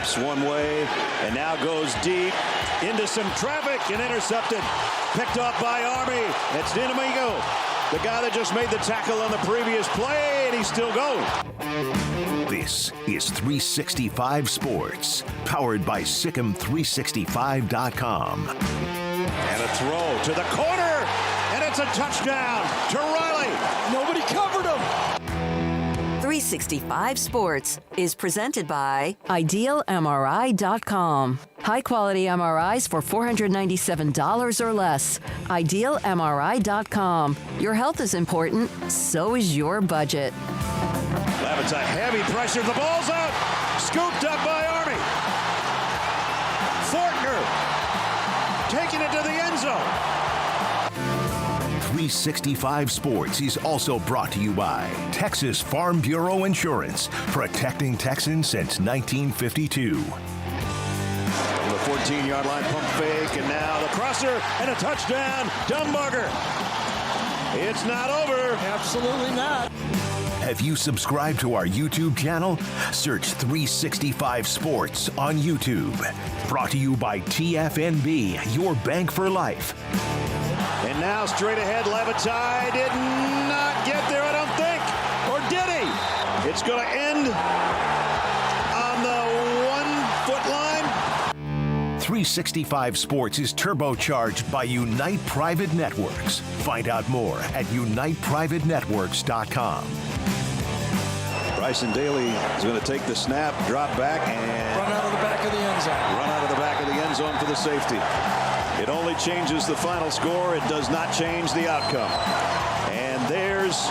Pumps one way and now goes deep into some traffic and intercepted. Picked up by Army. It's Dinamigo, the guy that just made the tackle on the previous play, and he's still going. This is 365 Sports, powered by Sikkim365.com. And a throw to the corner, and it's a touchdown to Riley. Nobody covered him. 365 Sports is presented by IdealMRI.com. High-quality MRIs for $497 or less. IdealMRI.com. Your health is important, so is your budget. Levitt's a heavy pressure. The ball's out. Scooped up by Army. Fortner taking it to the end zone. 365 Sports is also brought to you by Texas Farm Bureau Insurance, protecting Texans since 1952. The 14-yard line pump fake, and now the crosser and a touchdown. Dumbarger. It's not over. Absolutely not. Have you subscribed to our YouTube channel? Search 365 Sports on YouTube. Brought to you by TFNB, your bank for life. And now straight ahead, Levitai did not get there, I don't think. Or did he? It's going to end on the 1 foot line. 365 Sports is turbocharged by Unite Private Networks. Find out more at uniteprivatenetworks.com. Bryson Daly is going to take the snap, drop back, and Run out of the back of the end zone. run out of the back of the end zone for the safety. It only changes the final score. It does not change the outcome. And there's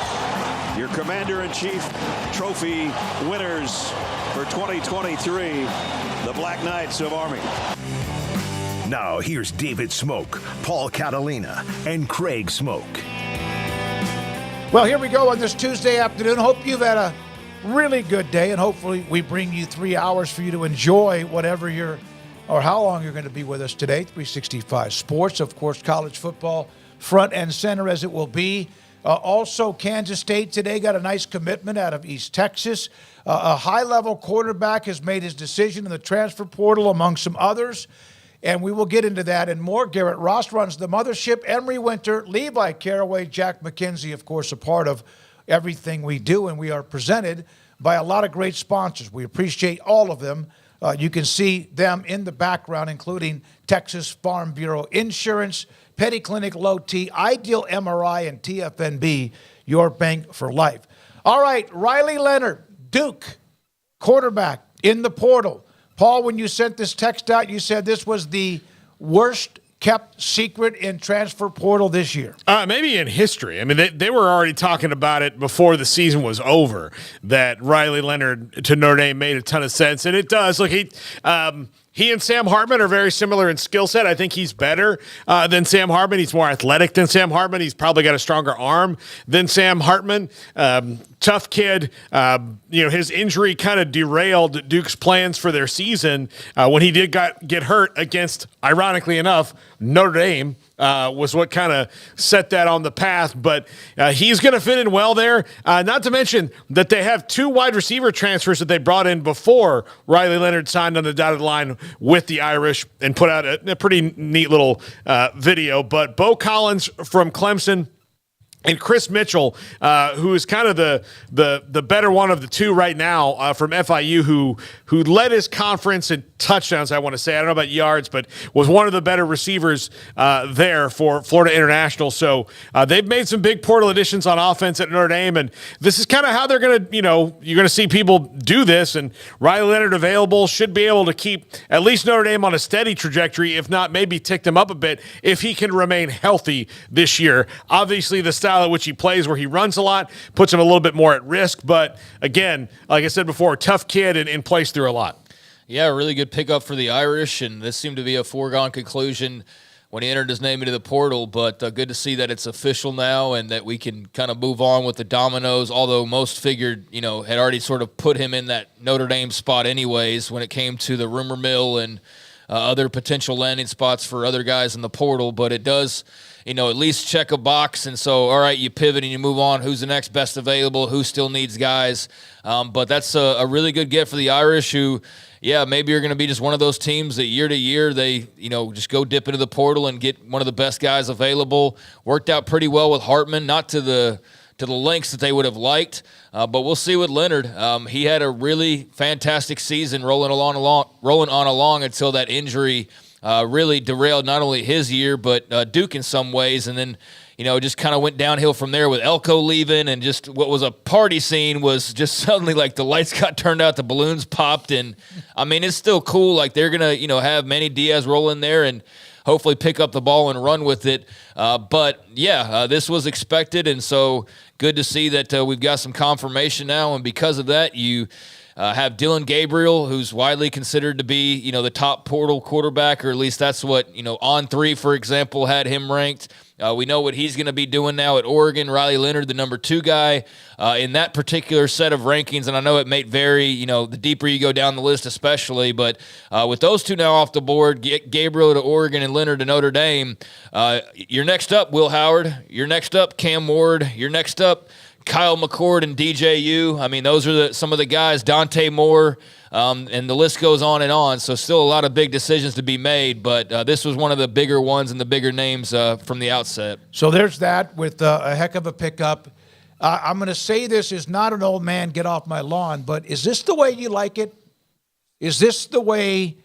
your Commander-in-Chief Trophy winners for 2023, the Black Knights of Army. Now here's David Smoak, Paul Catalina, and Craig Smoak. Well, here we go on this Tuesday afternoon. Hope you've had a really good day, and hopefully we bring you 3 hours for you to enjoy whatever you're or how long you're going to be with us today. 365 Sports, of course, college football front and center as it will be. Also, Kansas State today got a nice commitment out of East Texas. A high-level quarterback has made his decision in the transfer portal, among some others. And we will get into that and more. Garrett Ross runs the mothership. Emery Winter, Levi Caraway, Jack McKenzie, of course, a part of everything we do. And we are presented by a lot of great sponsors. We appreciate all of them. You can see them in the background, including Texas Farm Bureau Insurance, Petty Clinic Low T, Ideal MRI, and TFNB, your bank for life. All right, Riley Leonard, Duke, quarterback in the portal. Paul, when you sent this text out, you said this was the worst kept secret in transfer portal this year. Maybe in history. I mean, they were already talking about it before the season was over, that Riley Leonard to Notre Dame made a ton of sense, and it does. Look, he and Sam Hartman are very similar in skill set. I think he's better than Sam Hartman. He's more athletic than Sam Hartman. He's probably got a stronger arm than Sam Hartman. Tough kid. His injury kind of derailed Duke's plans for their season when he did get hurt against, ironically enough, Notre Dame. Was what kind of set that on the path. But he's going to fit in well there. Not to mention that they have 2 wide receiver transfers that they brought in before Riley Leonard signed on the dotted line with the Irish and put out a pretty neat little video. But Bo Collins from Clemson and Chris Mitchell, who is kind of the better one of the 2 right now from FIU, who led his conference in touchdowns, I want to say. I don't know about yards, but was one of the better receivers there for Florida International. So they've made some big portal additions on offense at Notre Dame, and this is kind of how they're going to, you're going to see people do this. And Riley Leonard available should be able to keep at least Notre Dame on a steady trajectory, if not maybe tick them up a bit, if he can remain healthy this year. Obviously, the style at which he plays, where he runs a lot, puts him a little bit more at risk. But again, like I said before, tough kid and plays through a lot. Yeah, really good pickup for the Irish, and this seemed to be a foregone conclusion when he entered his name into the portal. But good to see that it's official now and that we can kind of move on with the dominoes, although most figured, had already sort of put him in that Notre Dame spot anyways when it came to the rumor mill and other potential landing spots for other guys in the portal. But it does, at least check a box. And so, all right, you pivot and you move on. Who's the next best available? Who still needs guys? But that's a really good get for the Irish, who, yeah, maybe you're going to be just one of those teams that year to year they, just go dip into the portal and get one of the best guys available. Worked out pretty well with Hartman, not to the lengths that they would have liked, but we'll see with Leonard. He had a really fantastic season rolling on along until that injury really derailed not only his year but Duke in some ways, and then just kind of went downhill from there with Elko leaving, and just what was a party scene was just suddenly like the lights got turned out, the balloons popped, and I mean it's still cool. Like they're gonna have Manny Diaz roll in there and hopefully pick up the ball and run with it. But yeah, this was expected, and so good to see that we've got some confirmation now, and because of that, you have Dillon Gabriel, who's widely considered to be the top portal quarterback, or at least that's what On3, for example, had him ranked. We know what he's going to be doing now at Oregon. Riley Leonard, the number 2 guy in that particular set of rankings, and I know it may vary, the deeper you go down the list especially, but with those 2 now off the board, Gabriel to Oregon and Leonard to Notre Dame, you're next up, Will Howard. You're next up, Cam Ward. You're next up, Kyle McCord and DJU. I mean, those are some of the guys, Dante Moore, and the list goes on and on. So still a lot of big decisions to be made, but this was one of the bigger ones and the bigger names from the outset. So there's that with a heck of a pickup. I'm going to say this is not an old man, get off my lawn, but is this the way you like it? Is this the way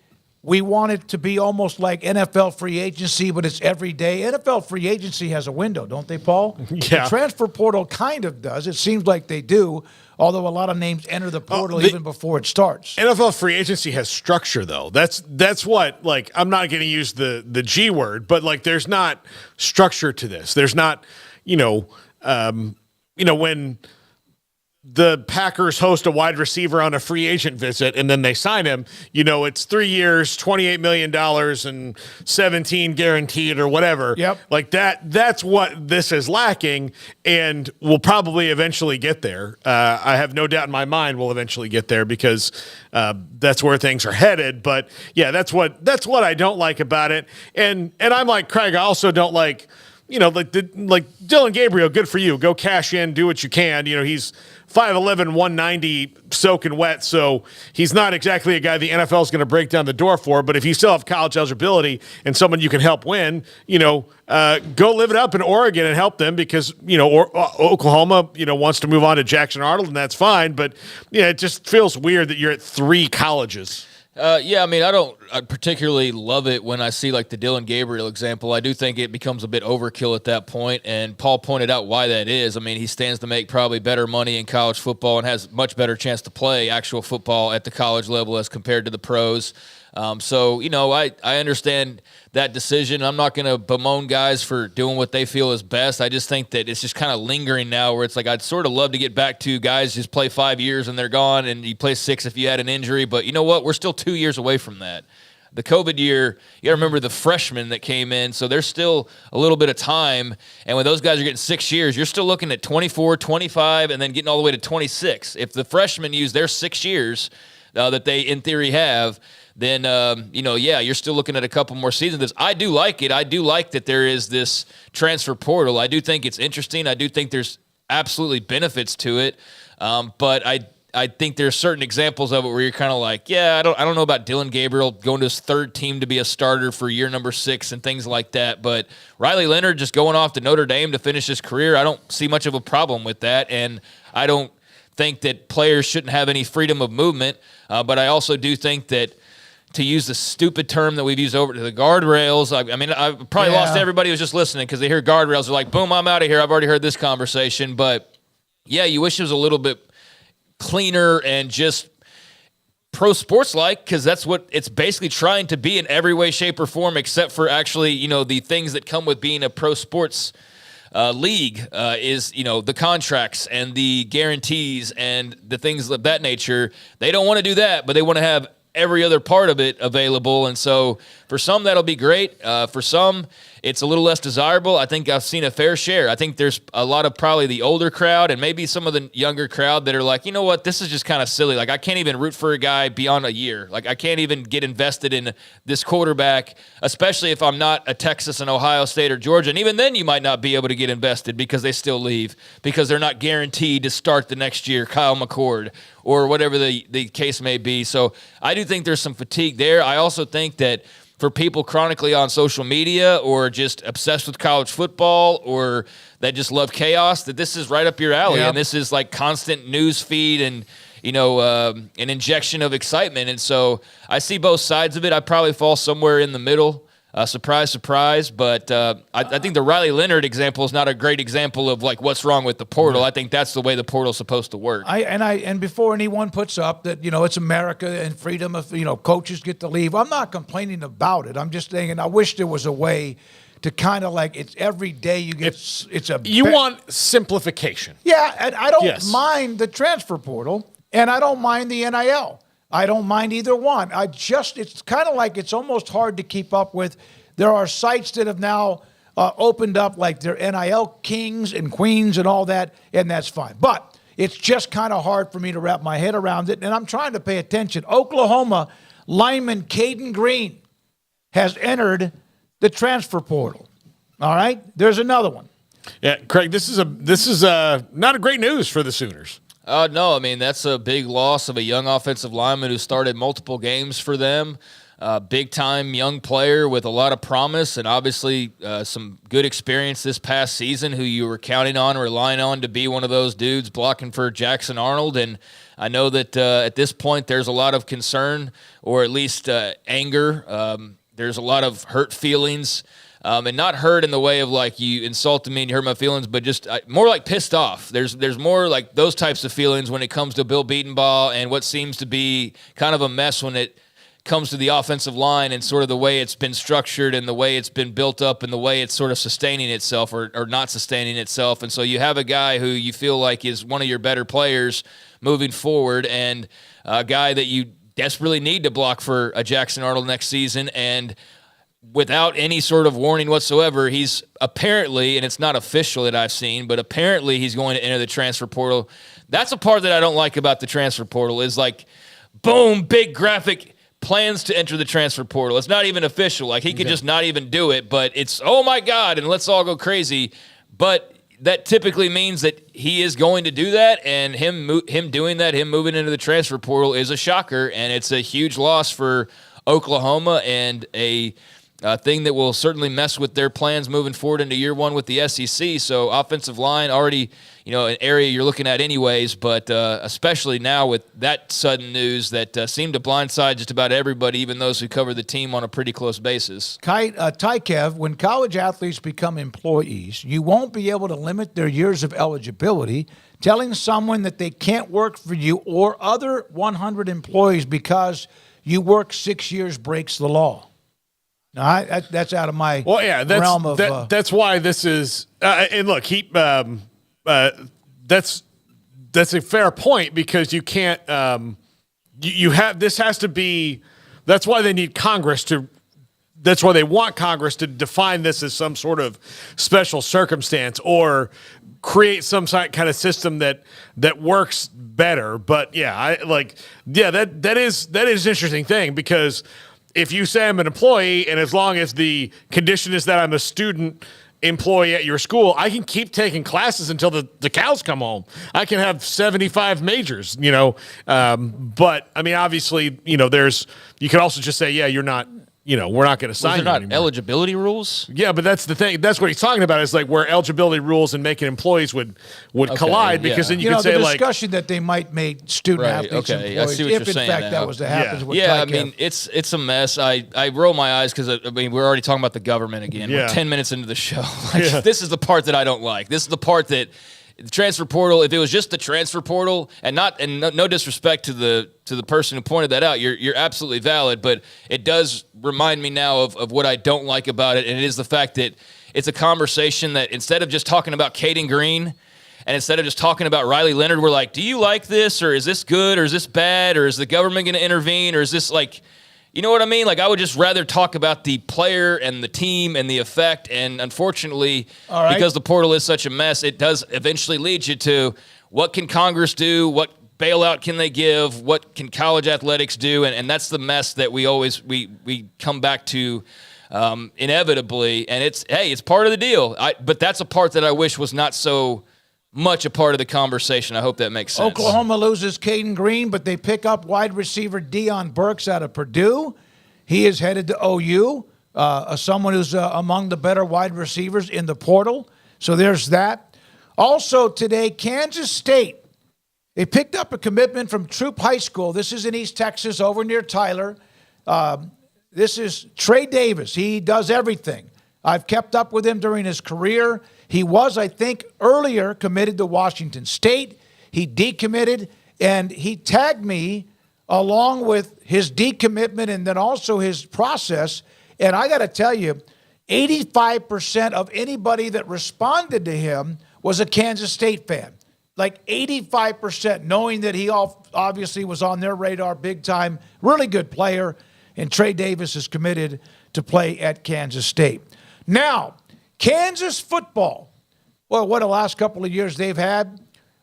we want it to be, almost like NFL free agency, but it's every day? NFL free agency has a window, don't they, Paul? Yeah. The transfer portal kind of does. It seems like they do, although a lot of names enter the portal even before it starts. NFL free agency has structure, though. That's what, like, I'm not going to use the G word, but, like, there's not structure to this. There's not, when the Packers host a wide receiver on a free agent visit and then they sign him, it's 3 years, $28 million and 17 guaranteed or whatever. Yep. Like that's what this is lacking, and we'll probably eventually get there. I have no doubt in my mind we'll eventually get there because that's where things are headed. But yeah, that's what I don't like about it. And I'm like Craig, I also don't like, like Dillon Gabriel, good for you. Go cash in, do what you can. He's 5'11", 190, soaking wet, so he's not exactly a guy the NFL is going to break down the door for. But if you still have college eligibility and someone you can help win, go live it up in Oregon and help them because, Oklahoma, wants to move on to Jackson Arnold, and that's fine. But, it just feels weird that you're at 3 colleges. Yeah, I mean, I particularly love it when I see like the Dillon Gabriel example. I do think it becomes a bit overkill at that point, and Paul pointed out why that is. I mean, he stands to make probably better money in college football and has much better chance to play actual football at the college level as compared to the pros. So, I understand that decision. I'm not going to bemoan guys for doing what they feel is best. I just think that it's just kind of lingering now where it's like I'd sort of love to get back to guys just play 5 years and they're gone, and you play 6 if you had an injury. But you know what? We're still 2 years away from that. The COVID year, you got to remember the freshmen that came in, so there's still a little bit of time. And when those guys are getting 6 years, you're still looking at 24, 25, and then getting all the way to 26. If the freshmen use their 6 years that they, in theory, have, then, you're still looking at a couple more seasons. I do like it. I do like that there is this transfer portal. I do think it's interesting. I do think there's absolutely benefits to it. But I think there's certain examples of it where you're kind of like, I don't know about Dillon Gabriel going to his 3rd team to be a starter for year number 6 and things like that. But Riley Leonard just going off to Notre Dame to finish his career, I don't see much of a problem with that. And I don't think that players shouldn't have any freedom of movement. But I also do think that, to use the stupid term that we've used over to the guardrails, I mean, I've probably lost everybody who's just listening because they hear guardrails. They're like, boom, I'm out of here. I've already heard this conversation. But, yeah, you wish it was a little bit cleaner and just pro sports-like, because that's what it's basically trying to be in every way, shape, or form, except for actually, the things that come with being a pro sports league is, the contracts and the guarantees and the things of that nature. They don't want to do that, but they want to have every other part of it available. And so for some, that'll be great. For some, it's a little less desirable. I think I've seen a fair share. I think there's a lot of probably the older crowd and maybe some of the younger crowd that are like, you know what, this is just kind of silly. Like, I can't even root for a guy beyond a year. Like, I can't even get invested in this quarterback, especially if I'm not a Texas and Ohio State or Georgia. And even then you might not be able to get invested because they still leave, because they're not guaranteed to start the next year, Kyle McCord, or whatever the case may be. So I do think there's some fatigue there. I also think that for people chronically on social media or just obsessed with college football or that just love chaos, that this is right up your alley. Yep. And this is like constant news feed and, an injection of excitement. And so I see both sides of it. I probably fall somewhere in the middle. Surprise, surprise. But I think the Riley Leonard example is not a great example of like what's wrong with the portal. I think that's the way the portal's supposed to work. And before anyone puts up that, it's America and freedom of, coaches get to leave, I'm not complaining about it. I'm just saying, I wish there was a way to kind of like, it's every day you get, You want simplification. Yeah, and I don't Yes. mind the transfer portal, and I don't mind the NIL. I don't mind either one. It's kind of like it's almost hard to keep up with. There are sites that have now opened up like their NIL kings and queens and all that, and that's fine. But it's just kind of hard for me to wrap my head around it, and I'm trying to pay attention. Oklahoma lineman Kaden Green has entered the transfer portal. All right? There's another one. Yeah, Craig, this is not a great news for the Sooners. No, I mean, that's a big loss of a young offensive lineman who started multiple games for them. Big-time young player with a lot of promise and obviously some good experience this past season who you were counting on, relying on to be one of those dudes blocking for Jackson Arnold. And I know that at this point there's a lot of concern or at least anger. There's a lot of hurt feelings. And not hurt in the way of like you insulted me and you hurt my feelings, but just more like pissed off. There's more like those types of feelings when it comes to Bill Beatonbaugh and what seems to be kind of a mess when it comes to the offensive line and sort of the way it's been structured and the way it's been built up and the way it's sort of sustaining itself or not sustaining itself. And so you have a guy who you feel like is one of your better players moving forward and a guy that you desperately need to block for a Jackson Arnold next season, and without any sort of warning whatsoever, he's apparently, and it's not official that I've seen, but apparently he's going to enter the transfer portal. That's a part that I don't like about the transfer portal is like, boom, big graphic plans to enter the transfer portal. It's not even official. Like he could just not even do it, but it's, oh my God, and let's all go crazy. But that typically means that he is going to do that, and him doing that, him moving into the transfer portal is a shocker, and it's a huge loss for Oklahoma and a thing that will certainly mess with their plans moving forward into year one with the SEC. So offensive line already, an area you're looking at anyways, but especially now with that sudden news that seemed to blindside just about everybody, even those who cover the team on a pretty close basis. Kev, when college athletes become employees, you won't be able to limit their years of eligibility, telling someone that they can't work for you or other 100 employees because you work 6 years breaks the law. No, that's out of my realm of. That's why this is. And look, that's a fair point because you can't. You have this has to be. That's why they need Congress to. That's why they want Congress to define this as some sort of special circumstance or create some kind of system that works better. But that is an interesting thing because. If you say I'm an employee, and as long as the condition is that I'm a student employee at your school, I can keep taking classes until the cows come home. I can have 75 majors, but I mean, obviously, you can also just say, yeah, you're not, we're not going to sign you not anymore. Eligibility rules? Yeah, but that's the thing. That's what he's talking about is like where eligibility rules and making employees would collide because then you could say the like discussion that they might make student athletes employees I see what if you're in fact now. that was to happen. Yeah, I mean, it's a mess. I roll my eyes because, we're already talking about the government again. Yeah. We're 10 minutes into the show. This is the part that I don't like. This is the part that the transfer portal, if it was just the transfer portal and no disrespect to the person who pointed that out, you're absolutely valid, but it does remind me now of what I don't like about it, and it is the fact that it's a conversation that instead of just talking about Kaden Green and instead of just talking about Riley Leonard, we're like, do you like this, or is this good, or is this bad, or is the government going to intervene, or is this like, You know what I mean? Like, I would just rather talk about the player and the team and the effect. And unfortunately, because the portal is such a mess, it does eventually lead you to what can Congress do? What bailout can they give? What can college athletics do? And that's the mess that we come back to inevitably. And it's part of the deal. But that's a part that I wish was not so much a part of the conversation. I hope that makes sense. Oklahoma loses Kaden Green, but they pick up wide receiver Deion Burks out of Purdue. He is headed to OU, someone who's among the better wide receivers in the portal. So there's that. Also today, Kansas State. They picked up a commitment from Troop High School. This is in East Texas, over near Tyler. This is Trey Davis. He does everything. I've kept up with him during his career. He was, I think, earlier committed to Washington State. He decommitted, and he tagged me along with his decommitment and then also his process. And I got to tell you, 85% of anybody that responded to him was a Kansas State fan. Like 85%, knowing that he obviously was on their radar big time, really good player, and Trey Davis is committed to play at Kansas State. Now, Kansas football, well, what the last couple of years they've had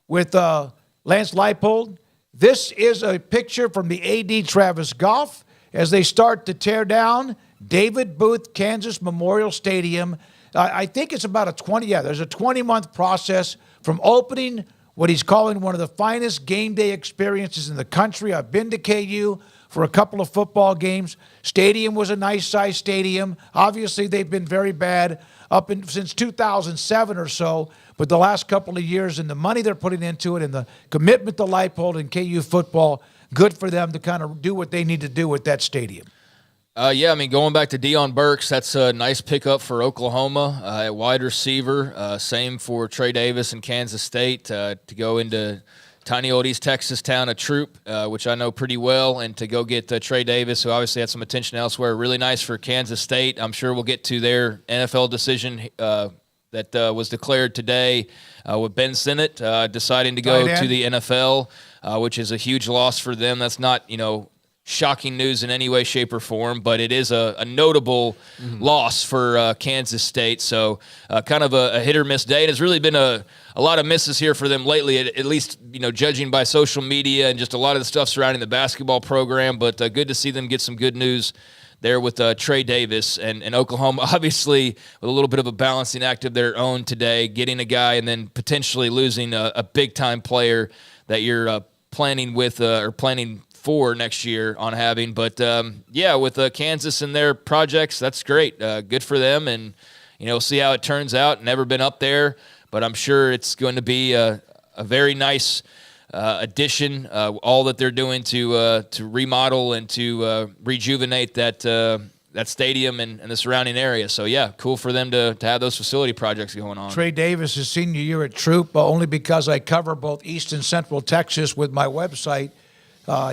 with Lance Leipold. This is a picture from the AD Travis Goff as they start to tear down David Booth Kansas Memorial Stadium. I think it's about there's a 20-month process from opening what he's calling one of the finest game day experiences in the country. I've been to KU for a couple of football games. Stadium was a nice-sized stadium. Obviously, they've been very bad since 2007 or so, but the last couple of years and the money they're putting into it and the commitment to Leipold and KU football, good for them to kind of do what they need to do with that stadium. Going back to Deion Burks, that's a nice pickup for Oklahoma at wide receiver. Same for Trey Davis and Kansas State to go into tiny old East Texas town of Troop, which I know pretty well, and to go get Trey Davis, who obviously had some attention elsewhere. Really nice for Kansas State. I'm sure we'll get to their NFL decision that was declared today with Ben Sinnott deciding to go to the NFL, which is a huge loss for them. That's not, shocking news in any way, shape, or form, but it is a notable loss for Kansas State. So kind of a hit-or-miss day. And it's really been a lot of misses here for them lately, at least, judging by social media and just a lot of the stuff surrounding the basketball program. But good to see them get some good news there with Trey Davis and Oklahoma, obviously with a little bit of a balancing act of their own today, getting a guy and then potentially losing a big-time player that you're planning with or planning for next year on having. But, with Kansas and their projects, that's great. Good for them, and, we'll see how it turns out. Never been up there, but I'm sure it's going to be a very nice addition, all that they're doing to remodel and to rejuvenate that stadium and the surrounding area. So, cool for them to have those facility projects going on. Trey Davis' his senior year at Troop, only because I cover both East and Central Texas with my website.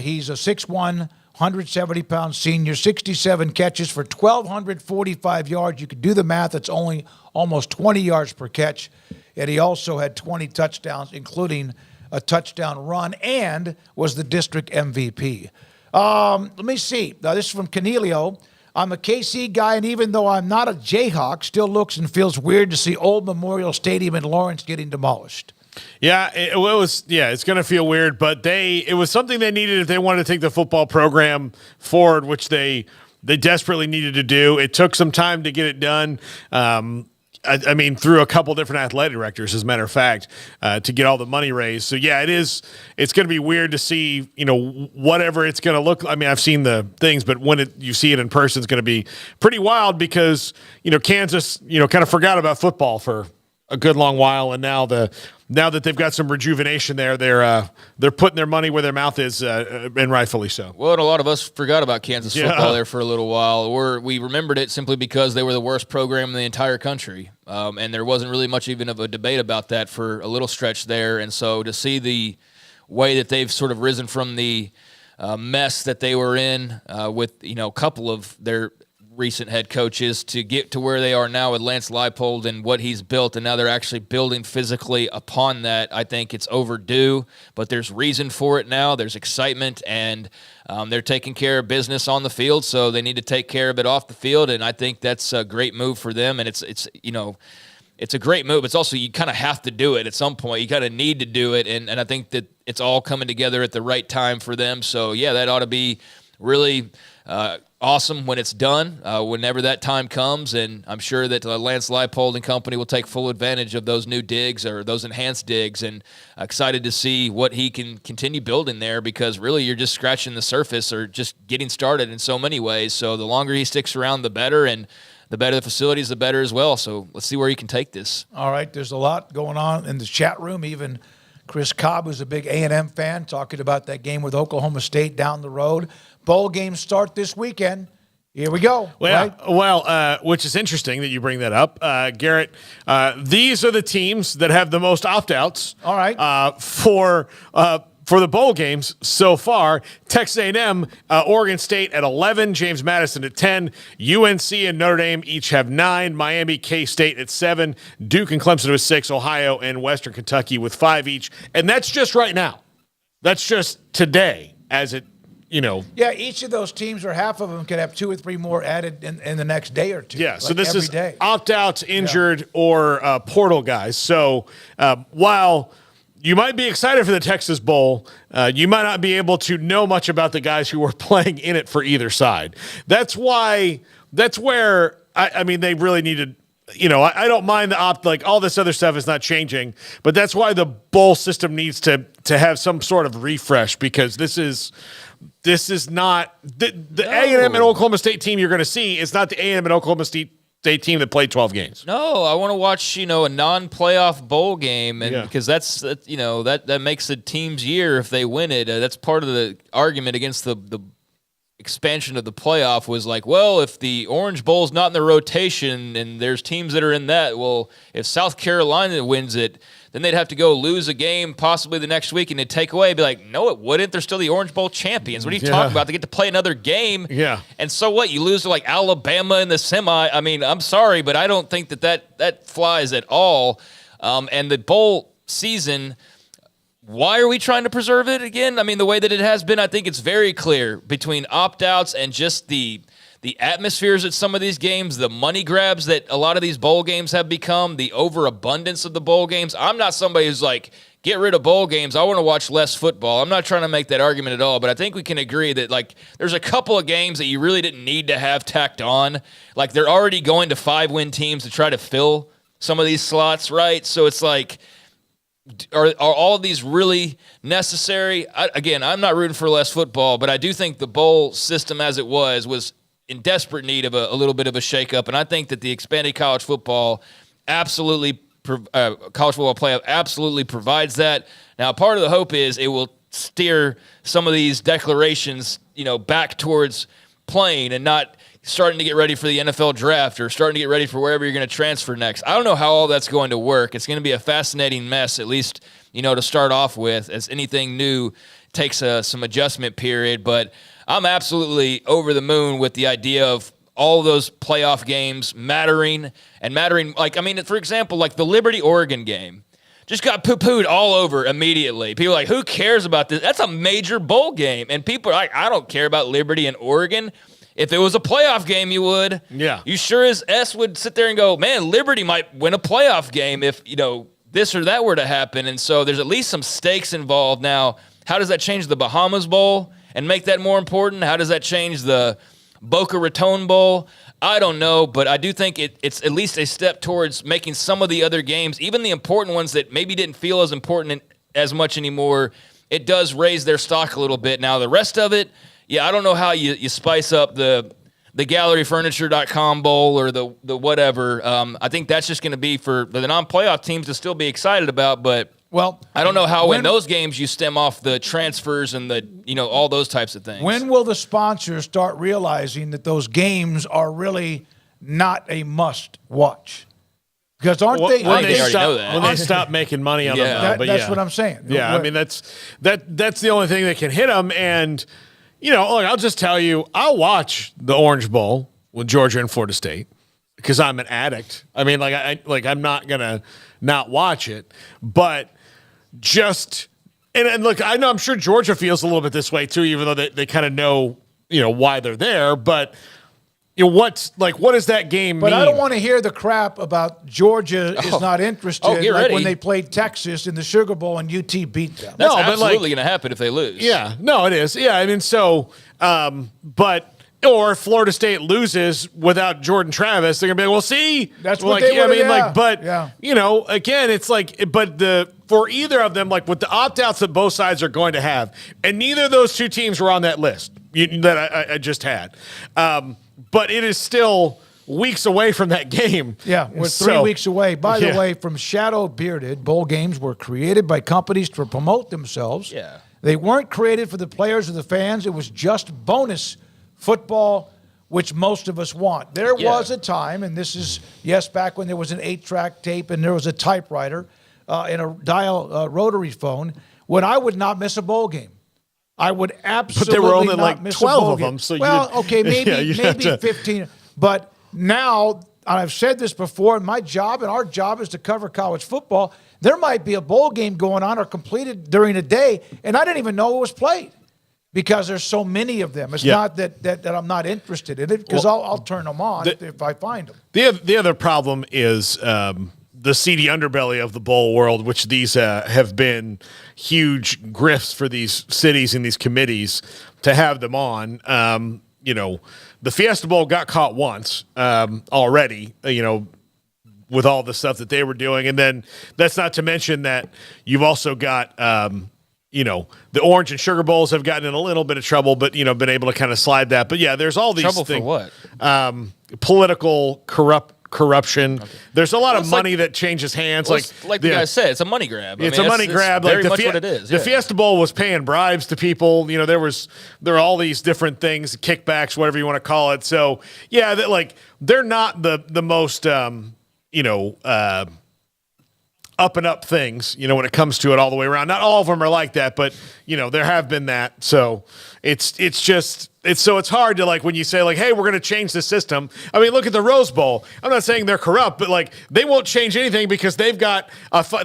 He's a 6'1", 170-pound senior, 67 catches for 1,245 yards. You could do the math. It's only almost 20 yards per catch. And he also had 20 touchdowns, including a touchdown run, and was the district MVP. Let me see. Now, this is from Cornelio. I'm a KC guy, and even though I'm not a Jayhawk, still looks and feels weird to see Old Memorial Stadium in Lawrence getting demolished. Yeah, it's going to feel weird, but it was something they needed if they wanted to take the football program forward, which they desperately needed to do. It took some time to get it done. Through a couple different athletic directors, as a matter of fact, to get all the money raised. So, it's going to be weird to see, whatever it's going to look like. I mean, I've seen the things, but when you see it in person, it's going to be pretty wild because, Kansas, kind of forgot about football for a good long while, and now that they've got some rejuvenation there, they're putting their money where their mouth is, and rightfully so. Well, and a lot of us forgot about Kansas football there for a little while. We remembered it simply because they were the worst program in the entire country, and there wasn't really much even of a debate about that for a little stretch there. And so to see the way that they've sort of risen from the mess that they were in with a couple of their recent head coaches to get to where they are now with Lance Leipold and what he's built, and now they're actually building physically upon that. I think it's overdue, but there's reason for it now. There's excitement, and they're taking care of business on the field, so they need to take care of it off the field, and I think that's a great move for them, and it's a great move. It's also, you kind of have to do it at some point. You kind of need to do it, and I think that it's all coming together at the right time for them. So, yeah, that ought to be really awesome when it's done, whenever that time comes, and I'm sure that Lance Leipold and company will take full advantage of those new digs or those enhanced digs, and excited to see what he can continue building there, because really you're just scratching the surface or just getting started in so many ways. So the longer he sticks around, the better, and the better the facilities, the better as well. So let's see where he can take this. All right, there's a lot going on in the chat room. Even Chris Cobb, who's a big A&M fan, talking about that game with Oklahoma State down the road. Bowl games start this weekend. Here we go. Well, right? well, which is interesting that you bring that up, Garrett. These are the teams that have the most opt-outs. All right. For the bowl games so far. Texas A&M, Oregon State at 11, James Madison at 10, UNC and Notre Dame each have 9, Miami, K-State at 7, Duke and Clemson with 6, Ohio and Western Kentucky with 5 each. And that's just right now. That's just today, as it, Yeah, each of those teams, or half of them, could have 2 or 3 more added in the next day or two. Yeah, so this every is day. opt-outs, injured, or portal guys. So while you might be excited for the Texas Bowl, you might not be able to know much about the guys who are playing in it for either side. That's where they really needed. I don't mind the all this other stuff is not changing, but that's why the bowl system needs to have some sort of refresh, because this is not the A&M and Oklahoma State team you're going to see. It's not the A&M and Oklahoma State team that played 12 games. No, I want to watch, a non-playoff bowl game, and because that makes a team's year if they win it. That's part of the argument against the expansion of the playoff was like, well, if the Orange Bowl's not in the rotation and there's teams that are in that, well, if South Carolina wins it, then they'd have to go lose a game possibly the next week, and they'd take away, be like, no, it wouldn't. They're still the Orange Bowl champions. What are you talking about? They get to play another game. Yeah. And so what? You lose to like Alabama in the semi. I mean, I'm sorry, but I don't think that flies at all. And the bowl season, why are we trying to preserve it again? I mean, the way that it has been, I think it's very clear between opt-outs and just the atmospheres at some of these games, the money grabs that a lot of these bowl games have become, the overabundance of the bowl games. I'm not somebody who's like, get rid of bowl games. I want to watch less football. I'm not trying to make that argument at all, but I think we can agree that like there's a couple of games that you really didn't need to have tacked on. Like they're already going to 5-win teams to try to fill some of these slots, right? So it's like, are all of these really necessary? Again, I'm not rooting for less football, but I do think the bowl system as it was in desperate need of a little bit of a shakeup, and I think that the expanded college football college football playoff absolutely provides that. Now, part of the hope is it will steer some of these declarations, back towards playing and not starting to get ready for the NFL draft or starting to get ready for wherever you're going to transfer next. I don't know how all that's going to work. It's going to be a fascinating mess, at least, to start off with, as anything new takes some adjustment period. But I'm absolutely over the moon with the idea of all those playoff games mattering. Like, I mean, for example, like the Liberty-Oregon game just got poo-pooed all over immediately. People are like, who cares about this? That's a major bowl game. And people are like, I don't care about Liberty and Oregon. If it was a playoff game, you would. Yeah. You sure as S would sit there and go, man, Liberty might win a playoff game if, this or that were to happen. And so there's at least some stakes involved. Now, how does that change the Bahamas Bowl and make that more important? How does that change the Boca Raton Bowl? I don't know, but I do think it's at least a step towards making some of the other games, even the important ones that maybe didn't feel as important as much anymore, it does raise their stock a little bit. Now, the rest of it, yeah, I don't know how you spice up the galleryfurniture.com bowl or the whatever. I think that's just going to be for the non-playoff teams to still be excited about, but well, I don't know how in those games you stem off the transfers and all those types of things. When will the sponsors start realizing that those games are really not a must-watch? Because aren't they? When know they stop making money on them. That's what I'm saying. Yeah, I mean that's the only thing that can hit them. And look, I'll just tell you, I'll watch the Orange Bowl with Georgia and Florida State because I'm an addict. I mean, I'm not gonna not watch it, but just and look, I know I'm sure Georgia feels a little bit this way too, even though they kind of know why they're there, but. What does that game mean? But I don't want to hear the crap about Georgia is not interested. Get ready. When they played Texas in the Sugar Bowl and UT beat them. That's absolutely going to happen if they lose. Yeah, no, it is. Yeah, I mean, so, or if Florida State loses without Jordan Travis, they're gonna be like, well, see, that's what they would. Again, it's like, for either of them, like with the opt-outs that both sides are going to have, and neither of those two teams were on that list that I just had. But it is still weeks away from that game. Yeah, we're 3 weeks away. By the way, from Shadow Bearded, bowl games were created by companies to promote themselves. Yeah. They weren't created for the players or the fans. It was just bonus football, which most of us want. There was a time, and this is, back when there was an 8-track tape and there was a typewriter and a dial rotary phone, when I would not miss a bowl game. I would absolutely but there were only not like miss 12 a bowl of them. game. So maybe 15. But now, and I've said this before, and my job and our job is to cover college football. There might be a bowl game going on or completed during a day, and I didn't even know it was played because there's so many of them. It's not that I'm not interested in it because I'll turn them on if I find them. The other problem is the seedy underbelly of the bowl world, which these have been huge grifts for these cities and these committees to have them on. The Fiesta Bowl got caught once already, with all the stuff that they were doing. And then that's not to mention that you've also got, the Orange and Sugar Bowls have gotten in a little bit of trouble, but, been able to kind of slide that. But, yeah, there's all these trouble things. For what? Political corruption. Okay. There's a lot of money that changes hands. Like the guy said, it's a money grab. It's a money grab. Very much what it is. The Fiesta Bowl was paying bribes to people. There are all these different things, kickbacks, whatever you want to call it. So yeah, they're not the most up and up things. When it comes to it all the way around. Not all of them are like that, but there have been that. So it's hard to when you say hey, we're going to change the system. I mean, look at the Rose Bowl. I'm not saying they're corrupt, but they won't change anything because they've got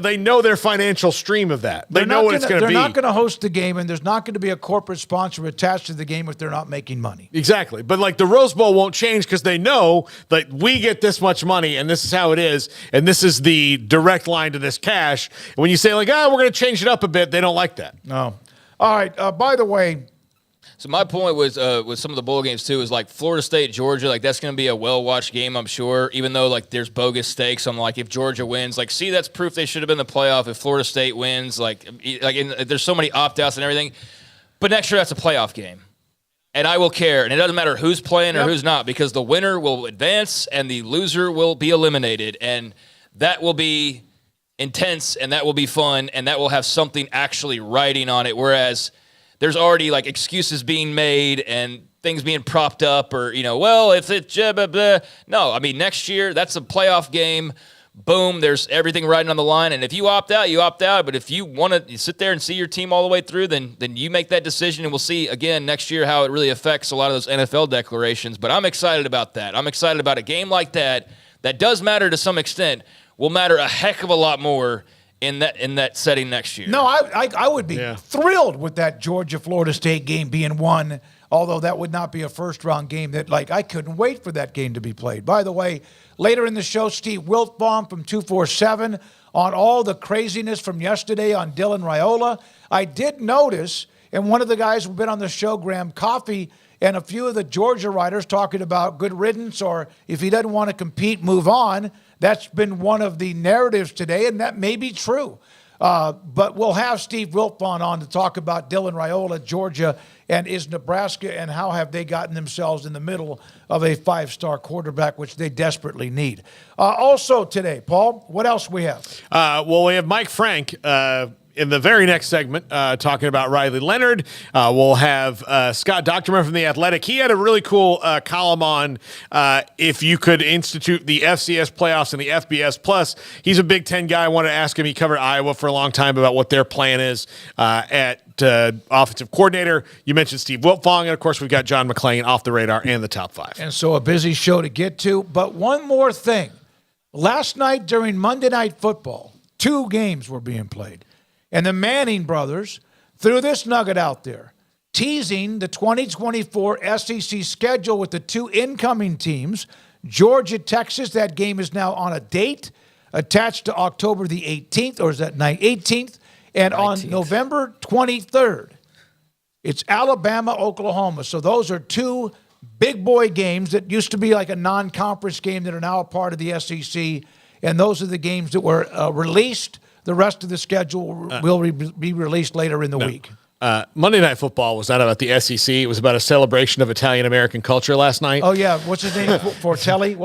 they know their financial stream of that. They know what it's going to be. They're not going to host the game, and there's not going to be a corporate sponsor attached to the game if they're not making money. Exactly, but the Rose Bowl won't change because they know that we get this much money, and this is how it is, and this is the direct line to this cash. And when you say we're going to change it up a bit, they don't like that. No. All right. By the way. So my point was with some of the bowl games too is Florida State, Georgia, that's going to be a well-watched game, I'm sure. Even though there's bogus stakes, I'm if Georgia wins, see, that's proof they should have been in the playoff. If Florida State wins, there's so many opt-outs and everything. But next year that's a playoff game, and I will care, and it doesn't matter who's playing or who's not because the winner will advance and the loser will be eliminated, and that will be intense and that will be fun and that will have something actually writing on it. Whereas there's already excuses being made and things being propped up or, if it's blah, blah. No, I mean, next year, that's a playoff game. Boom, there's everything riding on the line. And if you opt out, you opt out. But if you want to sit there and see your team all the way through, then you make that decision. And we'll see, again, next year how it really affects a lot of those NFL declarations. But I'm excited about that. I'm excited about a game like that does matter to some extent, will matter a heck of a lot more in that setting next year. No, I would be thrilled with that Georgia-Florida State game being won, although that would not be a first-round game that, I couldn't wait for that game to be played. By the way, later in the show, Steve Wiltbaum from 247 on all the craziness from yesterday on Dylan Raiola. I did notice, and one of the guys who've been on the show, Graham Coffey, and a few of the Georgia writers talking about good riddance or if he doesn't want to compete, move on. That's been one of the narratives today, and that may be true. But we'll have Steve Wiltfong on to talk about Dylan Raiola, Georgia, and is Nebraska, and how have they gotten themselves in the middle of a 5-star quarterback, which they desperately need. Also today, Paul, what else we have? Well, we have Mike Frank. in the very next segment, talking about Riley Leonard, we'll have Scott Docterman from The Athletic. He had a really cool column on if you could institute the FCS playoffs and the FBS Plus. He's a Big Ten guy. I wanted to ask him. He covered Iowa for a long time about what their plan is at offensive coordinator. You mentioned Steve Wiltfong, and of course we've got John McClain off the radar and the top 5. And so a busy show to get to. But one more thing. Last night during Monday Night Football, 2 games were being played. And the Manning brothers threw this nugget out there, teasing the 2024 SEC schedule with the 2 incoming teams. Georgia, Texas, that game is now on a date attached to October the 18th, or is that night 18th? And 19th. On November 23rd, it's Alabama, Oklahoma. So those are 2 big boy games that used to be like a non-conference game that are now a part of the SEC. And those are the games that were released. The rest of the schedule will be released later in the week. Monday Night Football was not about the SEC. It was about a celebration of Italian-American culture last night. Oh, yeah. What's his name? Fortelli?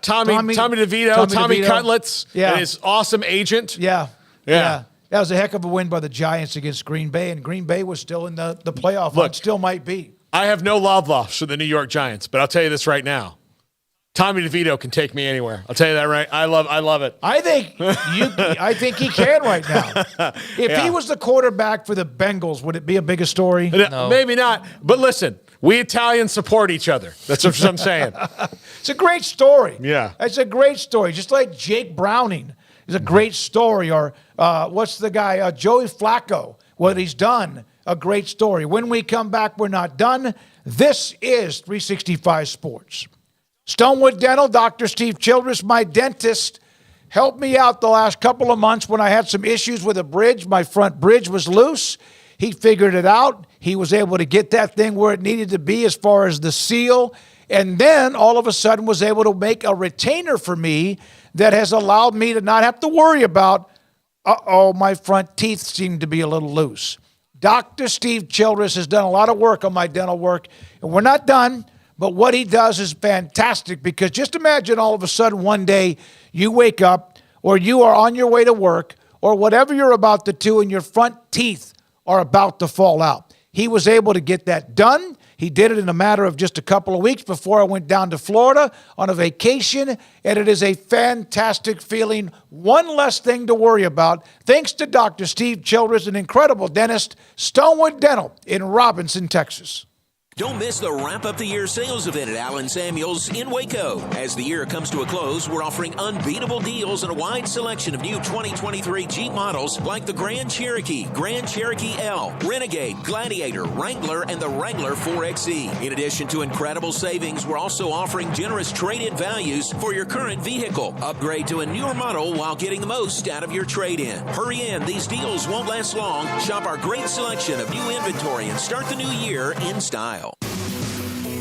Tommy DeVito, Tommy Cutlets, yeah. And his awesome agent. Yeah. That was a heck of a win by the Giants against Green Bay, and Green Bay was still in the playoff hunt, still might be. I have no love lost for the New York Giants, but I'll tell you this right now. Tommy DeVito can take me anywhere. I'll tell you that right. I love it. I think he can right now. If he was the quarterback for the Bengals, would it be a bigger story? No. Maybe not. But listen, we Italians support each other. That's what I'm saying. It's a great story. Yeah. It's a great story. Just like Jake Browning is a great story. Or what's the guy? Joey Flacco. What he's done. A great story. When we come back, we're not done. This is 365 Sports. Stonewood Dental, Dr. Steve Childress, my dentist, helped me out the last couple of months when I had some issues with a bridge. My front bridge was loose. He figured it out. He was able to get that thing where it needed to be as far as the seal. And then all of a sudden was able to make a retainer for me that has allowed me to not have to worry about, my front teeth seem to be a little loose. Dr. Steve Childress has done a lot of work on my dental work, and we're not done, but what he does is fantastic, because just imagine all of a sudden one day you wake up or you are on your way to work or whatever you're about to do and your front teeth are about to fall out. He was able to get that done. He did it in a matter of just a couple of weeks before I went down to Florida on a vacation, and it is a fantastic feeling. One less thing to worry about. Thanks to Dr. Steve Childress, an incredible dentist, Stonewood Dental in Robinson, Texas. Don't miss the Wrap Up the Year sales event at Allen Samuels in Waco. As the year comes to a close, we're offering unbeatable deals and a wide selection of new 2023 Jeep models like the Grand Cherokee L, Renegade, Gladiator, Wrangler, and the Wrangler 4XE. In addition to incredible savings, we're also offering generous trade-in values for your current vehicle. Upgrade to a newer model while getting the most out of your trade-in. Hurry in, these deals won't last long. Shop our great selection of new inventory and start the new year in style.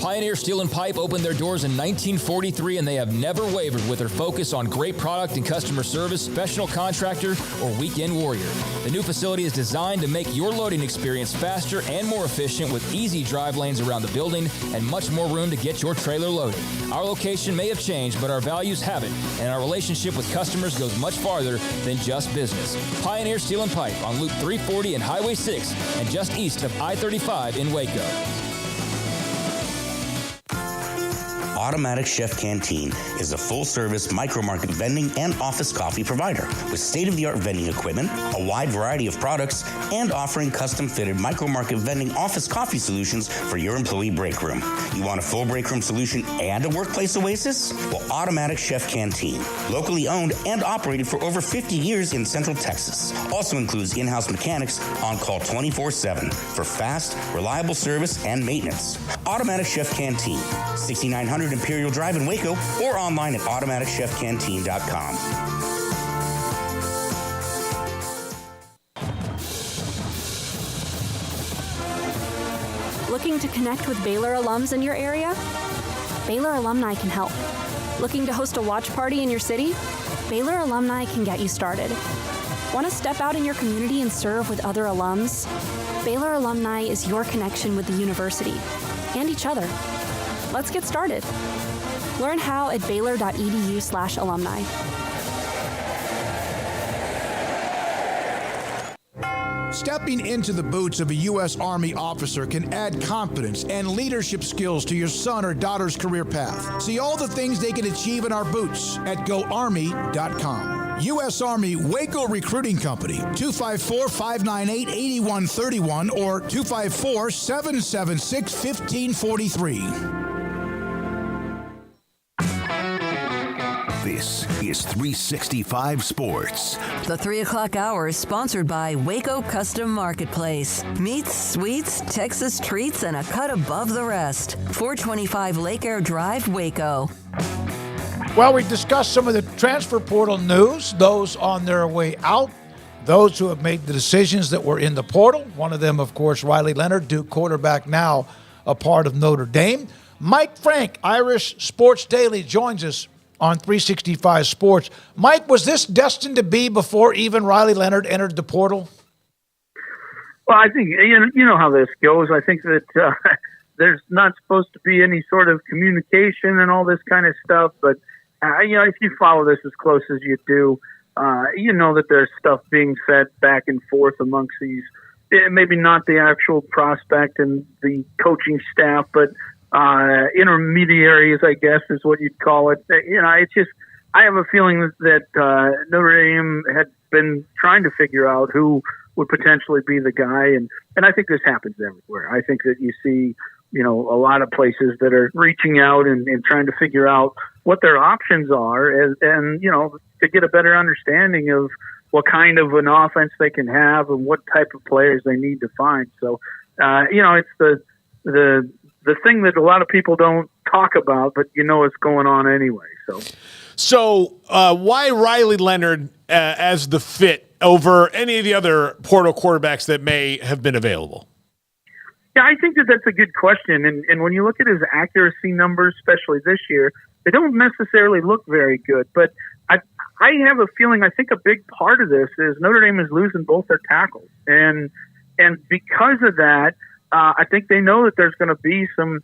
Pioneer Steel and Pipe opened their doors in 1943, and they have never wavered with their focus on great product and customer service, professional contractor, or weekend warrior. The new facility is designed to make your loading experience faster and more efficient, with easy drive lanes around the building and much more room to get your trailer loaded. Our location may have changed, but our values haven't, and our relationship with customers goes much farther than just business. Pioneer Steel and Pipe on Loop 340 and Highway 6, and just east of I-35 in Waco. Automatic Chef Canteen is a full-service micro-market vending and office coffee provider with state-of-the-art vending equipment, a wide variety of products, and offering custom-fitted micro-market vending office coffee solutions for your employee break room. You want a full break room solution and a workplace oasis? Well, Automatic Chef Canteen, locally owned and operated for over 50 years in Central Texas, also includes in-house mechanics on call 24/7 for fast, reliable service and maintenance. Automatic Chef Canteen, 6900 Imperial Drive in Waco, or online at automaticchefcanteen.com. Looking to connect with Baylor alums in your area? Baylor Alumni can help. Looking to host a watch party in your city? Baylor Alumni can get you started. Want to step out in your community and serve with other alums? Baylor Alumni is your connection with the university and each other. Let's get started. Learn how at baylor.edu/alumni. Stepping into the boots of a U.S. Army officer can add confidence and leadership skills to your son or daughter's career path. See all the things they can achieve in our boots at GoArmy.com. U.S. Army Waco Recruiting Company, 254-598-8131 or 254-776-1543. This is 365 Sports. The 3 o'clock hour is sponsored by Waco Custom Marketplace. Meats, sweets, Texas treats, and a cut above the rest. 425 Lake Air Drive, Waco. Well, we discussed some of the transfer portal news, those on their way out, those who have made the decisions that were in the portal. One of them, of course, Riley Leonard, Duke quarterback, now a part of Notre Dame. Mike Frank, Irish Sports Daily, joins us on 365 Sports. Mike, was this destined to be before even Riley Leonard entered the portal? Well, I think, you know how this goes. I think that there's not supposed to be any sort of communication and all this kind of stuff, but if you follow this as close as you do, you know that there's stuff being said back and forth amongst these, maybe not the actual prospect and the coaching staff, but intermediaries, I guess is what you'd call it. It's just, I have a feeling that Notre Dame had been trying to figure out who would potentially be the guy. And I think this happens everywhere. I think that you see, a lot of places that are reaching out and trying to figure out what their options are and to get a better understanding of what kind of an offense they can have and what type of players they need to find. So, it's the thing that a lot of people don't talk about, but it's going on anyway. So why Riley Leonard as the fit over any of the other portal quarterbacks that may have been available? Yeah, I think that's a good question. And when you look at his accuracy numbers, especially this year, they don't necessarily look very good. But I have a feeling, I think a big part of this is Notre Dame is losing both their tackles. And because of that, I think they know that there's going to be some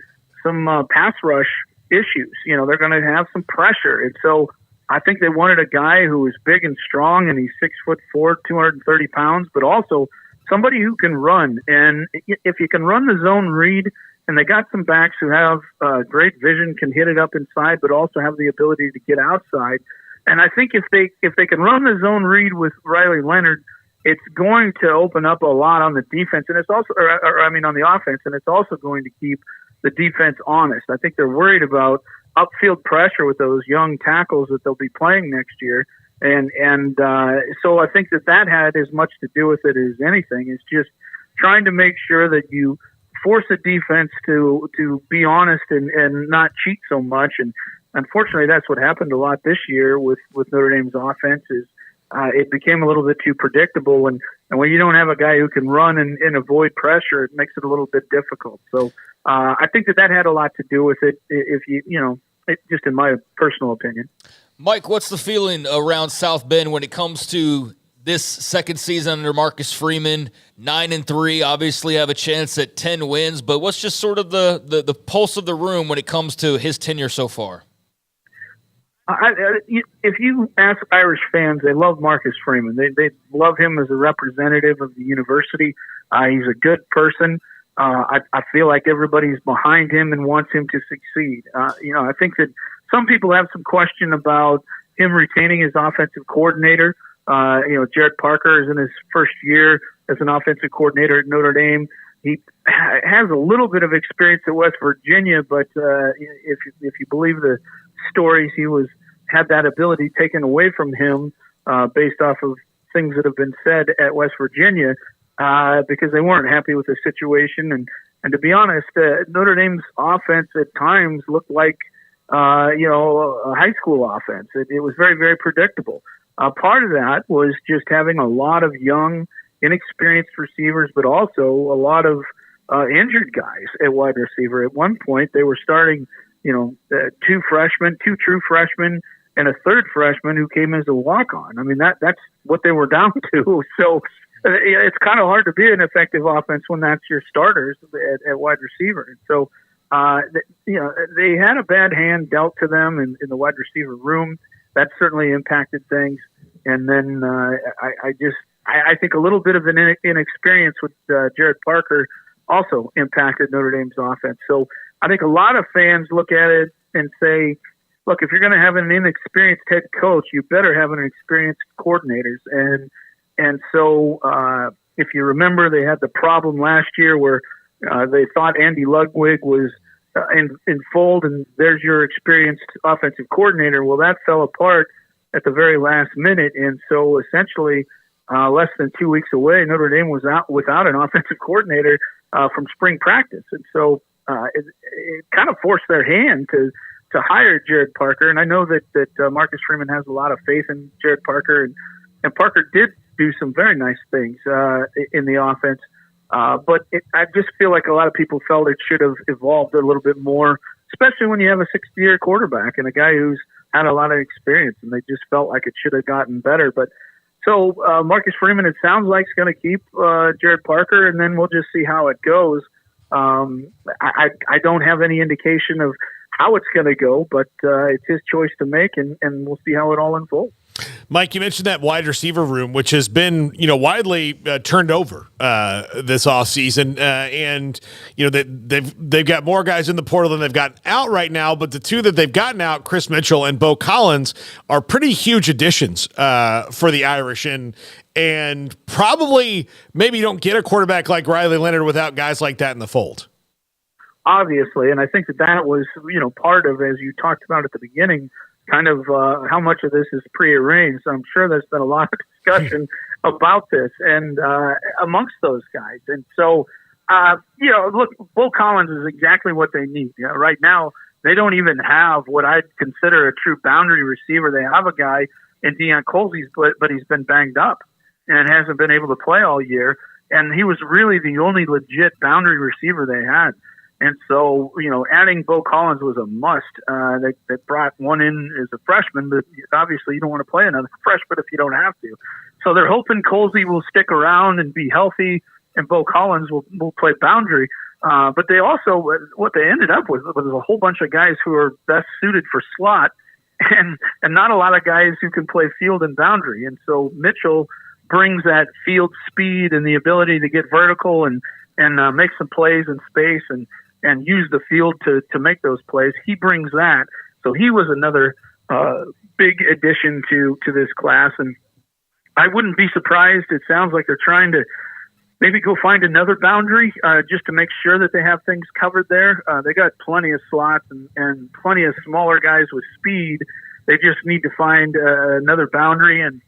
pass rush issues. They're going to have some pressure. And so I think they wanted a guy who is big and strong, and he's 6'4", 230 pounds, but also somebody who can run. And if you can run the zone read, and they got some backs who have great vision, can hit it up inside, but also have the ability to get outside. And I think if they can run the zone read with Riley Leonard, it's going to open up a lot on the defense, and it's also, on the offense, and it's also going to keep the defense honest. I think they're worried about upfield pressure with those young tackles that they'll be playing next year, and so I think that had as much to do with it as anything. It's just trying to make sure that you force a defense to be honest and not cheat so much. And unfortunately, that's what happened a lot this year with Notre Dame's offense. It became a little bit too predictable, and when you don't have a guy who can run and avoid pressure, it makes it a little bit difficult. So I think that had a lot to do with it. If just in my personal opinion. Mike, what's the feeling around South Bend when it comes to this second season under Marcus Freeman? 9-3, obviously have a chance at 10 wins, but what's just sort of the pulse of the room when it comes to his tenure so far? If you ask Irish fans, they love Marcus Freeman. They love him as a representative of the university. He's a good person. I feel like everybody's behind him and wants him to succeed. I think that some people have some question about him retaining his offensive coordinator. Jared Parker is in his first year as an offensive coordinator at Notre Dame. He has a little bit of experience at West Virginia, but if you believe the stories, he had that ability taken away from him based off of things that have been said at West Virginia because they weren't happy with the situation. And to be honest, Notre Dame's offense at times looked like a high school offense. It was very, very predictable. Part of that was just having a lot of young, inexperienced receivers, but also a lot of injured guys at wide receiver. At one point, they were starting, two true freshmen, and a third freshman who came as a walk-on. I mean, that's what they were down to. So it's kind of hard to be an effective offense when that's your starters at wide receiver. And so, they had a bad hand dealt to them in the wide receiver room. That certainly impacted things. And then I I think a little bit of an inexperience with Jared Parker also impacted Notre Dame's offense. So I think a lot of fans look at it and say, look, if you're going to have an inexperienced head coach, you better have an experienced coordinators. And so if you remember, they had the problem last year where they thought Andy Ludwig was in fold, and there's your experienced offensive coordinator. Well, that fell apart at the very last minute. And so essentially less than 2 weeks away, Notre Dame was out without an offensive coordinator from spring practice. And so it kind of forced their hand to hire Jared Parker. And I know that Marcus Freeman has a lot of faith in Jared Parker, and Parker did do some very nice things in the offense. But I just feel like a lot of people felt it should have evolved a little bit more, especially when you have a sixth-year quarterback and a guy who's had a lot of experience, and they just felt like it should have gotten better. But so Marcus Freeman, it sounds like, is going to keep Jared Parker, and then we'll just see how it goes. I don't have any indication of how it's going to go, but it's his choice to make, and we'll see how it all unfolds. Mike, you mentioned that wide receiver room, which has been, widely turned over this offseason. And, they've got more guys in the portal than they've gotten out right now. But the two that they've gotten out, Chris Mitchell and Bo Collins, are pretty huge additions for the Irish. And probably maybe you don't get a quarterback like Riley Leonard without guys like that in the fold. Obviously. And I think that was, part of, as you talked about at the beginning, kind of how much of this is prearranged. I'm sure there's been a lot of discussion about this and amongst those guys. And so, look, Bo Collins is exactly what they need. Right now, they don't even have what I'd consider a true boundary receiver. They have a guy in Deion Colsey, but he's been banged up and hasn't been able to play all year. And he was really the only legit boundary receiver they had. And so, adding Bo Collins was a must. They brought one in as a freshman, but obviously you don't want to play another freshman if you don't have to. So they're hoping Colsey will stick around and be healthy, and Bo Collins will play boundary. But they also, what they ended up with was a whole bunch of guys who are best suited for slot, and not a lot of guys who can play field and boundary. And so Mitchell brings that field speed and the ability to get vertical and make some plays in space and use the field to make those plays. He brings that. So he was another big addition to this class. And I wouldn't be surprised. It sounds like they're trying to maybe go find another boundary just to make sure that they have things covered there. They got plenty of slots and plenty of smaller guys with speed. They just need to find another boundary. And,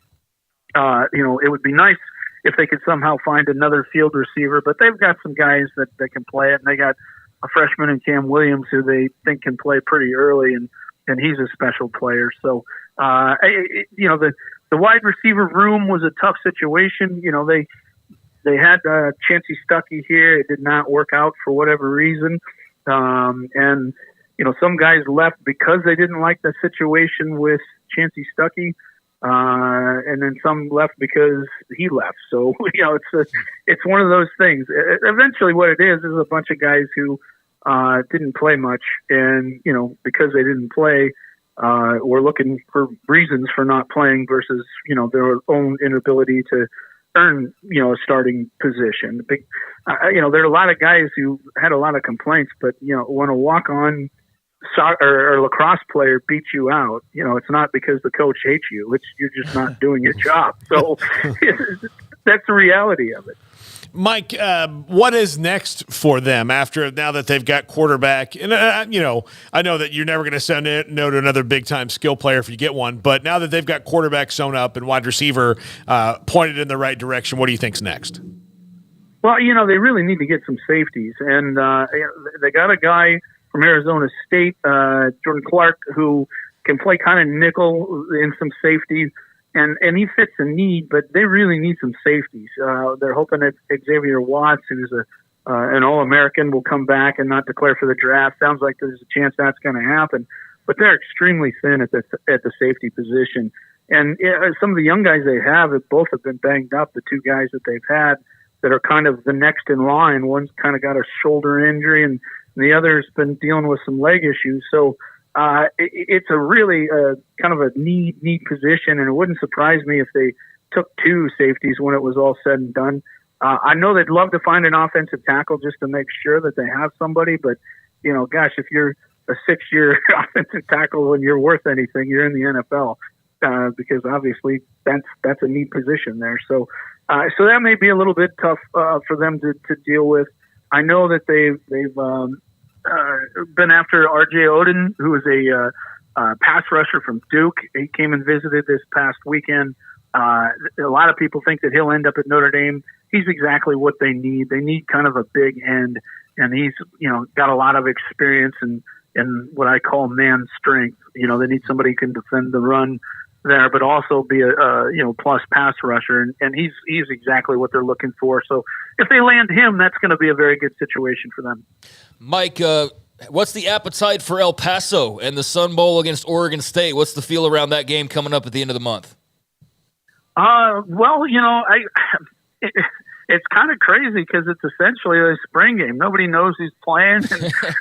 it would be nice if they could somehow find another field receiver, but they've got some guys that can play it, and they got a freshman in Cam Williams who they think can play pretty early, and he's a special player. So, the wide receiver room was a tough situation. They had Chancey Stuckey here. It did not work out for whatever reason. And some guys left because they didn't like the situation with Chancey Stuckey. And then some left because he left. So, it's one of those things. Eventually what it is a bunch of guys who didn't play much. And, because they didn't play, were looking for reasons for not playing versus, their own inability to earn, a starting position. There are a lot of guys who had a lot of complaints, but, when a walk-on soccer or lacrosse player beats you out, it's not because the coach hates you. You're just not doing your job. So that's the reality of it. Mike, what is next for them now that they've got quarterback? And, I know that you're never going to say no to another big-time skill player if you get one, but now that they've got quarterback sewn up and wide receiver pointed in the right direction, what do you think's next? Well, they really need to get some safeties. And they got a guy from Arizona State, Jordan Clark, who can play kind of nickel in some safety, and he fits the need, but they really need some safeties. They're hoping that Xavier Watts, who's an All-American, will come back and not declare for the draft. Sounds like there's a chance that's going to happen, but they're extremely thin at the safety position. And some of the young guys they have both have been banged up. The two guys that they've had that are kind of the next in line, one's kind of got a shoulder injury, and the other's been dealing with some leg issues. So it's a really kind of a need position, and it wouldn't surprise me if they took 2 safeties when it was all said and done. I know they'd love to find an offensive tackle just to make sure that they have somebody, but gosh, if you're a 6-year offensive tackle and you're worth anything, you're in the NFL, because obviously that's a neat position there. So that may be a little bit tough for them to deal with. I know that they've been after R.J. Oden, who is a pass rusher from Duke. He came and visited this past weekend. A lot of people think that he'll end up at Notre Dame. He's exactly what they need. They need kind of a big end, and he's got a lot of experience in what I call man strength. They need somebody who can defend the run there, but also be a plus pass rusher, and he's exactly what they're looking for. So if they land him, that's going to be a very good situation for them. Mike, what's the appetite for El Paso and the Sun Bowl against Oregon State? What's the feel around that game coming up at the end of the month? Well, it's kind of crazy because it's essentially a spring game. Nobody knows who's playing,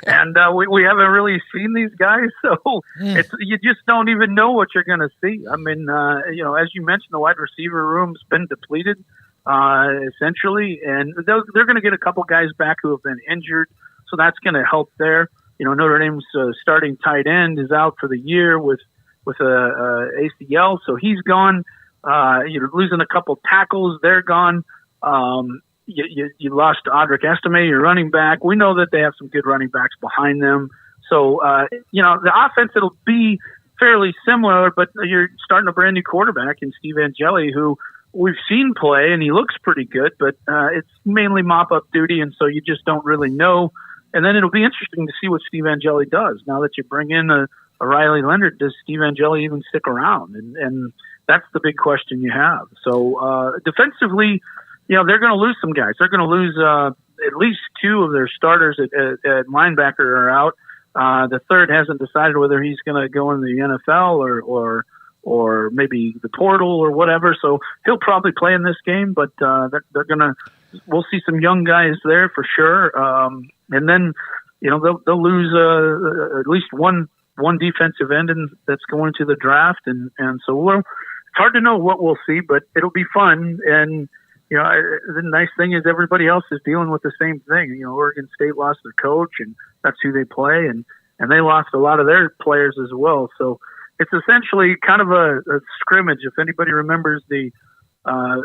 and we haven't really seen these guys, so you just don't even know what you're going to see. I mean, as you mentioned, the wide receiver room's been depleted, essentially, and they're going to get a couple guys back who have been injured, so that's going to help there. Notre Dame's starting tight end is out for the year with a ACL, so he's gone. You're losing a couple tackles; they're gone. You lost Audric Estime, your running back. We know that they have some good running backs behind them. So, the offense, it'll be fairly similar, but you're starting a brand new quarterback in Steve Angeli, who we've seen play, and he looks pretty good, but it's mainly mop-up duty, and so you just don't really know. And then it'll be interesting to see what Steve Angeli does. Now that you bring in a Riley Leonard, does Steve Angeli even stick around? And that's the big question you have. So defensively, they're going to lose some guys. They're going to lose at least 2 of their starters at linebacker are out. The third hasn't decided whether he's going to go in the NFL or maybe the portal or whatever. So he'll probably play in this game, but we'll see some young guys there for sure. And then, they'll lose at least one defensive end that's going to the draft. And so it's hard to know what we'll see, but it'll be fun. And, the nice thing is everybody else is dealing with the same thing. Oregon State lost their coach, and that's who they play, and they lost a lot of their players as well. So it's essentially kind of a scrimmage. If anybody remembers the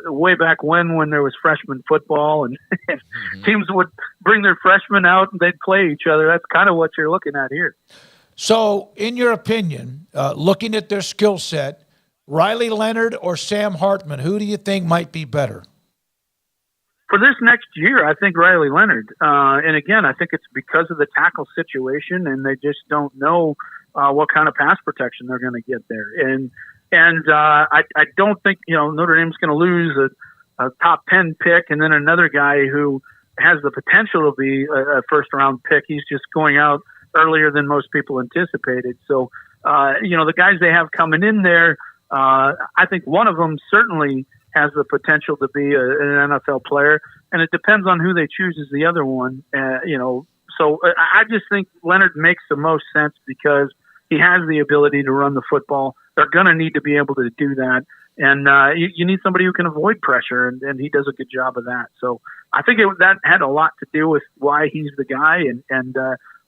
way back when there was freshman football and teams would bring their freshmen out and they'd play each other, that's kind of what you're looking at here. So, in your opinion, looking at their skill set, Riley Leonard or Sam Hartman, who do you think might be better? For this next year, I think Riley Leonard. And again, I think it's because of the tackle situation, and they just don't know what kind of pass protection they're going to get there. And I don't think Notre Dame's going to lose a top 10 pick and then another guy who has the potential to be a first round pick. He's just going out earlier than most people anticipated. So the guys they have coming in there, I think one of them certainly has the potential to be an NFL player, and it depends on who they choose as the other one. So I just think Leonard makes the most sense because he has the ability to run the football. They're going to need to be able to do that, and you need somebody who can avoid pressure, and he does a good job of that. So I think that had a lot to do with why he's the guy. And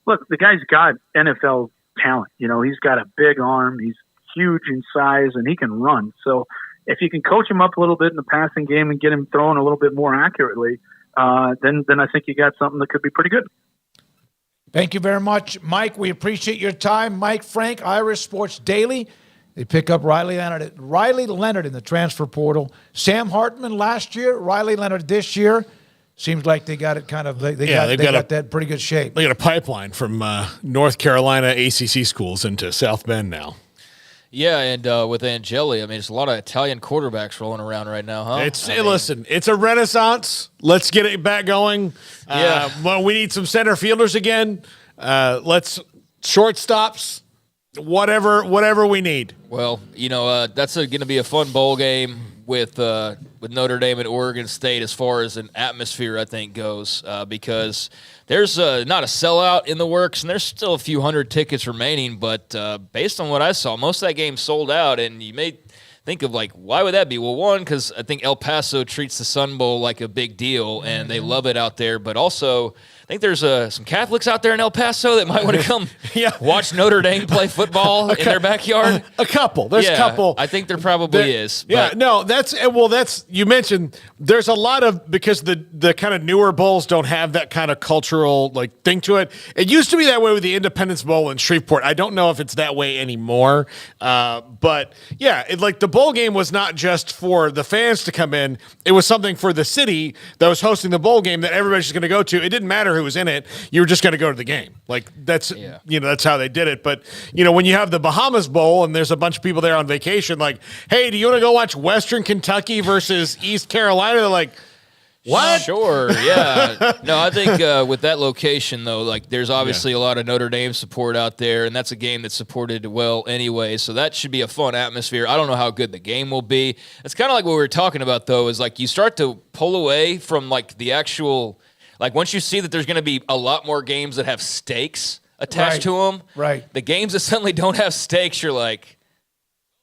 look, the guy's got NFL talent. He's got a big arm. He's huge in size, and he can run. So if you can coach him up a little bit in the passing game and get him throwing a little bit more accurately, then I think you got something that could be pretty good. Thank you very much, Mike. We appreciate your time. Mike Frank, Irish Sports Daily. They pick up Riley Leonard in the transfer portal. Sam Hartman last year, Riley Leonard this year. Seems like they got it kind of. They got that pretty good shape. They got a pipeline from North Carolina ACC schools into South Bend now. Yeah, and with Angeli, I mean, it's a lot of Italian quarterbacks rolling around right now, huh? Listen, it's a renaissance. Let's get it back going. Yeah. Well, we need some center fielders again. Let's shortstops, whatever we need. Well, that's going to be a fun bowl game with Notre Dame and Oregon State as far as an atmosphere, I think, goes, because there's not a sellout in the works, and there's still a few hundred tickets remaining, but based on what I saw, most of that game sold out, and you may think of like, why would that be? Well, one, because I think El Paso treats the Sun Bowl like a big deal, and they love it out there. But also, I think there's some Catholics out there in El Paso that might want to come watch Notre Dame play football in their backyard. A couple. There's a couple. I think there probably is. Yeah, no, that's you mentioned there's a lot of, because the kind of newer bowls don't have that kind of cultural like thing to it. It used to be that way with the Independence Bowl in Shreveport. I don't know if it's that way anymore. But yeah, like the bowl game was not just for the fans to come in. It was something for the city that was hosting the bowl game that everybody's going to go to. It didn't matter who was in it. You were just going to go to the game. Like that's that's how they did it. But when you have the Bahamas Bowl and there's a bunch of people there on vacation, like, hey, do you want to go watch Western Kentucky versus East Carolina? They're like, what? Sure, yeah. No, I think with that location, though, like there's obviously a lot of Notre Dame support out there, and that's a game that's supported well anyway, so that should be a fun atmosphere. I don't know how good the game will be. It's kind of like what we were talking about, though, is like you start to pull away from like the actual, like once you see that there's going to be a lot more games that have stakes attached to them, the games that suddenly don't have stakes, you're like,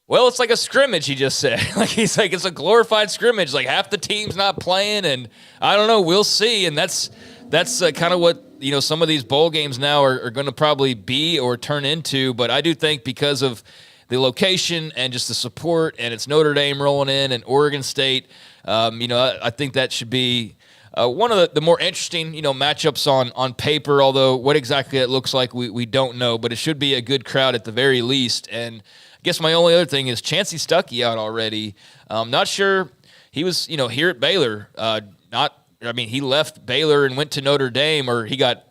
well, it's like a scrimmage, he just said. Like he's like, it's a glorified scrimmage. Like half the team's not playing, and I don't know, we'll see. And that's kind of what some of these bowl games now are going to probably be or turn into. But I do think because of the location and just the support, and it's Notre Dame rolling in and Oregon State, I think that should be one of the more interesting matchups on paper. Although what exactly it looks like, we don't know. But it should be a good crowd at the very least. And I guess my only other thing is Chancey Stuckey out already. Not sure he was, here at Baylor. He left Baylor and went to Notre Dame, or he got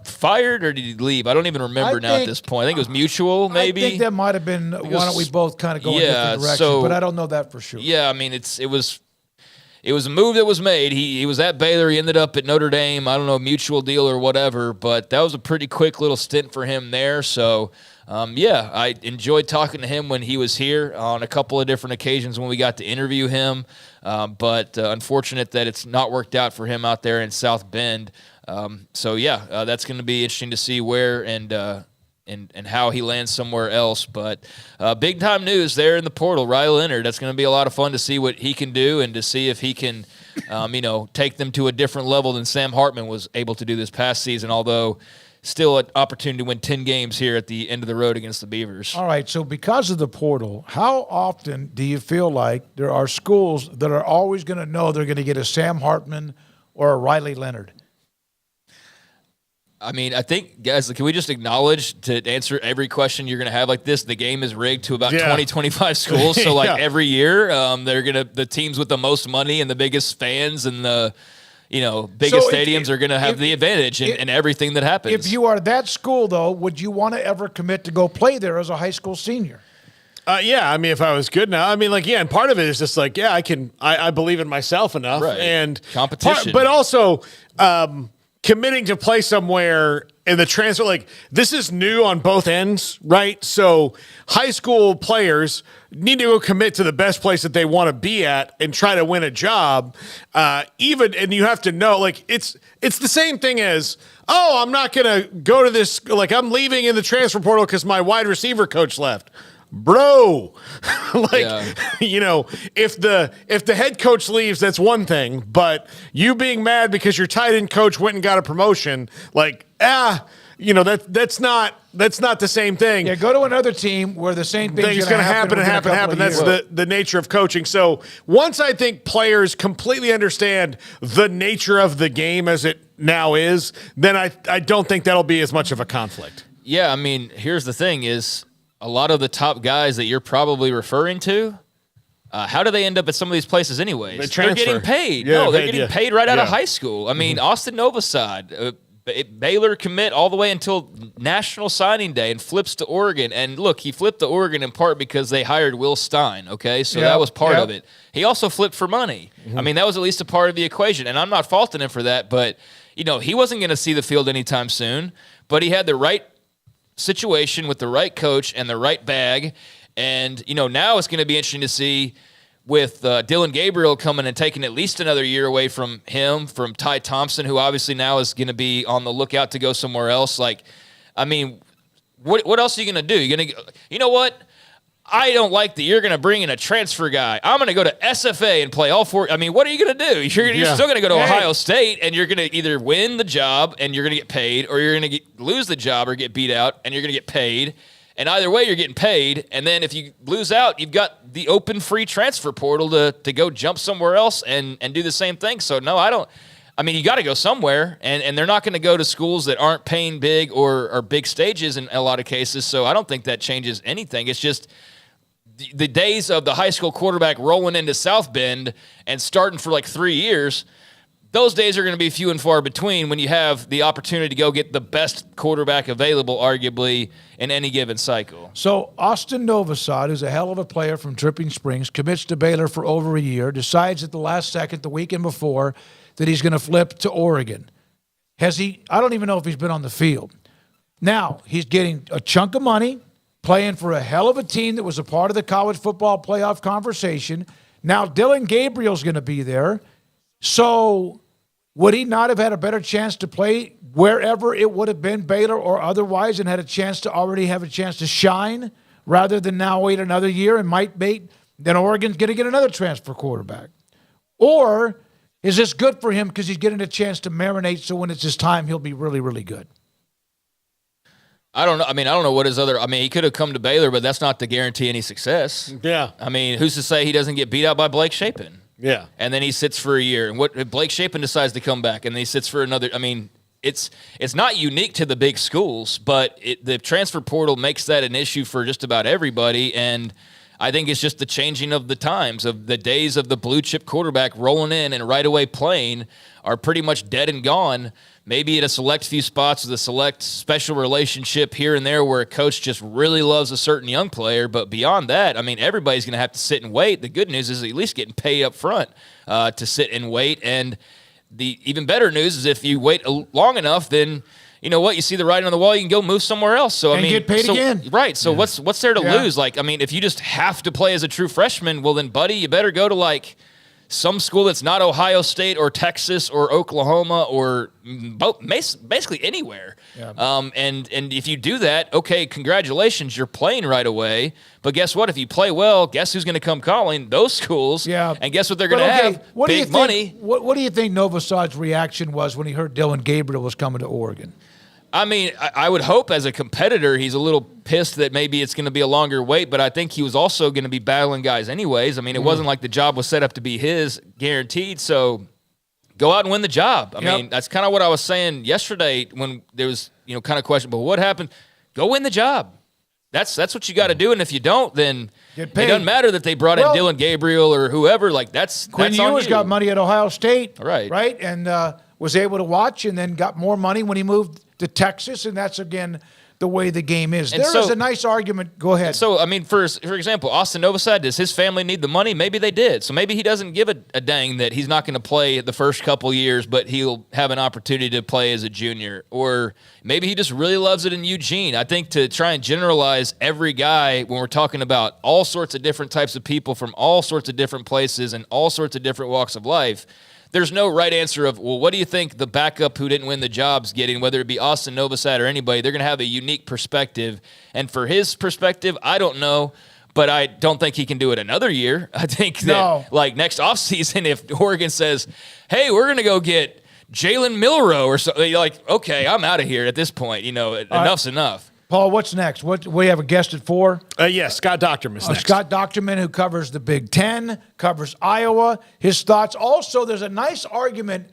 fired, or did he leave? I don't even remember at this point. I think it was mutual, maybe. I think that might have been, why don't we both kind of go in different directions, but I don't know that for sure. Yeah, I mean, it was a move that was made. He was at Baylor. He ended up at Notre Dame. I don't know, mutual deal or whatever, but that was a pretty quick little stint for him there. So, I enjoyed talking to him when he was here on a couple of different occasions when we got to interview him. But unfortunate that it's not worked out for him out there in South Bend. That's going to be interesting to see where and how he lands somewhere else. But big time news there in the portal, Riley Leonard. That's going to be a lot of fun to see what he can do and to see if he can, take them to a different level than Sam Hartman was able to do this past season, although still an opportunity to win 10 games here at the end of the road against the Beavers. All right, so because of the portal, how often do you feel like there are schools that are always going to know they're going to get a Sam Hartman or a Riley Leonard? I mean, I think, guys, can we just acknowledge, to answer every question you're going to have like this, the game is rigged to about 20, 25 schools. So, every year, the teams with the most money and the biggest fans and the biggest stadiums are going to have the advantage in everything that happens. If you are that school, though, would you want to ever commit to go play there as a high school senior? If I was good now, and part of it is just like, I believe in myself enough. Right. And competition. But also, committing to play somewhere in the transfer, like this is new on both ends, right? So high school players need to go commit to the best place that they want to be at and try to win a job. And you have to know, like, it's the same thing as, I'm not going to go to this, like I'm leaving in the transfer portal because my wide receiver coach left. Bro, if the head coach leaves, that's one thing, but you being mad because your tight end coach went and got a promotion, that's not the same thing. Yeah, go to another team where the same thing's going to happen. That's the nature of coaching. So once I think players completely understand the nature of the game as it now is, then I don't think that'll be as much of a conflict. Yeah, I mean, here's the thing is, a lot of the top guys that you're probably referring to, how do they end up at some of these places anyways? They're getting paid. Yeah, they're getting paid right out of high school. I mean, Austin Novosad, Baylor commit all the way until National Signing Day and flips to Oregon. And look, he flipped to Oregon in part because they hired Will Stein, okay? So that was part of it. He also flipped for money. Mm-hmm. I mean, that was at least a part of the equation. And I'm not faulting him for that, but, he wasn't going to see the field anytime soon. But he had the right situation with the right coach and the right bag. And, now it's going to be interesting to see with Dylan Gabriel coming and taking at least another year away from him, from Ty Thompson, who obviously now is going to be on the lookout to go somewhere else. Like, I mean, what else are you going to do? You're going to, you know what? I don't like that you're going to bring in a transfer guy. I'm going to go to SFA and play all four. I mean, what are you going to do? You're still going to go to Ohio State, and you're going to either win the job and you're going to get paid, or you're going to lose the job or get beat out and you're going to get paid. And either way, you're getting paid. And then if you lose out, you've got the open free transfer portal to go jump somewhere else and do the same thing. So, no, I don't. I mean, you got to go somewhere, and they're not going to go to schools that aren't paying big or big stages in a lot of cases. So I don't think that changes anything. It's just the days of the high school quarterback rolling into South Bend and starting for like 3 years, those days are going to be few and far between when you have the opportunity to go get the best quarterback available, arguably, in any given cycle. So Austin Novosad, who's a hell of a player from Dripping Springs, commits to Baylor for over a year, decides at the last second, the weekend before, that he's going to flip to Oregon. Has he? I don't even know if he's been on the field. Now, he's getting a chunk of money, playing for a hell of a team that was a part of the college football playoff conversation. Now, Dylan Gabriel's going to be there. So would he not have had a better chance to play wherever it would have been, Baylor or otherwise, and had a chance to already have a chance to shine rather than now wait another year and then Oregon's going to get another transfer quarterback? Or is this good for him because he's getting a chance to marinate so when it's his time, he'll be really, really good? I don't know. I mean, I don't know what his other – I mean, he could have come to Baylor, but that's not to guarantee any success. Yeah. I mean, who's to say he doesn't get beat out by Blake Shapen? Yeah. And then he sits for a year. And what if Blake Shapen decides to come back and then he sits for another – I mean, it's not unique to the big schools, but the transfer portal makes that an issue for just about everybody. And I think it's just the changing of the times, of the days of the blue-chip quarterback rolling in and right away playing are pretty much dead and gone. Maybe at a select few spots with a select special relationship here and there where a coach just really loves a certain young player. But beyond that, I mean, everybody's going to have to sit and wait. The good news is at least getting paid up front to sit and wait. And the even better news is if you wait long enough, then you know what? You see the writing on the wall, you can go move somewhere else. So, I mean, get paid again. Right. So what's there to lose? Like, I mean, if you just have to play as a true freshman, well then, buddy, you better go to like some school that's not Ohio State or Texas or Oklahoma or basically anywhere. Yeah. And if you do that, okay, congratulations, you're playing right away. But guess what? If you play well, guess who's going to come calling? Those schools. Yeah. And guess what they're going to have? Big money. What do you think Novosad's reaction was when he heard Dylan Gabriel was coming to Oregon? I mean, I would hope as a competitor he's a little pissed that maybe it's going to be a longer wait, but I think he was also going to be battling guys anyways. I mean, it wasn't like the job was set up to be his guaranteed, so go out and win the job. I mean, that's kind of what I was saying yesterday when there was, kind of question, but what happened? Go win the job. That's what you got to do, and if you don't, then it doesn't matter that they brought in Dylan Gabriel or whoever. Like Quinn Ewers got money at Ohio State, right, and was able to watch, and then got more money when he moved to Texas, and that's again the way the game is. There is a nice argument. Go ahead. So, I mean, for example, Austin Novosad, does his family need the money? Maybe they did. So maybe he doesn't give a dang that he's not going to play the first couple years, but he'll have an opportunity to play as a junior. Or maybe he just really loves it in Eugene. I think to try and generalize every guy when we're talking about all sorts of different types of people from all sorts of different places and all sorts of different walks of life, there's no right answer of, well, what do you think the backup who didn't win the job's getting, whether it be Austin Novosad or anybody? They're going to have a unique perspective. And for his perspective, I don't know, but I don't think he can do it another year. I think that, like, next offseason, if Oregon says, hey, we're going to go get Jalen Milroe or something, you're like, okay, I'm out of here at this point. Enough's enough. Paul, what's next? We have a guest at 4? Yes, Scott Docterman's next. Scott Docterman, who covers the Big Ten, covers Iowa. His thoughts. Also, there's a nice argument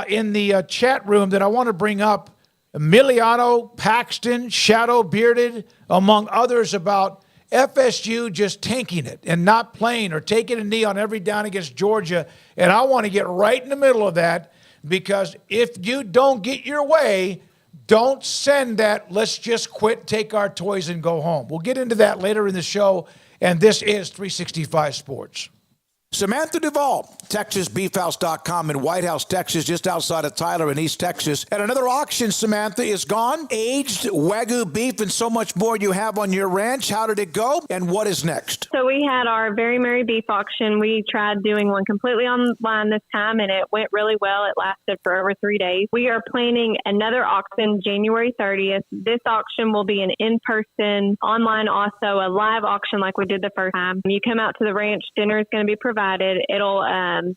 in the chat room that I want to bring up. Emiliano, Paxton, Shadow Bearded, among others, about FSU just tanking it and not playing or taking a knee on every down against Georgia. And I want to get right in the middle of that, because if you don't get your way, don't send that, let's just quit, take our toys, and go home. We'll get into that later in the show, and this is 365 Sports. Samantha Duvall, TexasBeefHouse.com in White House, Texas, just outside of Tyler in East Texas. And another auction, Samantha, is gone. Aged Wagyu beef and so much more you have on your ranch. How did it go? And what is next? So we had our Very Merry Beef auction. We tried doing one completely online this time, and it went really well. It lasted for over 3 days. We are planning another auction January 30th. This auction will be an in-person, online also, a live auction like we did the first time. You come out to the ranch, dinner is going to be provided. It'll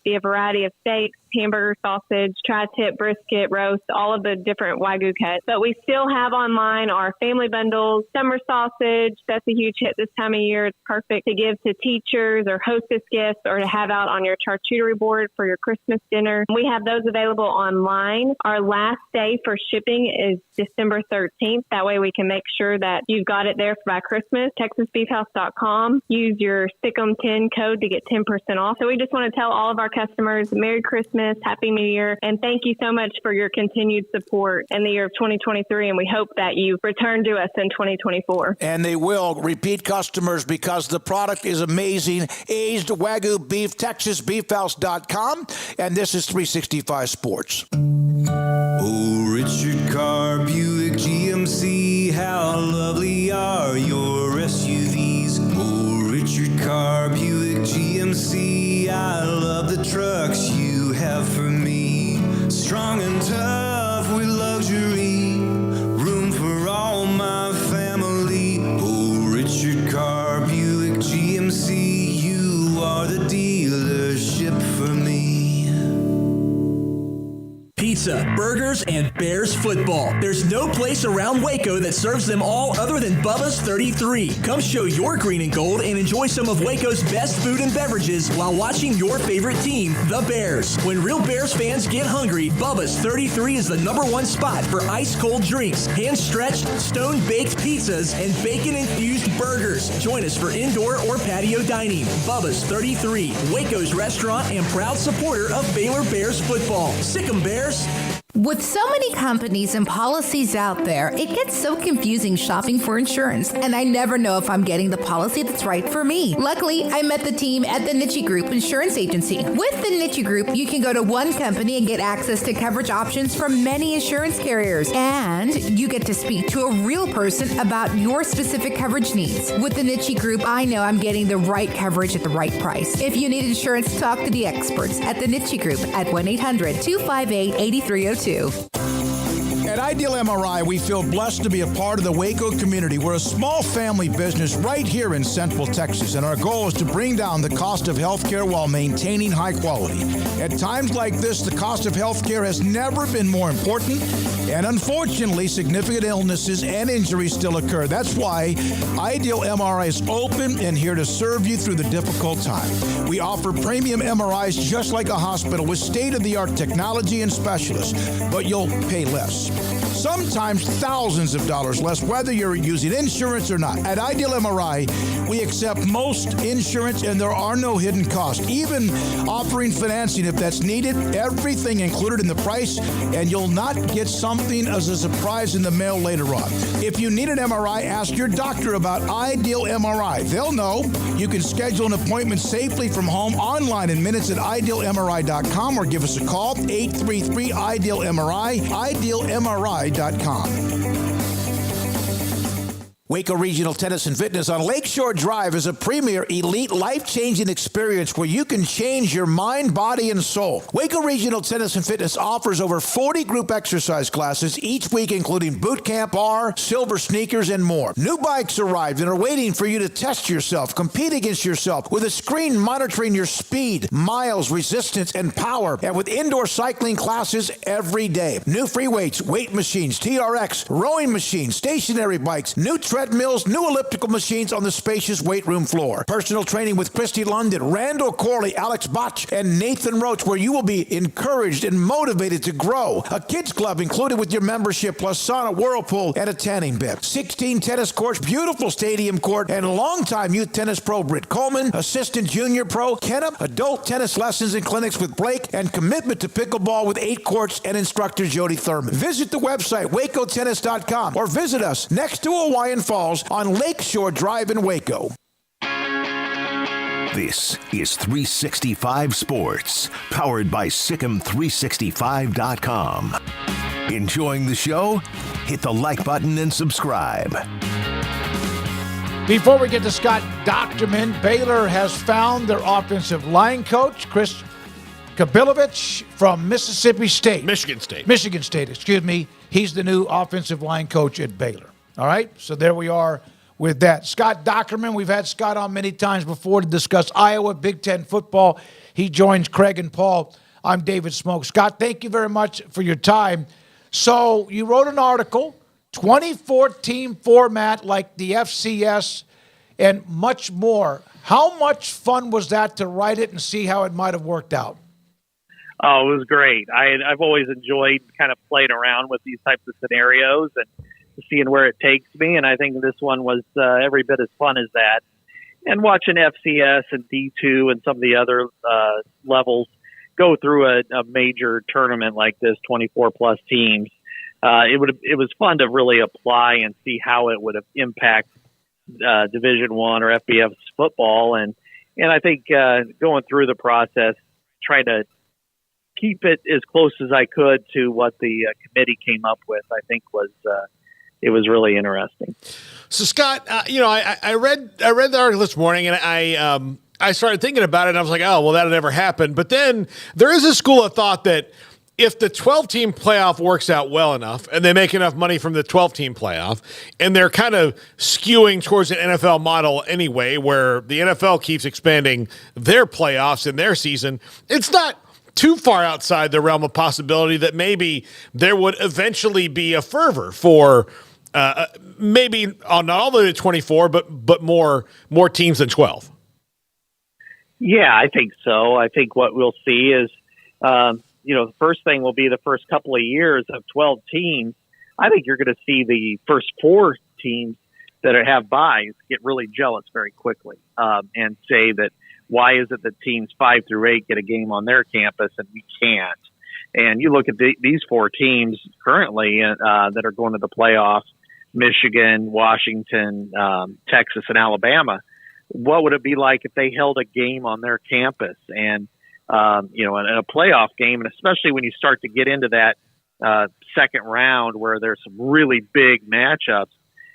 be a variety of steaks, hamburger, sausage, tri-tip, brisket, roast, all of the different Wagyu cuts. But we still have online our family bundles, summer sausage. That's a huge hit this time of year. It's perfect to give to teachers or hostess guests or to have out on your charcuterie board for your Christmas dinner. We have those available online. Our last day for shipping is December 13th. That way we can make sure that you've got it there by Christmas. TexasBeefHouse.com. Use your SICM10 code to get 10% off. So we just want to tell all of our customers Merry Christmas, Happy New Year, and thank you so much for your continued support in the year of 2023. And we hope that you return to us in 2024. And they will. Repeat customers, because the product is amazing. Aged Wagyu beef, TexasBeefHouse.com. And this is 365 Sports. Oh, Richard Carr, Buick GMC, how lovely are your SUVs. Oh, Richard Carr, Buick GMC, I love the trucks you have for me. Strong and tough with luxury, room for all my family. Oh, Richard Carr, Buick GMC, you are the dealership for me. Pizza, burgers, and Bears football. There's no place around Waco that serves them all other than Bubba's 33. Come show your green and gold and enjoy some of Waco's best food and beverages while watching your favorite team, the Bears. When real Bears fans get hungry, Bubba's 33 is the #1 spot for ice-cold drinks, hand-stretched, stone-baked pizzas, and bacon-infused burgers. Join us for indoor or patio dining. Bubba's 33, Waco's restaurant and proud supporter of Baylor Bears football. Sick 'em, Bears. With so many companies and policies out there, it gets so confusing shopping for insurance, and I never know if I'm getting the policy that's right for me. Luckily, I met the team at the Niche Group Insurance Agency. With the Niche Group, you can go to one company and get access to coverage options from many insurance carriers, and you get to speak to a real person about your specific coverage needs. With the Niche Group, I know I'm getting the right coverage at the right price. If you need insurance, talk to the experts at the Niche Group at 1-800-258-8302. At Ideal MRI, we feel blessed to be a part of the Waco community. We're a small family business right here in Central Texas, and our goal is to bring down the cost of healthcare while maintaining high quality. At times like this, the cost of healthcare has never been more important, and unfortunately, significant illnesses and injuries still occur. That's why Ideal MRI is open and here to serve you through the difficult time. We offer premium MRIs just like a hospital with state-of-the-art technology and specialists, but you'll pay less. Sometimes thousands of dollars less, whether you're using insurance or not. At Ideal MRI, we accept most insurance and there are no hidden costs, even offering financing if that's needed. Everything included in the price, and you'll not get something as a surprise in the mail later on. If you need an MRI, ask your doctor about Ideal MRI. They'll know. You can schedule an appointment safely from home online in minutes at idealmri.com or give us a call, 833-IDEAL-MRI, idealmri.com. Waco Regional Tennis and Fitness on Lakeshore Drive is a premier, elite, life-changing experience where you can change your mind, body, and soul. Waco Regional Tennis and Fitness offers over 40 group exercise classes each week, including boot camp, bar, silver sneakers, and more. New bikes arrived and are waiting for you to test yourself, compete against yourself with a screen monitoring your speed, miles, resistance, and power, and with indoor cycling classes every day. New free weights, weight machines, TRX, rowing machines, stationary bikes, new treadmills, new elliptical machines on the spacious weight room floor. Personal training with Christy London, Randall Corley, Alex Botch, and Nathan Roach, where you will be encouraged and motivated to grow. A kids club included with your membership, plus sauna, whirlpool, and a tanning bed. 16 tennis courts, beautiful stadium court, and longtime youth tennis pro Britt Coleman, assistant junior pro Kennup, adult tennis lessons and clinics with Blake, and commitment to pickleball with 8 courts and instructor Jody Thurman. Visit the website, wacotennis.com, or visit us next to Hawaiian Falls on Lakeshore Drive in Waco. This is 365 Sports, powered by Sikkim365.com. Enjoying the show? Hit the like button and subscribe. Before we get to Scott Docterman, Baylor has found their offensive line coach, Chris Kabilovich from Michigan State, excuse me. He's the new offensive line coach at Baylor. All right, so there we are with that. Scott Docterman, we've had Scott on many times before to discuss Iowa Big Ten football. He joins Craig and Paul. I'm David Smoak. Scott, thank you very much for your time. So you wrote an article, 24-team format like the FCS and much more. How much fun was that to write it and see how it might have worked out? Oh, it was great. I've always enjoyed kind of playing around with these types of scenarios and seeing where it takes me, and I think this one was every bit as fun as that. And watching FCS and D2 and some of the other levels go through a major tournament like this, 24-plus teams, it was fun to really apply and see how it would have impacted Division I or FBS football. And I think going through the process, trying to keep it as close as I could to what the committee came up with, I think it was really interesting. So Scott, I read the article this morning, and I started thinking about it, and I was like, oh, well, that'll never happen. But then there is a school of thought that if the 12-team playoff works out well enough, and they make enough money from the 12-team playoff, and they're kind of skewing towards an NFL model anyway, where the NFL keeps expanding their playoffs in their season, it's not too far outside the realm of possibility that maybe there would eventually be a fervor for maybe not all the way to 24, but more teams than 12. Yeah, I think so. I think what we'll see is, the first thing will be the first couple of years of 12 teams. I think you're going to see the first 4 teams that have byes get really jealous very quickly and say that, why is it that teams 5 through 8 get a game on their campus and we can't? And you look at these 4 teams currently that are going to the playoffs, Michigan, Washington, Texas, and Alabama. What would it be like if they held a game on their campus and, in a playoff game, and especially when you start to get into that second round where there's some really big matchups,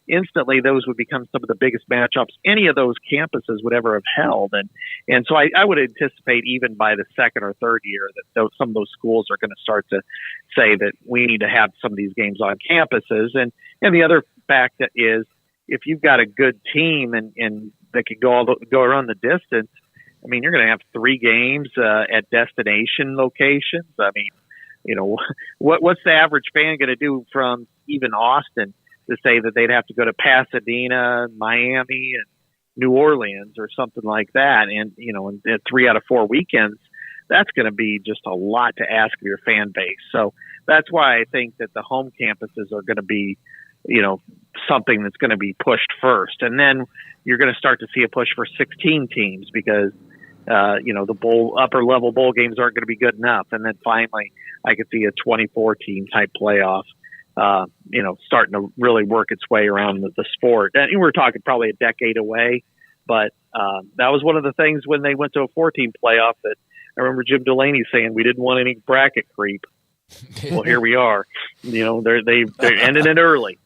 instantly those would become some of the biggest matchups any of those campuses would ever have held. And so I would anticipate even by the second or third year that some of those schools are going to start to say that we need to have some of these games on campuses. And the other fact that is, if you've got a good team and that can go around the distance, I mean, you're going to have 3 games at destination locations. I mean, what's the average fan going to do from even Austin to say that they'd have to go to Pasadena, Miami, and New Orleans or something like that? And, in 3 out of 4 weekends, that's going to be just a lot to ask of your fan base. So that's why I think that the home campuses are going to be, something that's going to be pushed first. And then you're going to start to see a push for 16 teams because, the upper level bowl games aren't going to be good enough. And then finally, I could see a 24 team type playoff, starting to really work its way around the sport. And we're talking probably a decade away, but that was one of the things when they went to a 4-team playoff that I remember Jim Delaney saying we didn't want any bracket creep. Well, here we are. They're ending it early.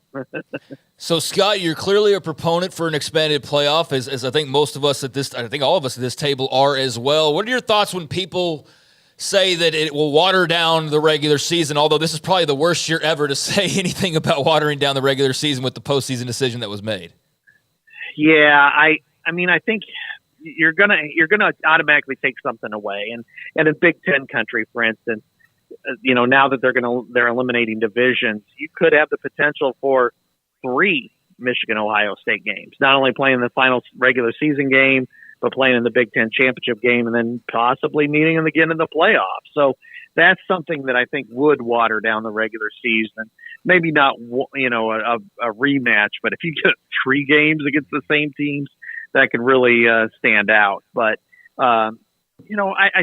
So, Scott, you're clearly a proponent for an expanded playoff, as I think most of us I think all of us at this table are as well. What are your thoughts when people say that it will water down the regular season, although this is probably the worst year ever to say anything about watering down the regular season with the postseason decision that was made? Yeah, I mean, I think you're gonna automatically take something away, and in Big Ten country, for instance, now that they're eliminating divisions, you could have the potential for 3 Michigan-Ohio State games, not only playing the final regular season game, but playing in the Big Ten championship game and then possibly meeting them again in the playoffs. So that's something that I think would water down the regular season. Maybe not, a rematch, but if you get 3 games against the same teams, that could really stand out. But, I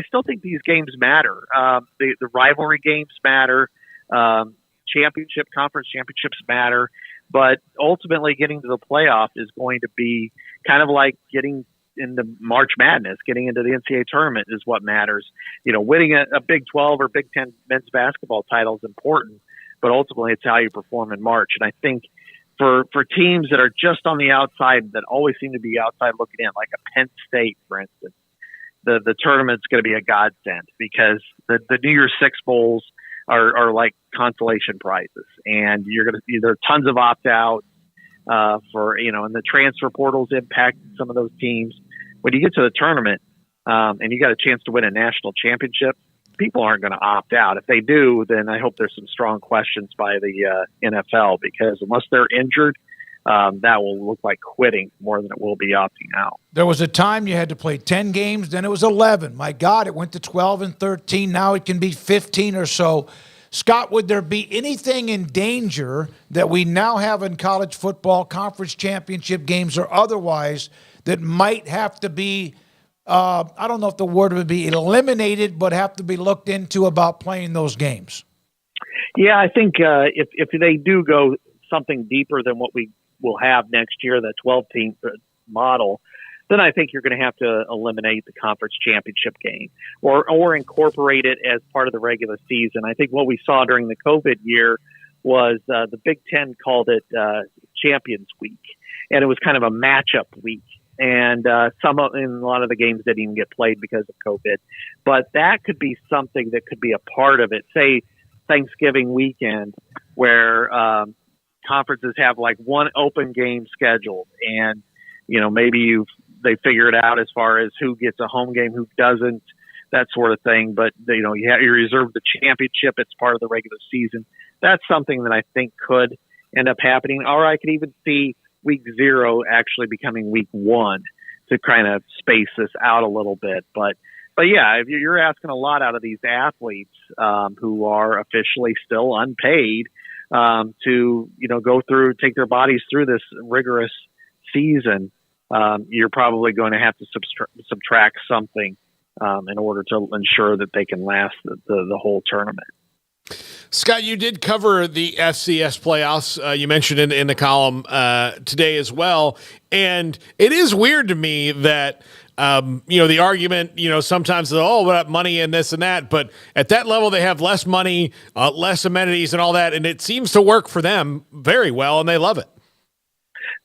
still think these games matter. The rivalry games matter. Conference championships matter. But ultimately getting to the playoff is going to be kind of like getting into March Madness, getting into the NCAA tournament is what matters. Winning a Big 12 or Big 10 men's basketball title is important, but ultimately it's how you perform in March. And I think for teams that are just on the outside, that always seem to be outside looking in, like a Penn State, for instance, the tournament's going to be a godsend, because the New Year's Six bowls are like consolation prizes, and you're going to there are tons of opt-outs and the transfer portals impact some of those teams. When you get to the tournament and you got a chance to win a national championship, people aren't going to opt out. If they do, then I hope there's some strong questions by the NFL, because unless they're injured, that will look like quitting more than it will be opting out. There was a time you had to play 10 games, then it was 11. My God, it went to 12 and 13. Now it can be 15 or so. Scott, would there be anything in danger that we now have in college football, conference championship games or otherwise, that might have to be, I don't know if the word would be eliminated, but have to be looked into about playing those games? Yeah, I think if they do go something deeper than what we will have next year, the 12-team model, then I think you're going to have to eliminate the conference championship game or incorporate it as part of the regular season. I think what we saw during the COVID year was the Big Ten called it Champions Week, and it was kind of a matchup week. And in a lot of the games didn't even get played because of COVID. But that could be something that could be a part of it. Say Thanksgiving weekend, where conferences have like one open game scheduled, and maybe they figure it out as far as who gets a home game, who doesn't, that sort of thing. But you reserve the championship; it's part of the regular season. That's something that I think could end up happening. Or I could even see week 0 actually becoming week 1 to kind of space this out a little bit. But yeah, if you're asking a lot out of these athletes who are officially still unpaid to go through, take their bodies through this rigorous season, you're probably going to have to subtract something in order to ensure that they can last the whole tournament. Scott, you did cover the FCS playoffs. You mentioned in the column today as well. And it is weird to me that, the argument, sometimes, what money and this and that. But at that level, they have less money, less amenities and all that. And it seems to work for them very well, and they love it.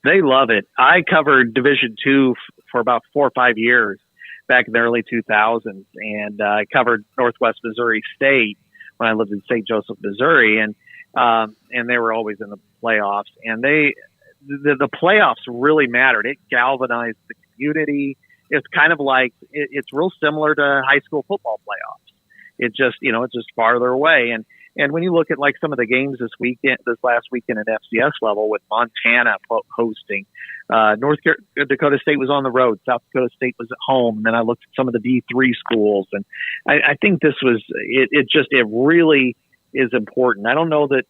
They love it. I covered Division II for about 4 or 5 years back in the early 2000s. And I covered Northwest Missouri State when I lived in St. Joseph, Missouri, and they were always in the playoffs. And the playoffs really mattered. It galvanized the community. It's kind of like it's real similar to high school football playoffs. It's just farther away. And when you look at like some of the games this last weekend at FCS level, with Montana hosting, North Dakota State was on the road, South Dakota State was at home, and then I looked at some of the D3 schools, and I think this was it really is important. I don't know that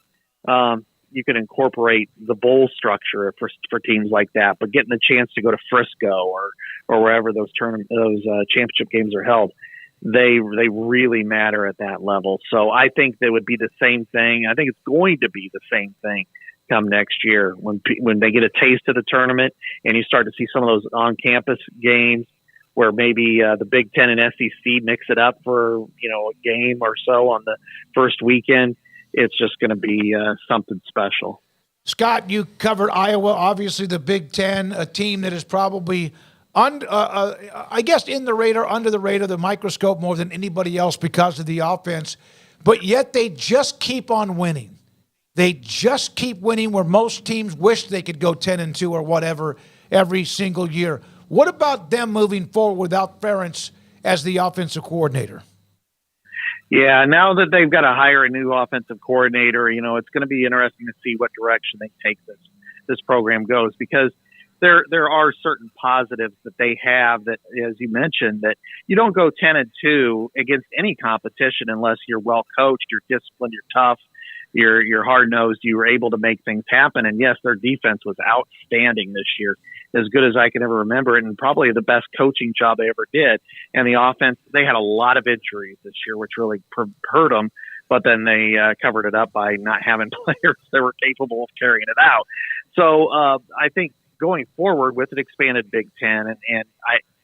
you can incorporate the bowl structure for teams like that, but getting the chance to go to Frisco or wherever those championship games are held, they really matter at that level. So I think they would be the same thing. I think it's going to be the same thing come next year when they get a taste of the tournament and you start to see some of those on-campus games where maybe the Big Ten and SEC mix it up for a game or so on the first weekend. It's just going to be something special. Scott, you covered Iowa, obviously the Big Ten, a team that is probably I guess in the radar, under the radar, the microscope more than anybody else because of the offense, but yet they just keep on winning. They just keep winning where most teams wish they could go 10-2 or whatever every single year. What about them moving forward without Ferentz as the offensive coordinator? Yeah, now that they've got to hire a new offensive coordinator, it's going to be interesting to see what direction they take this program goes, because there are certain positives that they have that, as you mentioned, that you don't go 10-2 against any competition unless you're well coached, you're disciplined, you're tough, you're hard nosed, you were able to make things happen. And yes, their defense was outstanding this year, as good as I can ever remember it, and probably the best coaching job they ever did. And the offense, they had a lot of injuries this year, which really hurt them. But then they covered it up by not having players that were capable of carrying it out. So I think going forward with an expanded Big Ten, and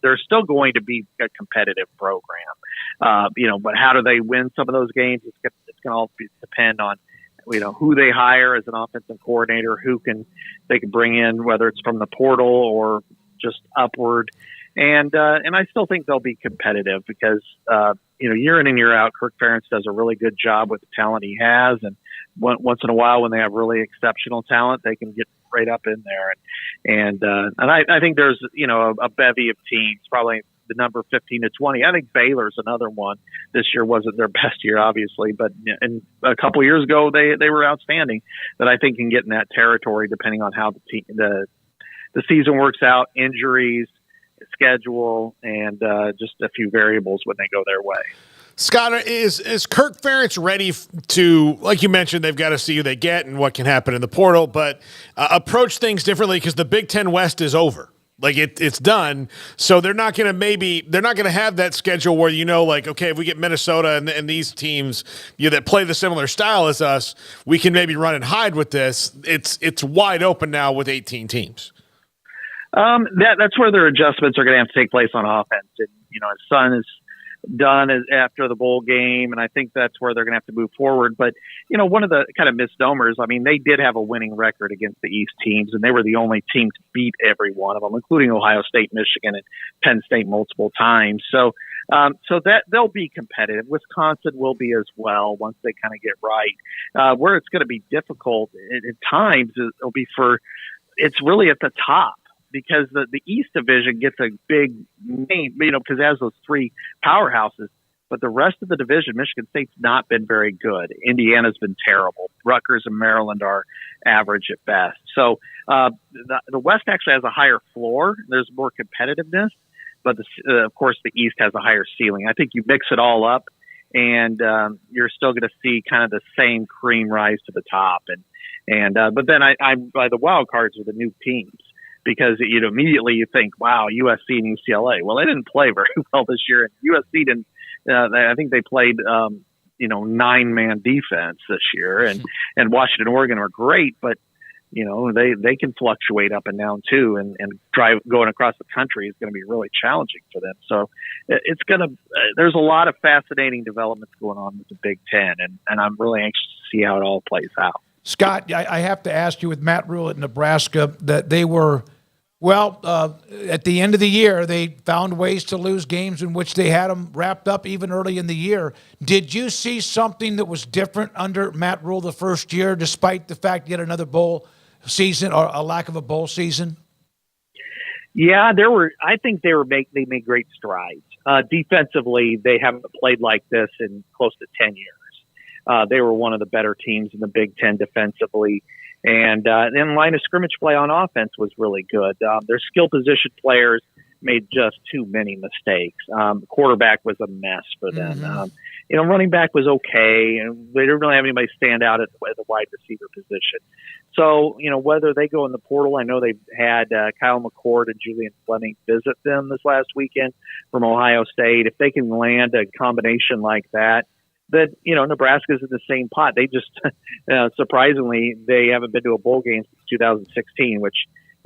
they're still going to be a competitive program. But how do they win some of those games? It's going to all depend on who they hire as an offensive coordinator, they can bring in, whether it's from the portal or just upward. And I still think they'll be competitive because year in and year out, Kirk Ferentz does a really good job with the talent he has, and once in a while when they have really exceptional talent, they can get right up in there. And I think there's a bevy of teams, probably the number 15 to 20. I think Baylor's another one. This year wasn't their best year, obviously, but a couple of years ago they were outstanding. That I think can get in that territory depending on how the season works out, injuries, schedule, and just a few variables when they go their way. Scott, is Kirk Ferentz ready to, like you mentioned, they've got to see who they get and what can happen in the portal, but approach things differently because the Big Ten West is over. Like it's done. So they're not going to have that schedule where, okay, if we get Minnesota and these teams that play the similar style as us, we can maybe run and hide with this. It's wide open now with 18 teams. That's where their adjustments are going to have to take place on offense. And, his son is done after the bowl game, and I think that's where they're going to have to move forward. But, one of the kind of misnomers, they did have a winning record against the East teams, and they were the only team to beat every one of them, including Ohio State, Michigan, and Penn State multiple times. So that they'll be competitive. Wisconsin will be as well once they kind of get right. Where it's going to be difficult at times, it'll be it's really at the top. Because the East Division gets a big name, because it has those three powerhouses. But the rest of the division, Michigan State's not been very good. Indiana's been terrible. Rutgers and Maryland are average at best. So the West actually has a higher floor. There's more competitiveness. But, of course, the East has a higher ceiling. I think you mix it all up, and you're still going to see kind of the same cream rise to the top. But then I'm by the wild cards are the new teams. Because immediately you think, wow, USC and UCLA. Well, they didn't play very well this year. USC didn't. I think they played, 9-man defense this year, and Washington, Oregon are great, but they can fluctuate up and down too, and going across the country is going to be really challenging for them. So there's a lot of fascinating developments going on with the Big Ten, and I'm really anxious to see how it all plays out. Scott, I have to ask you, with Matt Rule at Nebraska, that they were. At the end of the year, they found ways to lose games in which they had them wrapped up even early in the year. Did you see something that was different under Matt Rule the first year, despite the fact you had another bowl season or a lack of a bowl season? Yeah, I think they made great strides. Defensively, they haven't played like this in close to 10 years. They were one of the better teams in the Big Ten defensively. And then line of scrimmage play on offense was really good. Their skill position players made just too many mistakes. Quarterback was a mess for them. Mm-hmm. Running back was okay, and they didn't really have anybody stand out at the wide receiver position. So, whether they go in the portal, I know they've had Kyle McCord and Julian Fleming visit them this last weekend from Ohio State. If they can land a combination like that, Nebraska's in the same pot. They just, surprisingly, they haven't been to a bowl game since 2016, which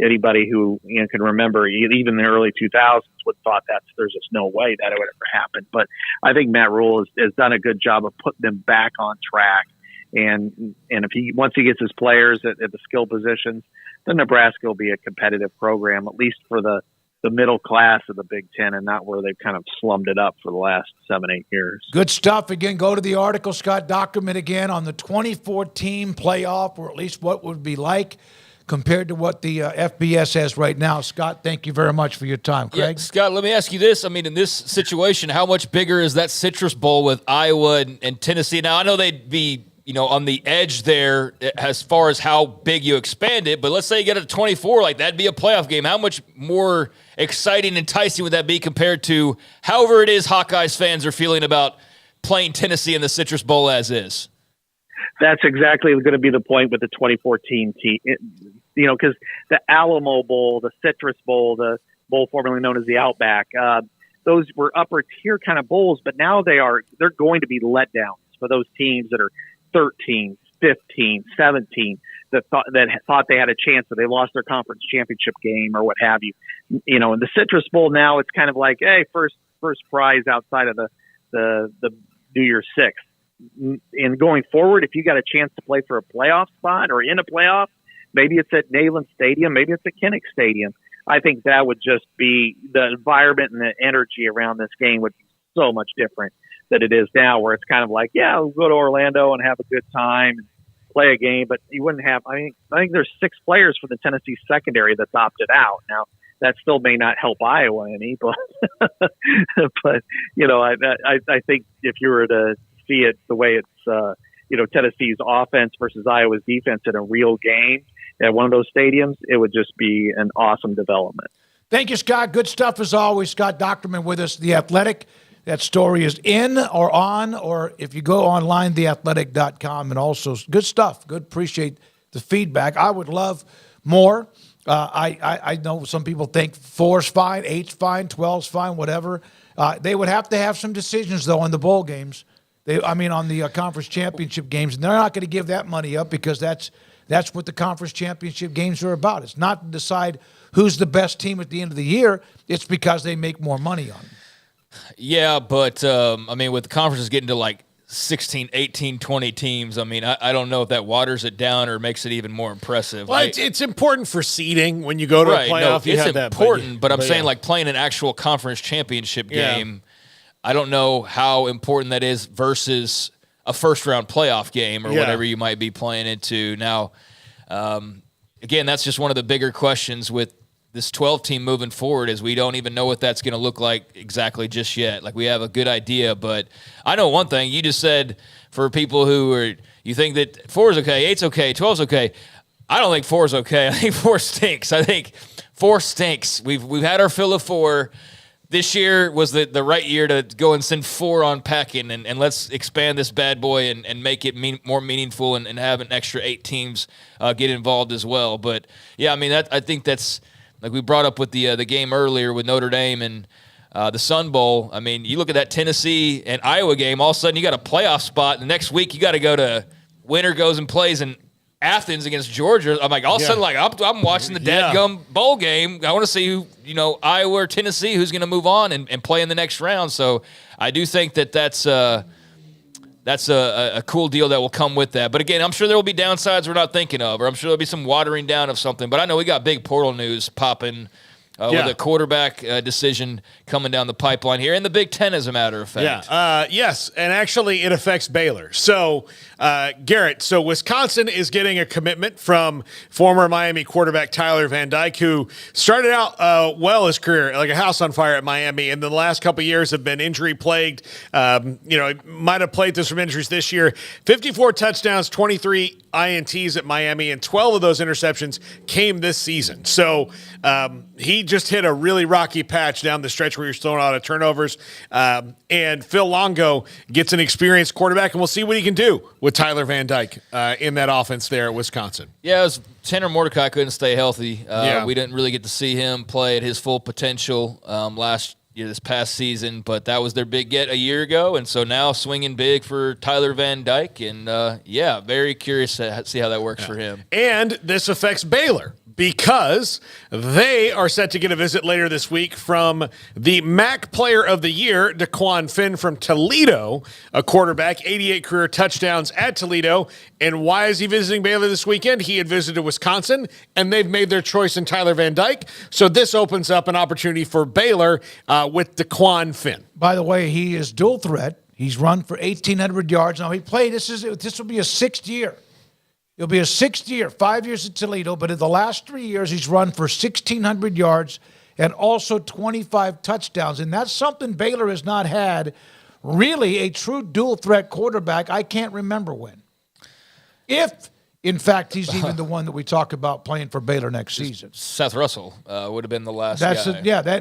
anybody who can remember, even in the early 2000s, would have thought that there's just no way that it would ever happen. But I think Matt Rule has done a good job of putting them back on track. And once he gets his players at the skill positions, then Nebraska will be a competitive program, at least for the middle class of the Big Ten, and not where they've kind of slummed it up for the last 7-8 years. Good stuff. Again, go to the article, Scott Dockerman, again, on the 2014 playoff, or at least what would be like compared to what the FBS has right now. Scott, thank you very much for your time. Craig? Yeah, Scott, let me ask you this. In this situation, how much bigger is that Citrus Bowl with Iowa and Tennessee? Now, I know they'd be on the edge there as far as how big you expand it, but let's say you get it to 24, that'd be a playoff game. How much more exciting and enticing would that be compared to however it is Hawkeyes fans are feeling about playing Tennessee in the Citrus Bowl as is? That's exactly going to be the point with the 2014 team, because the Alamo Bowl, the Citrus Bowl, the bowl formerly known as the Outback, those were upper tier kind of bowls, but now they're going to be letdowns for those teams that are 13th, 15, 17 that thought they had a chance, that they lost their conference championship game or what have you. In the Citrus Bowl now, it's kind of like, hey, first prize outside of the New Year's Six. And going forward, if you got a chance to play for a playoff spot or in a playoff, maybe it's at Neyland Stadium, maybe it's at Kinnick Stadium. I think that would just be, the environment and the energy around this game would be so much different than it is now, where it's kind of like, yeah, we'll go to Orlando and have a good time and play a game, but you wouldn't have. I think there's 6 players for the Tennessee secondary that's opted out. Now, that still may not help Iowa any, but but I think if you were to see it the way it's Tennessee's offense versus Iowa's defense in a real game at one of those stadiums, it would just be an awesome development. Thank you, Scott. Good stuff as always. Scott Docterman with us, The Athletic. That story is in or on, or if you go online, theathletic.com, and also good stuff. Good. Appreciate the feedback. I would love more. I know some people think 4's fine, 8's fine, 12's fine, whatever. They would have to have some decisions, though, on the bowl games. On the conference championship games. And they're not going to give that money up because that's what the conference championship games are about. It's not to decide who's the best team at the end of the year. It's because they make more money on them. Yeah, but, with the conferences getting to like 16, 18, 20 teams, I don't know if that waters it down or makes it even more impressive. Well, it's important for seeding when you go to a playoff. No, it's important, but I'm saying like playing an actual conference championship game, I don't know how important that is versus a first-round playoff game or whatever you might be playing into. Now, again, that's just one of the bigger questions with this 12-team moving forward, is we don't even know what that's going to look like exactly just yet. Like, we have a good idea, but I know one thing. You just said for people you think that 4 is okay, 8's okay, 12's okay. I don't think 4 is okay. I think 4 stinks. I think 4 stinks. We've had our fill of 4. This year was the right year to go and send 4 on packing, and let's expand this bad boy and make it more meaningful and have an extra 8 teams get involved as well. But, yeah, I think that's – like we brought up with the game earlier with Notre Dame and the Sun Bowl. You look at that Tennessee and Iowa game, all of a sudden you got a playoff spot. The next week you got to go to – winner goes and plays in Athens against Georgia. I'm like, all of a sudden, I'm watching the dadgum bowl game. I want to see who, Iowa or Tennessee, who's going to move on and play in the next round. So I do think that's a cool deal that will come with that. But again, I'm sure there will be downsides we're not thinking of, or I'm sure there'll be some watering down of something. But I know we got big portal news popping with a quarterback decision coming down the pipeline here in the Big Ten, as a matter of fact. Yes, and actually it affects Baylor. So, Garrett, Wisconsin is getting a commitment from former Miami quarterback Tyler Van Dyke, who started out his career like a house on fire at Miami, and the last couple of years have been injury-plagued. Might have played through some injuries this year. 54 touchdowns, 23 INTs at Miami, and 12 of those interceptions came this season. So he just hit a really rocky patch down the stretch where you're throwing out of turnovers. And Phil Longo gets an experienced quarterback, and we'll see what he can do with Tyler Van Dyke in that offense there at Wisconsin. Yeah, it was Tanner Mordecai couldn't stay healthy. We didn't really get to see him play at his full potential this past season, but that was their big get a year ago, and so now swinging big for Tyler Van Dyke, and very curious to see how that works for him. And this affects Baylor, because they are set to get a visit later this week from the MAC Player of the Year, DeQuan Finn from Toledo, a quarterback, 88 career touchdowns at Toledo. And why is he visiting Baylor this weekend? He had visited Wisconsin, and they've made their choice in Tyler Van Dyke. So this opens up an opportunity for Baylor with DeQuan Finn. By the way, he is dual threat. He's run for 1,800 yards. Now, he played, this will be his 6th year. It'll be his 6th year, 5 years at Toledo, but in the last 3 years, he's run for 1,600 yards and also 25 touchdowns. And that's something Baylor has not had, really, a true dual-threat quarterback. I can't remember when. If, in fact, he's even the one that we talk about playing for Baylor next season. Seth Russell would have been the last guy.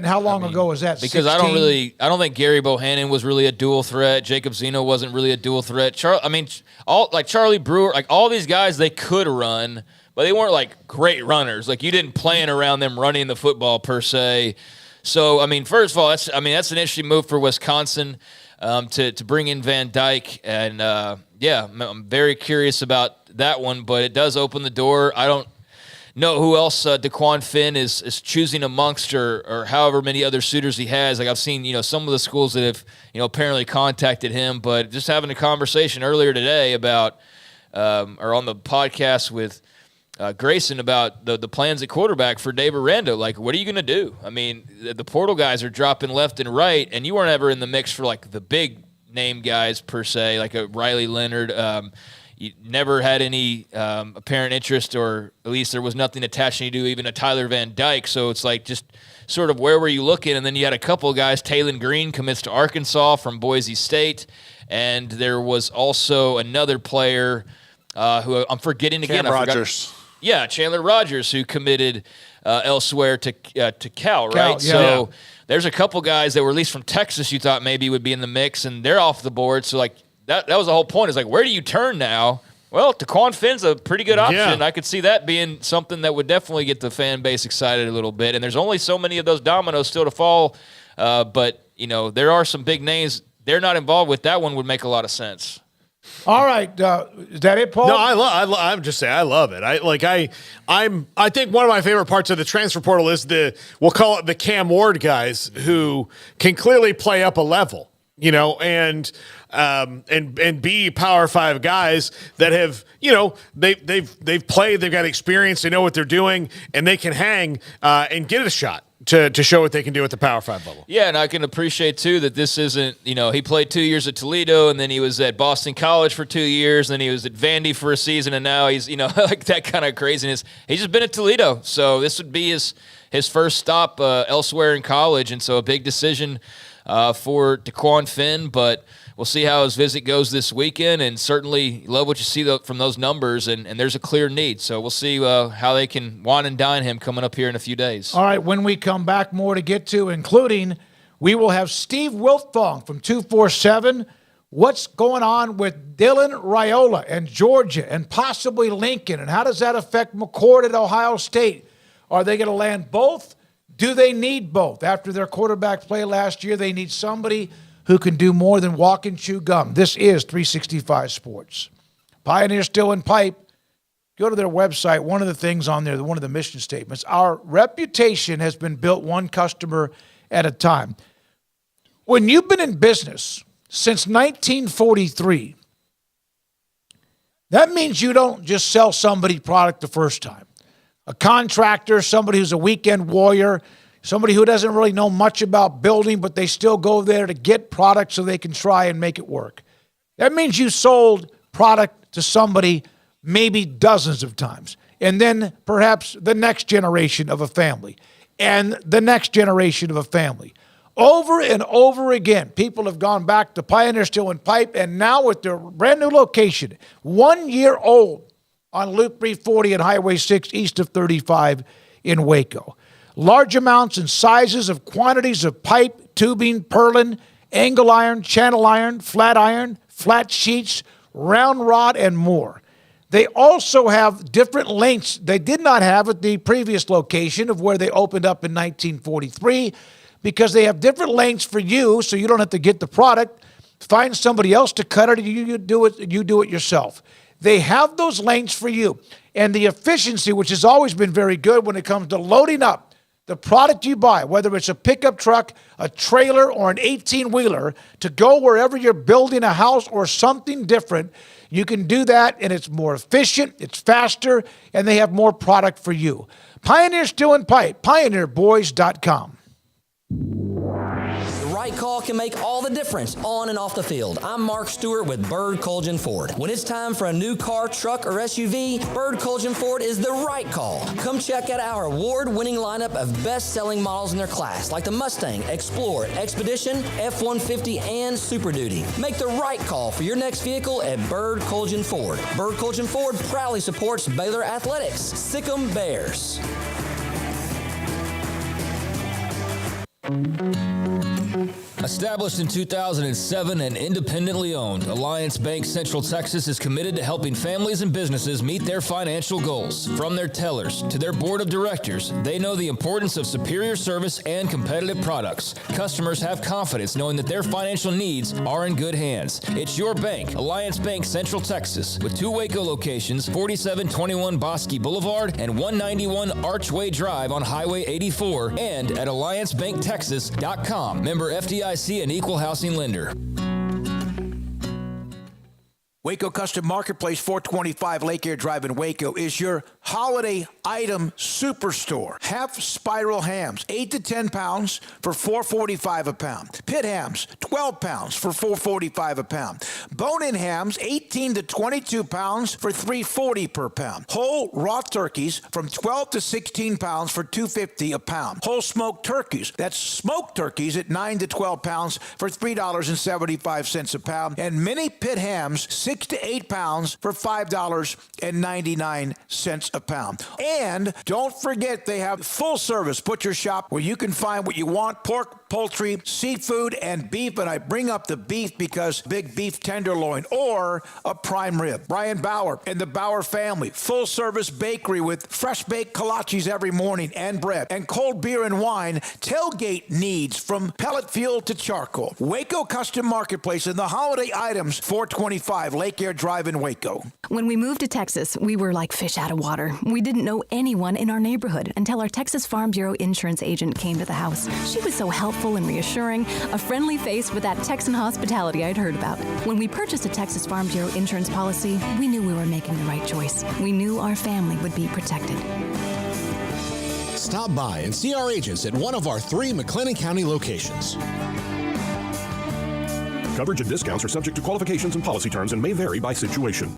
How long ago was that? Because 16? I don't think Gary Bohannon was really a dual threat. Jacob Zeno wasn't really a dual threat. Charlie Brewer, all these guys, they could run, but they weren't great runners. You didn't plan around them running the football per se. So, first of all, that's an interesting move for Wisconsin. to bring in Van Dyke. And, I'm very curious about that one, but it does open the door. I don't know who else Daquan Finn is choosing amongst or however many other suitors he has. Like I've seen, some of the schools that have, apparently contacted him, but just having a conversation earlier today about or on the podcast with Grayson about the plans at quarterback for Dave Aranda. Like, what are you going to do? I mean, the portal guys are dropping left and right, and you weren't ever in the mix for, like, the big name guys per se, like a Riley Leonard. You never had any apparent interest, or at least there was nothing attaching you to even a Tyler Van Dyke. So it's like just sort of where were you looking? And then you had a couple of guys. Kaden Green commits to Arkansas from Boise State, and there was also another player who I'm forgetting again. Cam Rogers. Yeah, Chandler Rogers, who committed elsewhere to Cal, right? Yeah. So there's a couple guys that were at least from Texas you thought maybe would be in the mix, and they're off the board. So, like, that was the whole point. Is like, where do you turn now? Well, Daquan Finn's a pretty good option. Yeah. I could see that being something that would definitely get the fan base excited a little bit. And there's only so many of those dominoes still to fall. But, there are some big names. They're not involved with. That one would make a lot of sense. All right, is that it, Paul? No, I'm just saying I love it. I think one of my favorite parts of the transfer portal is we'll call it the Cam Ward guys who can clearly play up a level, and be Power 5 guys that have, they've played, they've got experience, they know what they're doing, and they can hang and get a shot to show what they can do at the Power 5 level. Yeah, and I can appreciate, too, that this isn't, he played 2 years at Toledo, and then he was at Boston College for 2 years, and then he was at Vandy for a season, and now he's, like that kind of craziness. He's just been at Toledo, so this would be his first stop elsewhere in college, and so a big decision for Daquan Finn, but we'll see how his visit goes this weekend, and certainly love what you see from those numbers, and there's a clear need. So we'll see how they can wine and dine him coming up here in a few days. All right, when we come back, more to get to, including we will have Steve Wiltfong from 247. What's going on with Dylan Raiola and Georgia and possibly Lincoln, and how does that affect McCord at Ohio State? Are they going to land both? Do they need both? After their quarterback play last year, they need somebody who can do more than walk and chew gum. This is 365 Sports. Pioneer Steel and Pipe. Go to their website. One of the things on there, one of the mission statements, our reputation has been built one customer at a time. When you've been in business since 1943, that means you don't just sell somebody product the first time. A contractor, somebody who's a weekend warrior, somebody who doesn't really know much about building, but they still go there to get product so they can try and make it work. That means you sold product to somebody maybe dozens of times. And then perhaps the next generation of a family and the next generation of a family. Over and over again, people have gone back to Pioneer Steel and Pipe, and now with their brand new location, 1 year old on Loop 340 and Highway 6 east of 35 in Waco. Large amounts and sizes of quantities of pipe, tubing, purlin, angle iron, channel iron, flat sheets, round rod, and more. They also have different lengths they did not have at the previous location of where they opened up in 1943, because they have different lengths for you, so you don't have to get the product, find somebody else to cut it, you do it yourself. They have those lengths for you. And the efficiency, which has always been very good when it comes to loading up the product you buy, whether it's a pickup truck, a trailer, or an 18-wheeler, to go wherever you're building a house or something different, you can do that, and it's more efficient, it's faster, and they have more product for you. Pioneer Steel and Pipe, pioneerboys.com. The right call can make all the difference on and off the field. I'm Mark Stewart with Bird Colgin Ford. When it's time for a new car, truck, or SUV, Bird Colgin Ford is the right call. Come check out our award-winning lineup of best-selling models in their class, like the Mustang, Explorer, Expedition, F-150, and Super Duty. Make the right call for your next vehicle at Bird Colgin Ford. Bird Colgin Ford proudly supports Baylor Athletics. Sic 'em Bears. Established in 2007 and independently owned, Alliance Bank Central Texas is committed to helping families and businesses meet their financial goals. From their tellers to their board of directors, they know the importance of superior service and competitive products. Customers have confidence knowing that their financial needs are in good hands. It's your bank, Alliance Bank Central Texas, with 2 Waco locations, 4721 Bosque Boulevard and 191 Archway Drive on Highway 84, and at AllianceBankTexas.com. Member FDIC and Equal Housing Lender. Waco Custom Marketplace, 425 Lake Air Drive in Waco, is your holiday item superstore. Half spiral hams, 8 to 10 pounds for $4.45 a pound. Pit hams, 12 pounds for $4.45 a pound. Bone-in hams, 18 to 22 pounds for $3.40 per pound. Whole raw turkeys from 12 to 16 pounds for $2.50 a pound. Whole smoked turkeys, that's smoked turkeys at 9 to 12 pounds for $3.75 a pound. And mini pit hams, 6 to 8 pounds for $5.99 a pound. And don't forget, they have full service butcher shop where you can find what you want: pork, poultry, seafood, and beef. And I bring up the beef because big beef tenderloin or a prime rib. Brian Bauer and the Bauer family, full service bakery with fresh baked kolaches every morning and bread and cold beer and wine. Tailgate needs from pellet fuel to charcoal. Waco Custom Marketplace and the holiday items, 425 Lake Air Drive in Waco. When we moved to Texas, we were like fish out of water. We didn't know anyone in our neighborhood until our Texas Farm Bureau insurance agent came to the house. She was so helpful and reassuring, a friendly face with that Texan hospitality I'd heard about. When we purchased a Texas Farm Bureau insurance policy, we knew we were making the right choice. We knew our family would be protected. Stop by and see our agents at one of our 3 McLennan County locations. Coverage and discounts are subject to qualifications and policy terms and may vary by situation.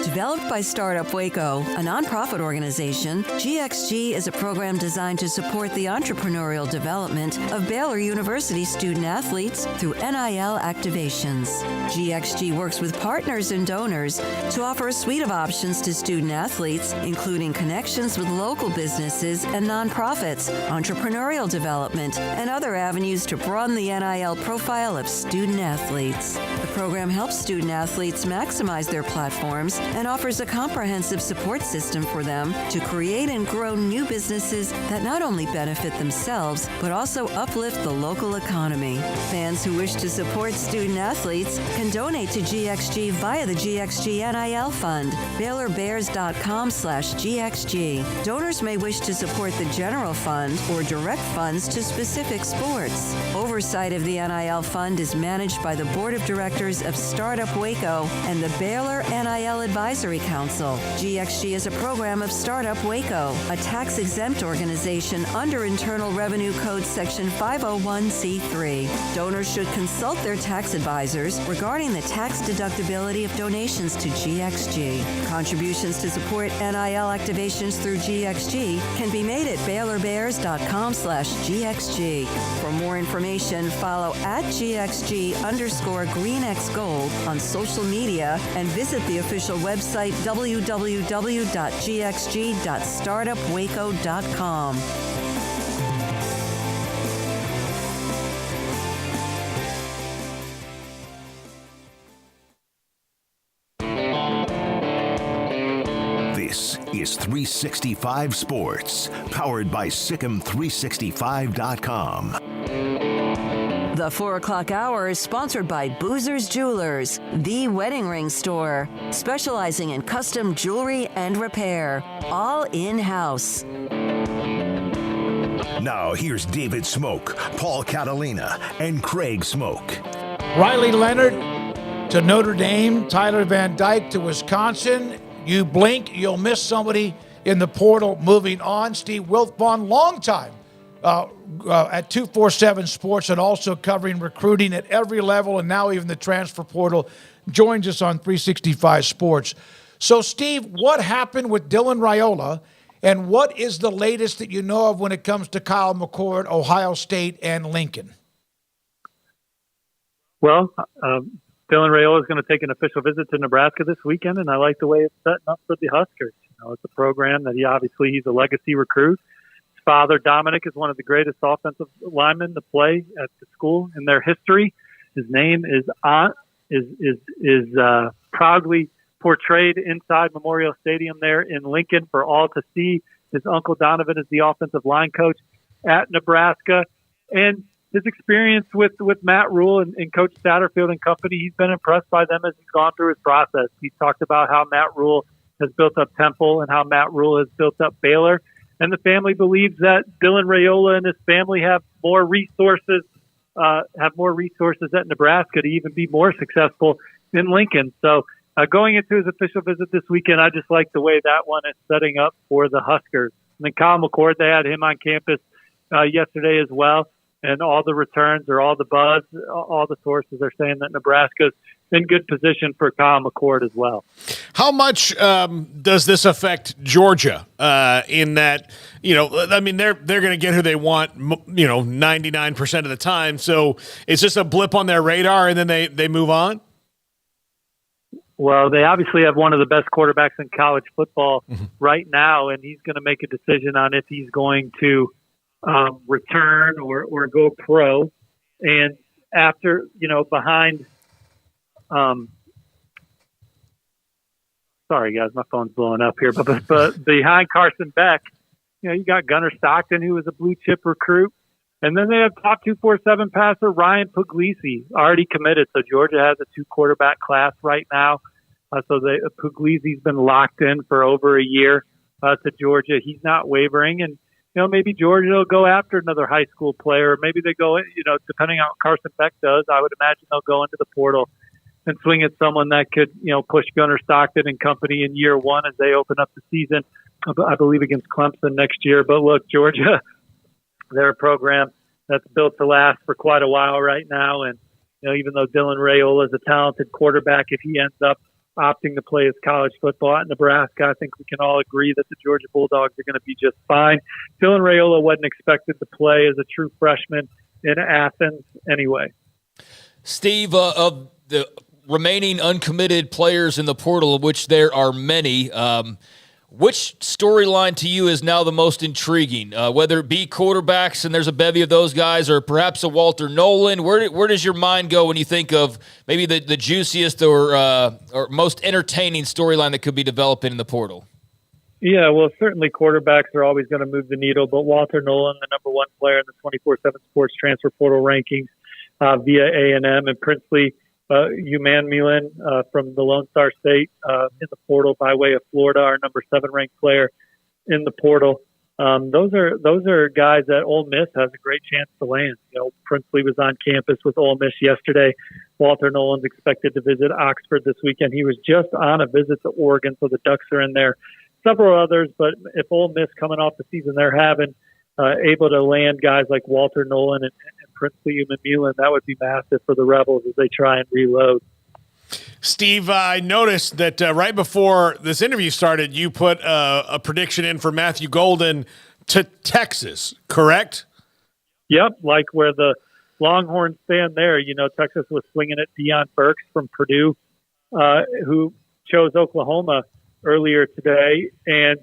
Developed by Startup Waco, a nonprofit organization, GXG is a program designed to support the entrepreneurial development of Baylor University student athletes through NIL activations. GXG works with partners and donors to offer a suite of options to student athletes, including connections with local businesses and nonprofits, entrepreneurial development, and other avenues to broaden the NIL profile of student athletes. The program helps student athletes maximize their platforms and offers a comprehensive support system for them to create and grow new businesses that not only benefit themselves, but also uplift the local economy. Fans who wish to support student athletes can donate to GXG via the GXG NIL Fund, BaylorBears.com/GXG. Donors may wish to support the general fund or direct funds to specific sports. Oversight of the NIL Fund is managed by the Board of Directors of Startup Waco and the Baylor NIL Advisory Council. GXG is a program of Startup Waco, a tax-exempt organization under Internal Revenue Code Section 501c3. Donors should consult their tax advisors regarding the tax deductibility of donations to GXG. Contributions to support NIL activations through GXG can be made at BaylorBears.com/GXG. For more information, follow @GXG_GreenXGold on social media and visit the official website www.gxg.startupwaco.com. This is 365 Sports, powered by Sikkim365.com. The 4 o'clock hour is sponsored by Boozer's Jewelers, the wedding ring store, specializing in custom jewelry and repair, all in-house. Now here's David Smoak, Paul Catalina, and Craig Smoak. Riley Leonard to Notre Dame, Tyler Van Dyke to Wisconsin. You blink, you'll miss somebody in the portal. Moving on, Steve Wiltfong, long time at 247 Sports and also covering recruiting at every level and now even the transfer portal, joins us on 365 Sports. So, Steve, what happened with Dylan Raiola, and what is the latest that you know of when it comes to Kyle McCord, Ohio State, and Lincoln? Well, Dylan Raiola is going to take an official visit to Nebraska this weekend, and I like the way it's setting up for the Huskers. You know, it's a program that he's a legacy recruit. father, Dominic, is one of the greatest offensive linemen to play at the school in their history. His name is proudly portrayed inside Memorial Stadium there in Lincoln for all to see. His uncle Donovan is the offensive line coach at Nebraska. And his experience with Matt Rule and Coach Satterfield and company, he's been impressed by them as he's gone through his process. He's talked about how Matt Rule has built up Temple and how Matt Rule has built up Baylor. And the family believes that Dylan Raiola and his family have more resources at Nebraska to even be more successful in Lincoln. So going into his official visit this weekend, I just like the way that one is setting up for the Huskers. And then Kyle McCord, they had him on campus yesterday as well. And all the returns or all the buzz, all the sources are saying that Nebraska's in good position for Kyle McCord as well. How much does this affect Georgia in that, I mean, they're going to get who they want, 99% of the time. So it's just a blip on their radar and then they move on? Well, they obviously have one of the best quarterbacks in college football right now, and he's going to make a decision on if he's going to return or go pro. And after, behind sorry guys, my phone's blowing up here, but behind Carson Beck, you got Gunnar Stockton, who was a blue chip recruit. And then they have top 247 passer Ryan Puglisi already committed. So Georgia has a 2-quarterback class right now. Puglisi's been locked in for over a year to Georgia. He's not wavering. And, maybe Georgia will go after another high school player. Maybe they go, depending on what Carson Beck does, I would imagine they'll go into the portal and swing at someone that could, push Gunnar Stockton and company in year one as they open up the season, I believe, against Clemson next year. But look, Georgia, they're a program that's built to last for quite a while right now. And, even though Dylan Raiola is a talented quarterback, if he ends up opting to play his college football at Nebraska, I think we can all agree that the Georgia Bulldogs are going to be just fine. Dylan Raiola wasn't expected to play as a true freshman in Athens anyway. Steve, of the remaining uncommitted players in the portal, of which there are many, which storyline to you is now the most intriguing? Whether it be quarterbacks, and there's a bevy of those guys, or perhaps a Walter Nolan. Where does your mind go when you think of maybe the juiciest or most entertaining storyline that could be developing in the portal? Yeah, well, certainly quarterbacks are always going to move the needle, but Walter Nolan, the number one player in the 24/7 Sports transfer portal rankings via A&M, and Princely Uman Milan from the Lone Star State in the portal by way of Florida, our number 7 ranked player in the portal. Those are guys that Ole Miss has a great chance to land. Princely was on campus with Ole Miss yesterday. Walter Nolan's expected to visit Oxford this weekend. He was just on a visit to Oregon, so the Ducks are in there. Several others, but if Ole Miss coming off the season they're having, able to land guys like Walter Nolan and Princely Uman, that would be massive for the Rebels as they try and reload. Steve, I noticed that right before this interview started, you put a prediction in for Matthew Golden to Texas, correct? Yep, like where the Longhorns stand there. Texas was swinging at Deion Burks from Purdue, who chose Oklahoma earlier today. And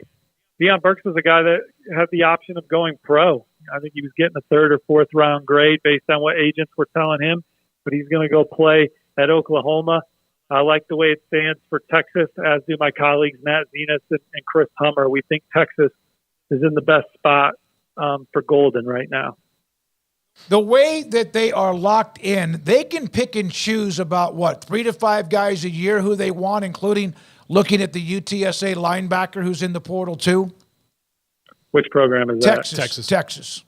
Deion Burks was a guy that had the option of going pro. I think he was getting a 3rd or 4th round grade based on what agents were telling him, but he's going to go play at Oklahoma. I like the way it stands for Texas, as do my colleagues Matt Zenas and Chris Hummer. We think Texas is in the best spot for Golden right now. The way that they are locked in, they can pick and choose about 3 to 5 guys a year who they want, including looking at the UTSA linebacker who's in the portal too. Which program is that? Texas.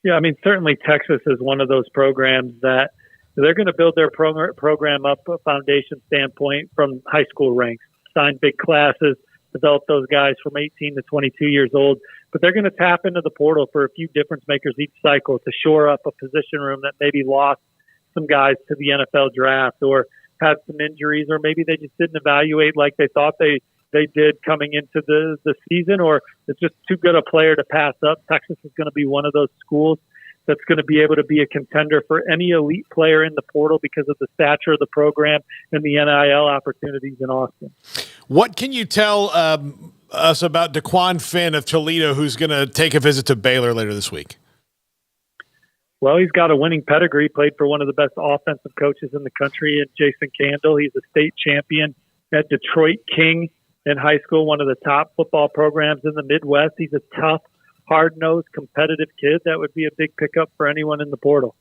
Yeah, I mean, certainly Texas is one of those programs that they're going to build their program up a foundation standpoint from high school ranks, sign big classes, develop those guys from 18 to 22 years old. But they're going to tap into the portal for a few difference makers each cycle to shore up a position room that maybe lost some guys to the NFL draft or had some injuries, or maybe they just didn't evaluate like they thought they did coming into the season, or it's just too good a player to pass up. Texas is going to be one of those schools that's going to be able to be a contender for any elite player in the portal because of the stature of the program and the NIL opportunities in Austin. What can you tell us about Daquan Finn of Toledo, who's going to take a visit to Baylor later this week? Well, he's got a winning pedigree, played for one of the best offensive coaches in the country, and Jason Candle. He's a state champion at Detroit King in high school, one of the top football programs in the Midwest. He's a tough, hard-nosed, competitive kid. That would be a big pickup for anyone in the portal.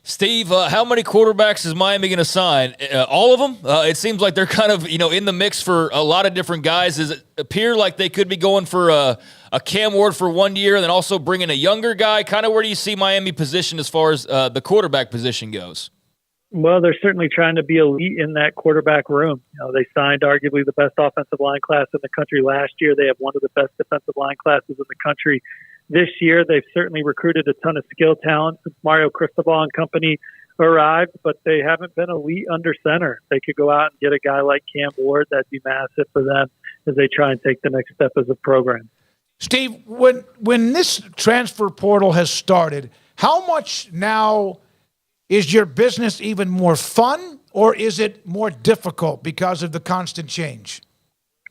Steve, how many quarterbacks is Miami going to sign? All of them? It seems like they're kind of in the mix for a lot of different guys. Does it appear like they could be going for a Cam Ward for 1 year and then also bringing a younger guy? Kind of where do you see Miami positioned as far as the quarterback position goes? Well, they're certainly trying to be elite in that quarterback room. They signed arguably the best offensive line class in the country last year. They have one of the best defensive line classes in the country this year. They've certainly recruited a ton of skill talent since Mario Cristobal and company arrived, but they haven't been elite under center. They could go out and get a guy like Cam Ward. That'd be massive for them as they try and take the next step as a program. Steve, when this transfer portal has started, how much now is your business even more fun, or is it more difficult because of the constant change?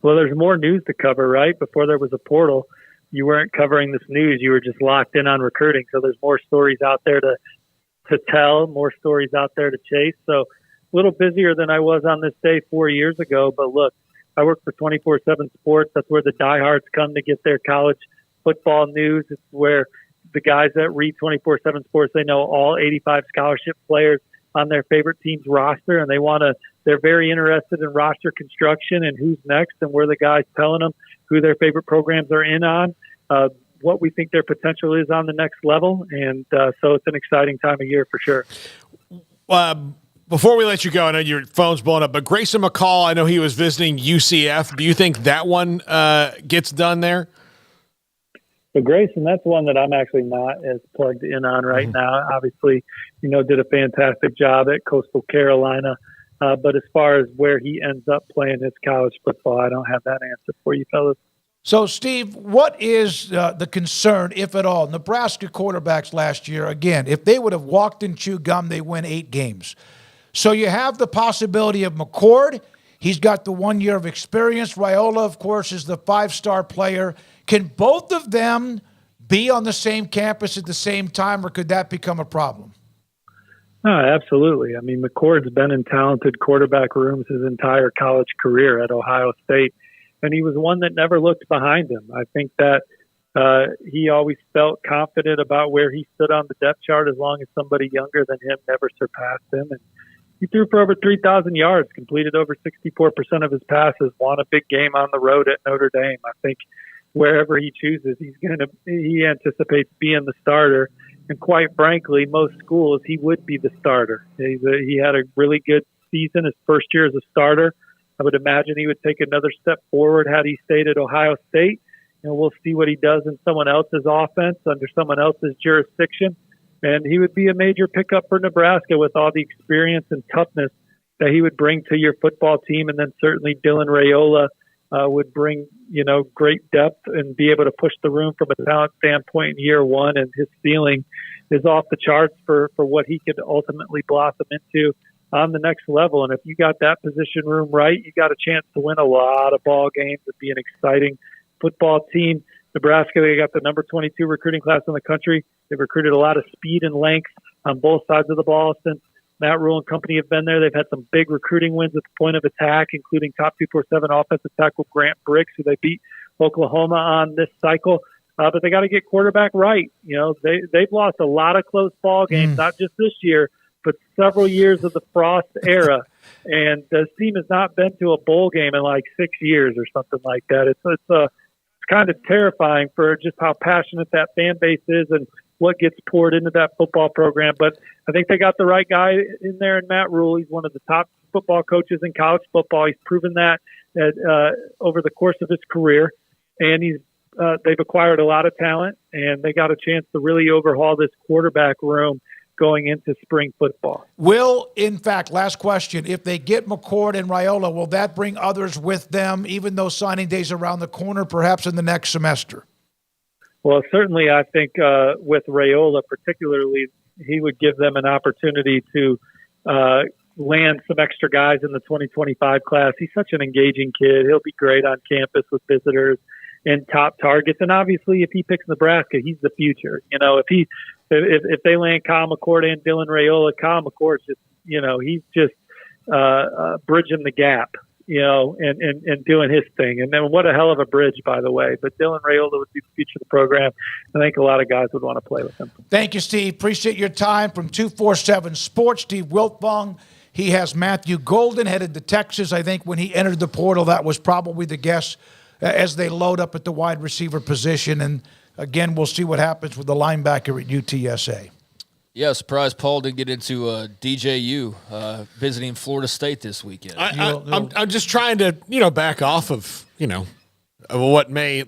Well, there's more news to cover, right? Before there was a portal, you weren't covering this news. You were just locked in on recruiting. So there's more stories out there to tell, more stories out there to chase. So a little busier than I was on this day 4 years ago. But look, I work for 24/7 Sports. That's where the diehards come to get their college football news. It's where the guys that read 24/7 Sports, they know all 85 scholarship players on their favorite team's roster, and they're very interested in roster construction and who's next, and we're the guys telling them who their favorite programs are in on, what we think their potential is on the next level. And so it's an exciting time of year for sure. Before we let you go, I know your phone's blowing up, but Grayson McCall, I know he was visiting UCF. Do you think that one gets done there? But Grayson, that's one that I'm actually not as plugged in on right now. Obviously, did a fantastic job at Coastal Carolina. But as far as where he ends up playing his college football, I don't have that answer for you, fellas. So, Steve, what is the concern, if at all? Nebraska quarterbacks last year, again, if they would have walked and chewed gum, they win 8 games. So you have the possibility of McCord. He's got the 1 year of experience. Raiola, of course, is the 5-star player. Can both of them be on the same campus at the same time, or could that become a problem? No, absolutely. I mean, McCord's been in talented quarterback rooms his entire college career at Ohio State, and he was one that never looked behind him. I think that he always felt confident about where he stood on the depth chart as long as somebody younger than him never surpassed him. And he threw for over 3,000 yards, completed over 64% of his passes, won a big game on the road at Notre Dame. I think wherever he chooses, he anticipates being the starter. And quite frankly, most schools, he would be the starter. He had a really good season his first year as a starter. I would imagine he would take another step forward had he stayed at Ohio State. And we'll see what he does in someone else's offense, under someone else's jurisdiction. And he would be a major pickup for Nebraska with all the experience and toughness that he would bring to your football team. And then certainly Dylan Raiola would bring, great depth and be able to push the room from a talent standpoint in year one. And his ceiling is off the charts for what he could ultimately blossom into on the next level. And if you got that position room right, you got a chance to win a lot of ball games and be an exciting football team. Nebraska, they got the number 22 recruiting class in the country. They've recruited a lot of speed and length on both sides of the ball since Matt Rule and company have been there. They've had some big recruiting wins at the point of attack, including top 247 offensive tackle Grant Bricks, who they beat Oklahoma on this cycle. But they got to get quarterback right. They've lost a lot of close ball games, not just this year, but several years of the Frost era. And the team has not been to a bowl game in like 6 years or something like that. It's kind of terrifying for just how passionate that fan base is and what gets poured into that football program. But I think they got the right guy in there in Matt Rule. He's one of the top football coaches in college football. He's proven that over the course of his career. And they've acquired a lot of talent, and they got a chance to really overhaul this quarterback room going into spring football. Will, in fact, last question, if they get McCord and Raiola, will that bring others with them, even though signing day's around the corner, perhaps in the next semester? Well, certainly I think with Raiola particularly, he would give them an opportunity to land some extra guys in the 2025 class. He's such an engaging kid. He'll be great on campus with visitors and top targets. And obviously, if he picks Nebraska, he's the future. If they land Kyle McCord and Dylan Raiola, Kyle McCord's just, he's just bridging the gap, and doing his thing. And then what a hell of a bridge, by the way. But Dylan Raiola would be the future of the program. I think a lot of guys would want to play with him. Thank you, Steve. Appreciate your time. From 247 Sports, Steve Wiltfong. He has Matthew Golden headed to Texas. I think when he entered the portal, that was probably the guess as they load up at the wide receiver position. And again, we'll see what happens with the linebacker at UTSA. Yeah, surprised Paul didn't get into DJU visiting Florida State this weekend. I'm just trying to, back off of, what may,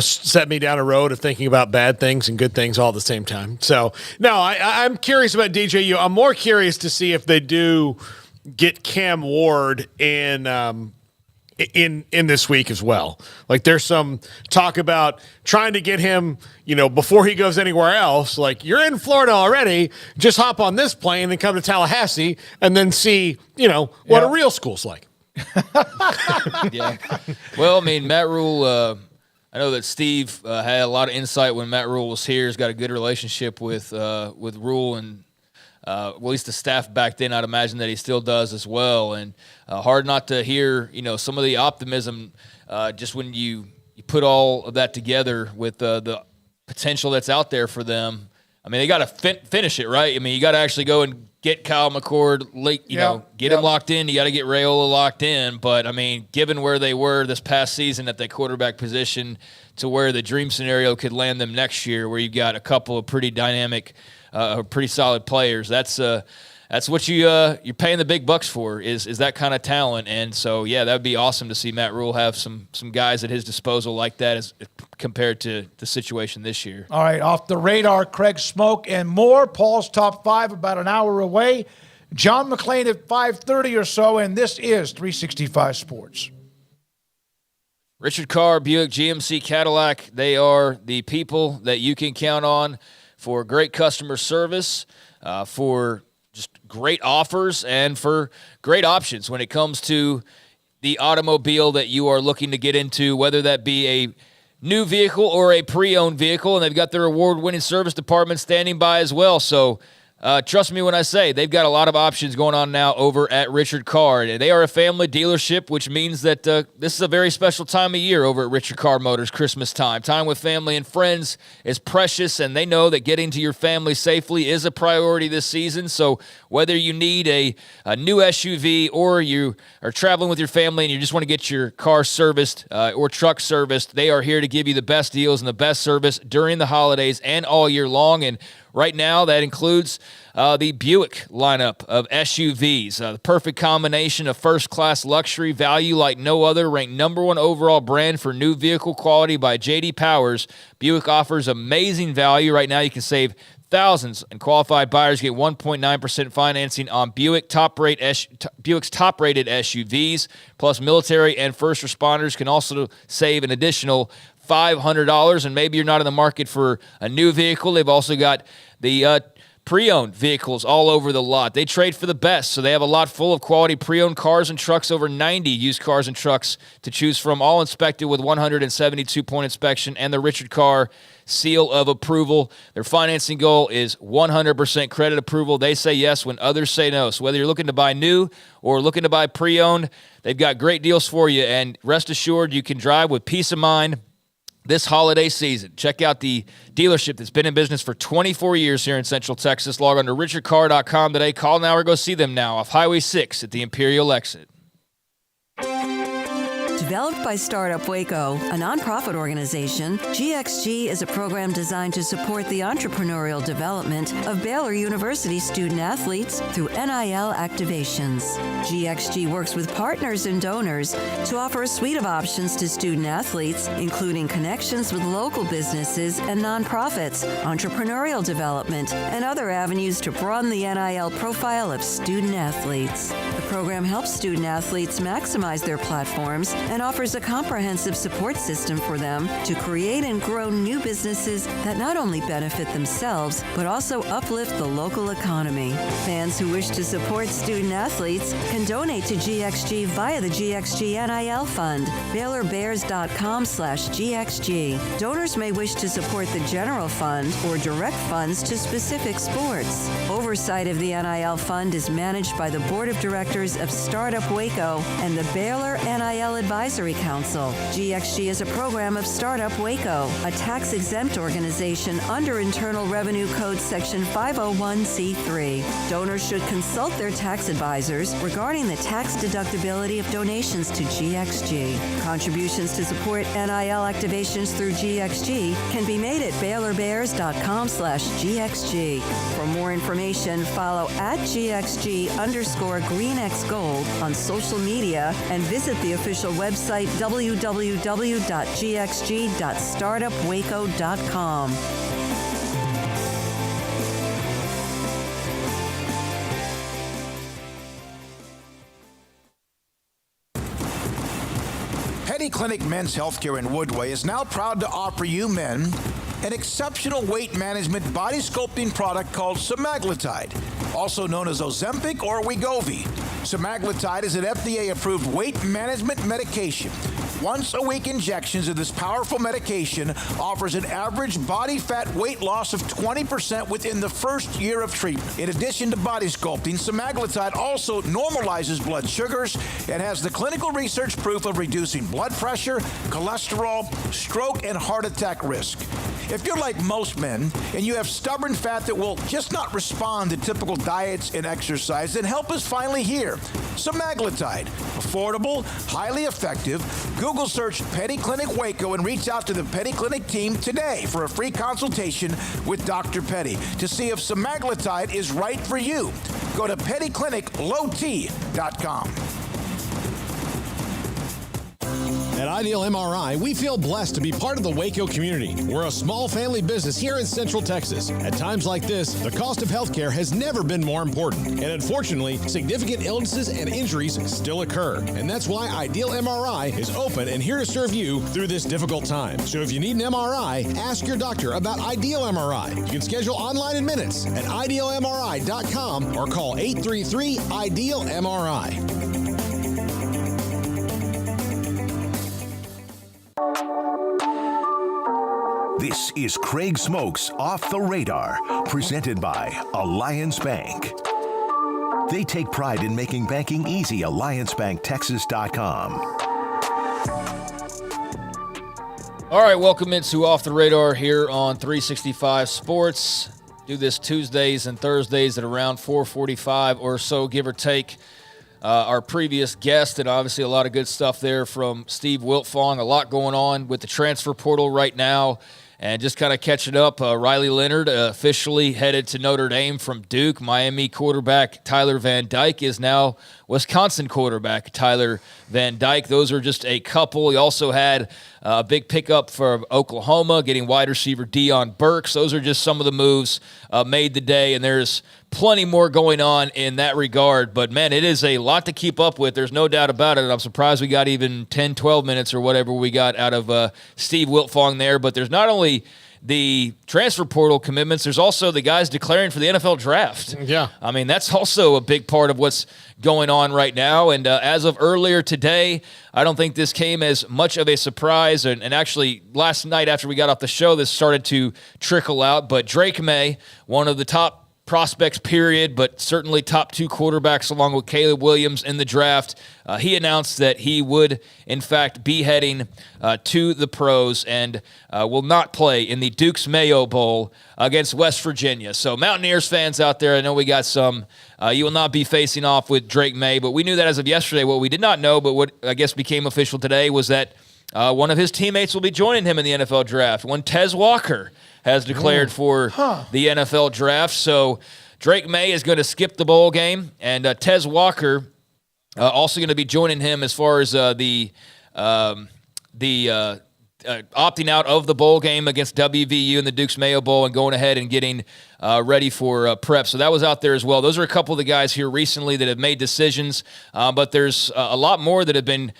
set me down a road of thinking about bad things and good things all at the same time. So, no, I'm curious about DJU. I'm more curious to see if they do get Cam Ward in this week as well. Like, there's some talk about trying to get him, before he goes anywhere else. Like, you're in Florida already, just hop on this plane and come to Tallahassee and then see, what a real school's like. Yeah. Well, Matt Rule, I know that Steve had a lot of insight when Matt Rule was here. He's got a good relationship with Rule and at least the staff back then. I'd imagine that he still does as well. And hard not to hear, some of the optimism just when you put all of that together with the potential that's out there for them. They got to finish it, right? You got to actually go and get Kyle McCord late, get him locked in. You got to get Raiola locked in. But, given where they were this past season at that quarterback position to where the dream scenario could land them next year, where you've got a couple of pretty dynamic, pretty solid players, that's what you're paying the big bucks for is that kind of talent. And so, that would be awesome to see Matt Rule have some guys at his disposal like that as compared to the situation this year. All right, off the radar, Craig Smoak and more. Paul's Top 5 about an hour away. John McClain at 5:30 or so, and this is 365 Sports. Richard Carr, Buick GMC Cadillac, they are the people that you can count on for great customer service, for just great offers, and for great options when it comes to the automobile that you are looking to get into, whether that be a new vehicle or a pre-owned vehicle. And they've got their award-winning service department standing by as well. So trust me when I say they've got a lot of options going on now over at Richard Carr. They are a family dealership, which means that this is a very special time of year over at Richard Carr Motors, Christmas time. Time with family and friends is precious, and they know that getting to your family safely is a priority this season. So whether you need a new SUV or you are traveling with your family and you just want to get your car serviced or truck serviced, they are here to give you the best deals and the best service during the holidays and all year long. And right now, that includes the Buick lineup of SUVs, the perfect combination of first-class luxury value like no other, ranked #1 overall brand for new vehicle quality by J.D. Powers. Buick offers amazing value. Right now, you can save thousands, and qualified buyers get 1.9% financing on Buick's top-rated SUVs. Plus, military and first responders can also save an additional $500, and maybe you're not in the market for a new vehicle. They've also got the pre-owned vehicles all over the lot. They trade for the best, so they have a lot full of quality pre-owned cars and trucks, over 90 used cars and trucks to choose from, all inspected with 172-point inspection and the Richard Carr seal of approval. Their financing goal is 100% credit approval. They say yes when others say no. So whether you're looking to buy new or looking to buy pre-owned, they've got great deals for you, and rest assured you can drive with peace of mind this holiday season. Check out the dealership that's been in business for 24 years here in Central Texas. Log on to richardcarr.com today. Call now or go see them now off Highway 6 at the Imperial exit. Developed by Startup Waco, a nonprofit organization, GXG is a program designed to support the entrepreneurial development of Baylor University student-athletes through NIL activations. GXG works with partners and donors to offer a suite of options to student-athletes, including connections with local businesses and nonprofits, entrepreneurial development, and other avenues to broaden the NIL profile of student-athletes. The program helps student-athletes maximize their platforms and offers a comprehensive support system for them to create and grow new businesses that not only benefit themselves, but also uplift the local economy. Fans who wish to support student athletes can donate to GXG via the GXG NIL Fund, BaylorBears.com/GXG. Donors may wish to support the general fund or direct funds to specific sports. Oversight of the NIL Fund is managed by the Board of Directors of Startup Waco and the Baylor NIL Advisory Council. GXG is a program of Startup Waco, a tax-exempt organization under Internal Revenue Code Section 501c3. Donors should consult their tax advisors regarding the tax deductibility of donations to GXG. Contributions to support NIL activations through GXG can be made at BaylorBears.com/GXG. For more information, follow @GXG_GreenXGold on social media and visit the official website www.gxg.startupwaco.com. Petty Clinic Men's Healthcare in Woodway is now proud to offer you men an exceptional weight management body sculpting product called semaglutide, also known as Ozempic or Wegovy. Semaglutide is an FDA-approved weight management medication. Once-a-week injections of this powerful medication offers an average body fat weight loss of 20% within the first year of treatment. In addition to body sculpting, semaglutide also normalizes blood sugars and has the clinical research proof of reducing blood pressure, cholesterol, stroke, and heart attack risk. If you're like most men and you have stubborn fat that will just not respond to typical diets and exercise, then help is finally here. Semaglutide, affordable, highly effective. Google search Petty Clinic Waco and reach out to the Petty Clinic team today for a free consultation with Dr. Petty to see if semaglutide is right for you. Go to pettycliniclowt.com. At Ideal MRI, we feel blessed to be part of the Waco community. We're a small family business here in Central Texas. At times like this, the cost of healthcare has never been more important. And unfortunately, significant illnesses and injuries still occur. And that's why Ideal MRI is open and here to serve you through this difficult time. So if you need an MRI, ask your doctor about Ideal MRI. You can schedule online in minutes at idealmri.com or call 833-IDEAL-MRI. This is Craig Smoak's Off the Radar, presented by Alliance Bank. They take pride in making banking easy. AllianceBankTexas.com. All right, welcome into Off the Radar here on 365 Sports. Do this Tuesdays and Thursdays at around 4:45 or so, give or take. Our previous guest, and obviously a lot of good stuff there from Steve Wiltfong. A lot going on with the transfer portal right now. And just kind of catching up, Riley Leonard officially headed to Notre Dame from Duke. Miami quarterback Tyler Van Dyke is now Wisconsin quarterback Tyler Van Dyke. Those are just a couple. He also had a big pickup for Oklahoma, getting wide receiver Deion Burks. Those are just some of the moves made today, and there's plenty more going on in that regard. But, man, it is a lot to keep up with. There's no doubt about it. I'm surprised we got even 10, 12 minutes or whatever we got out of Steve Wiltfong there. But there's not only the transfer portal commitments, there's also the guys declaring for the NFL draft. Yeah. I mean, that's also a big part of what's going on right now. And as of earlier today, I don't think this came as much of a surprise. And actually, last night after we got off the show, this started to trickle out. But Drake May, one of the top prospects, period, but certainly top two quarterbacks along with Caleb Williams in the draft. He announced that he would, in fact, be heading to the pros and will not play in the Duke's Mayo Bowl against West Virginia. So Mountaineers fans out there, I know we got some. You will not be facing off with Drake May, but we knew that as of yesterday. What we did not know, but what I guess became official today, was that one of his teammates will be joining him in the NFL draft. One Tez Walker has declared for the NFL draft. So Drake May is going to skip the bowl game, and Tez Walker also going to be joining him as far as the opting out of the bowl game against WVU in the Duke's Mayo Bowl and going ahead and getting ready for prep. So that was out there as well. Those are a couple of the guys here recently that have made decisions, but there's a lot more that have been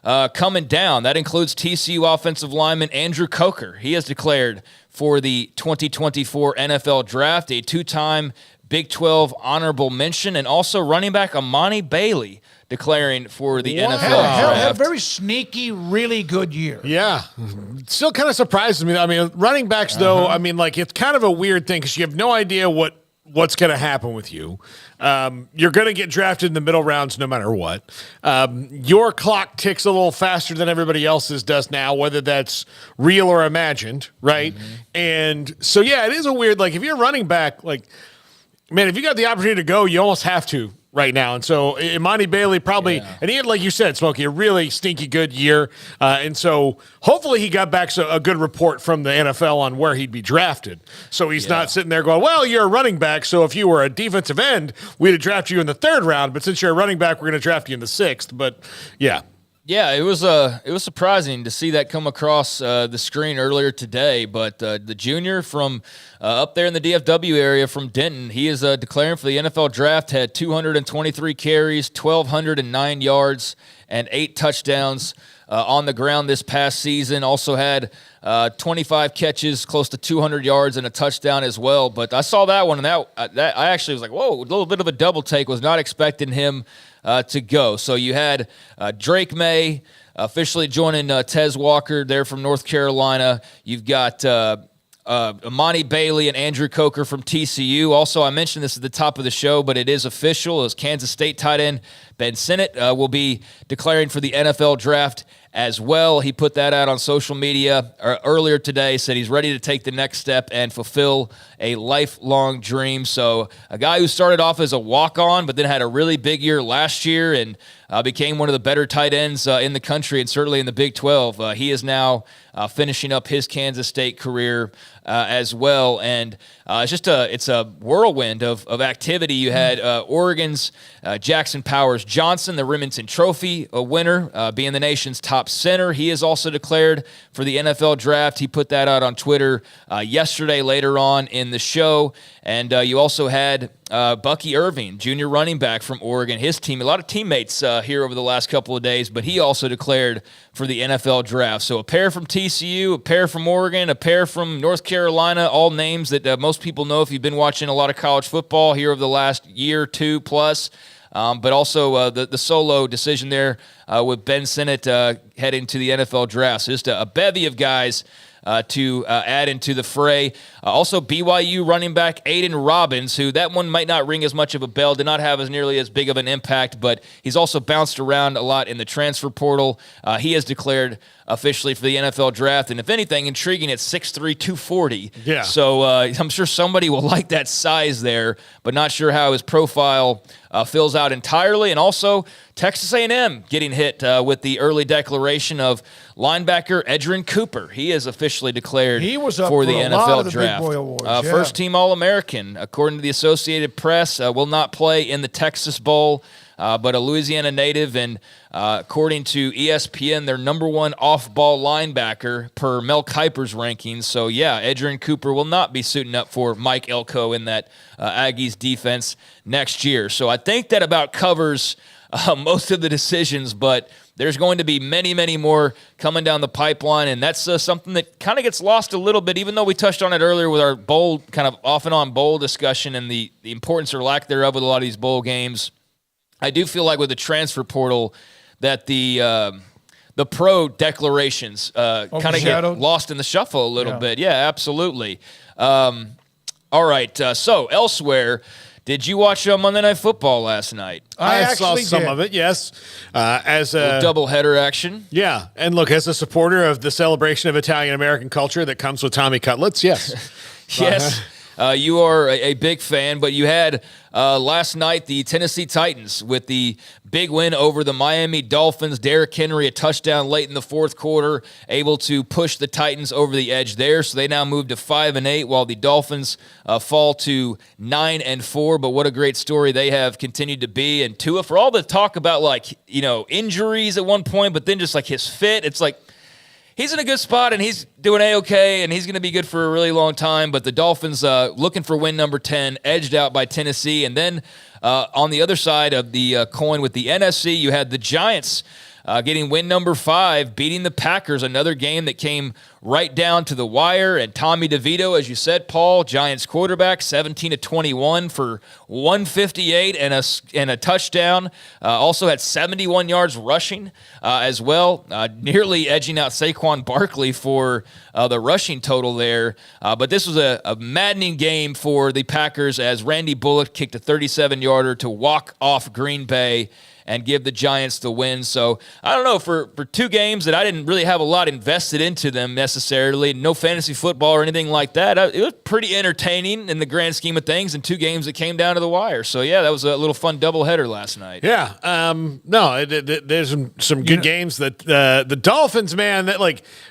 coming down. That includes TCU offensive lineman Andrew Coker. He has declared for the 2024 NFL Draft, a two-time Big 12 honorable mention, and also running back Amani Bailey declaring for the NFL Draft. Had a very sneaky, really good year. Yeah. Still kind of surprises me. I mean, running backs, though, I mean, like, it's kind of a weird thing because you have no idea what's going to happen with you. You're going to get drafted in the middle rounds no matter what. Your clock ticks a little faster than everybody else's does now, whether that's real or imagined, right? And so, yeah, it is a weird, like, if you're running back, like, man, if you got the opportunity to go, you almost have to right now. And so Imani Bailey probably, and he had, like you said, Smokey, a really stinky good year. And so hopefully he got back a good report from the NFL on where he'd be drafted. So he's not sitting there going, well, you're a running back, so if you were a defensive end, we'd have drafted you in the 3rd round. But since you're a running back, we're going to draft you in the 6th. But yeah. Yeah, it was surprising to see that come across the screen earlier today. But the junior from up there in the DFW area from Denton, he is declaring for the NFL Draft, had 223 carries, 1,209 yards, and 8 touchdowns on the ground this past season. Also had 25 catches, close to 200 yards, and a touchdown as well. But I saw that one, and that I actually was like, whoa, a little bit of a double take. Was not expecting him to go. So you had Drake May officially joining Tez Walker there from North Carolina. You've got Amani Bailey and Andrew Coker from TCU. Also, I mentioned this at the top of the show, but it is official. As Kansas State tight end Ben Sinnott will be declaring for the NFL Draft as well. He put that out on social media earlier today, said he's ready to take the next step and fulfill a lifelong dream. So a guy who started off as a walk-on, but then had a really big year last year and became one of the better tight ends in the country and certainly in the Big 12. He is now finishing up his Kansas State career as well. And it's a whirlwind of activity. You had Oregon's Jackson Powers Johnson, the Remington Trophy winner, being the nation's top center. He is also declared for the NFL Draft. He put that out on Twitter yesterday later on in the show. And you also had Bucky Irving, junior running back from Oregon, his team. A lot of teammates here over the last couple of days, but he also declared for the NFL Draft. So a pair from TCU, a pair from Oregon, a pair from North Carolina, all names that most people know if you've been watching a lot of college football here over the last year, 2 plus. But also the solo decision there with Ben Sinnott heading to the NFL Draft. So just a bevy of guys to add into the fray. Also, BYU running back Aiden Robbins, who that one might not ring as much of a bell, did not have as nearly as big of an impact, but he's also bounced around a lot in the transfer portal. He has declared officially for the NFL Draft, and if anything, intriguing at 6'3", 240. Yeah. So I'm sure somebody will like that size there, but not sure how his profile fills out entirely. And also, Texas A&M getting hit with the early declaration of linebacker Edrin Cooper. He is officially declared for the NFL Draft. First team All-American, according to the Associated Press, will not play in the Texas Bowl, but a Louisiana native, and according to ESPN, their number 1 off-ball linebacker per Mel Kiper's rankings. So, yeah, Edrin Cooper will not be suiting up for Mike Elko in that Aggies defense next year. So I think that about covers most of the decisions, but there's going to be many, many more coming down the pipeline, and that's something that kind of gets lost a little bit, even though we touched on it earlier with our bowl, kind of off and on bowl discussion and the importance or lack thereof with a lot of these bowl games. I do feel like with the transfer portal that the pro declarations kind of get lost in the shuffle a little bit. Yeah, absolutely. All right, so elsewhere, did you watch Monday Night Football last night? I saw some of it, yes. As a doubleheader action. Yeah, and look, as a supporter of the celebration of Italian-American culture that comes with Tommy Cutlets, yes. Yes. You are a big fan, but you had last night the Tennessee Titans with the big win over the Miami Dolphins. Derrick Henry, a touchdown late in the fourth quarter, able to push the Titans over the edge there. So they now move to 5-8, while the Dolphins fall to 9-4. But what a great story they have continued to be. And Tua, for all the talk about injuries at one point, but then just like his fit, it's like, he's in a good spot, and he's doing A-okay, and he's going to be good for a really long time. But the Dolphins, looking for win number 10, edged out by Tennessee. And then on the other side of the coin with the NFC, you had the Giants getting win number 5, beating the Packers, another game that came right down to the wire. And Tommy DeVito, as you said, Paul, Giants quarterback, 17-21 for 158 and a touchdown. Also had 71 yards rushing as well, nearly edging out Saquon Barkley for the rushing total there. But this was a maddening game for the Packers as Randy Bullock kicked a 37-yarder to walk off Green Bay and give the Giants the win. So, I don't know, for 2 games that I didn't really have a lot invested into them necessarily, no fantasy football or anything like that, it was pretty entertaining in the grand scheme of things, and 2 games that came down to the wire. So, yeah, that was a little fun doubleheader last night. Yeah. There's some good games that the Dolphins, man,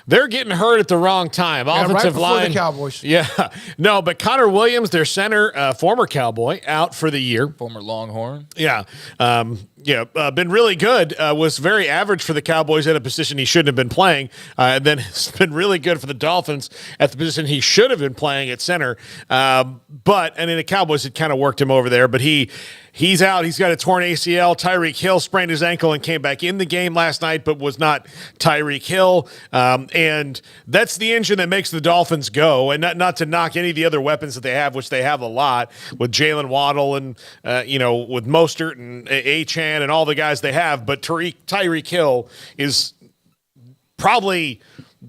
they're getting hurt at the wrong time. Offensive right line. The Cowboys. Yeah. No, but Connor Williams, their center, former Cowboy, out for the year. Former Longhorn. Yeah. Been really good. Was very average for the Cowboys at a position he shouldn't have been playing. And then it's been really good for the Dolphins at the position he should have been playing at center. And in the Cowboys, it kind of worked him over there. But he's out. He's got a torn ACL. Tyreek Hill sprained his ankle and came back in the game last night, but was not Tyreek Hill. And that's the engine that makes the Dolphins go. And not to knock any of the other weapons that they have, which they have a lot with Jalen Waddle and with Mostert and Achane and all the guys they have. But Tyreek Hill is probably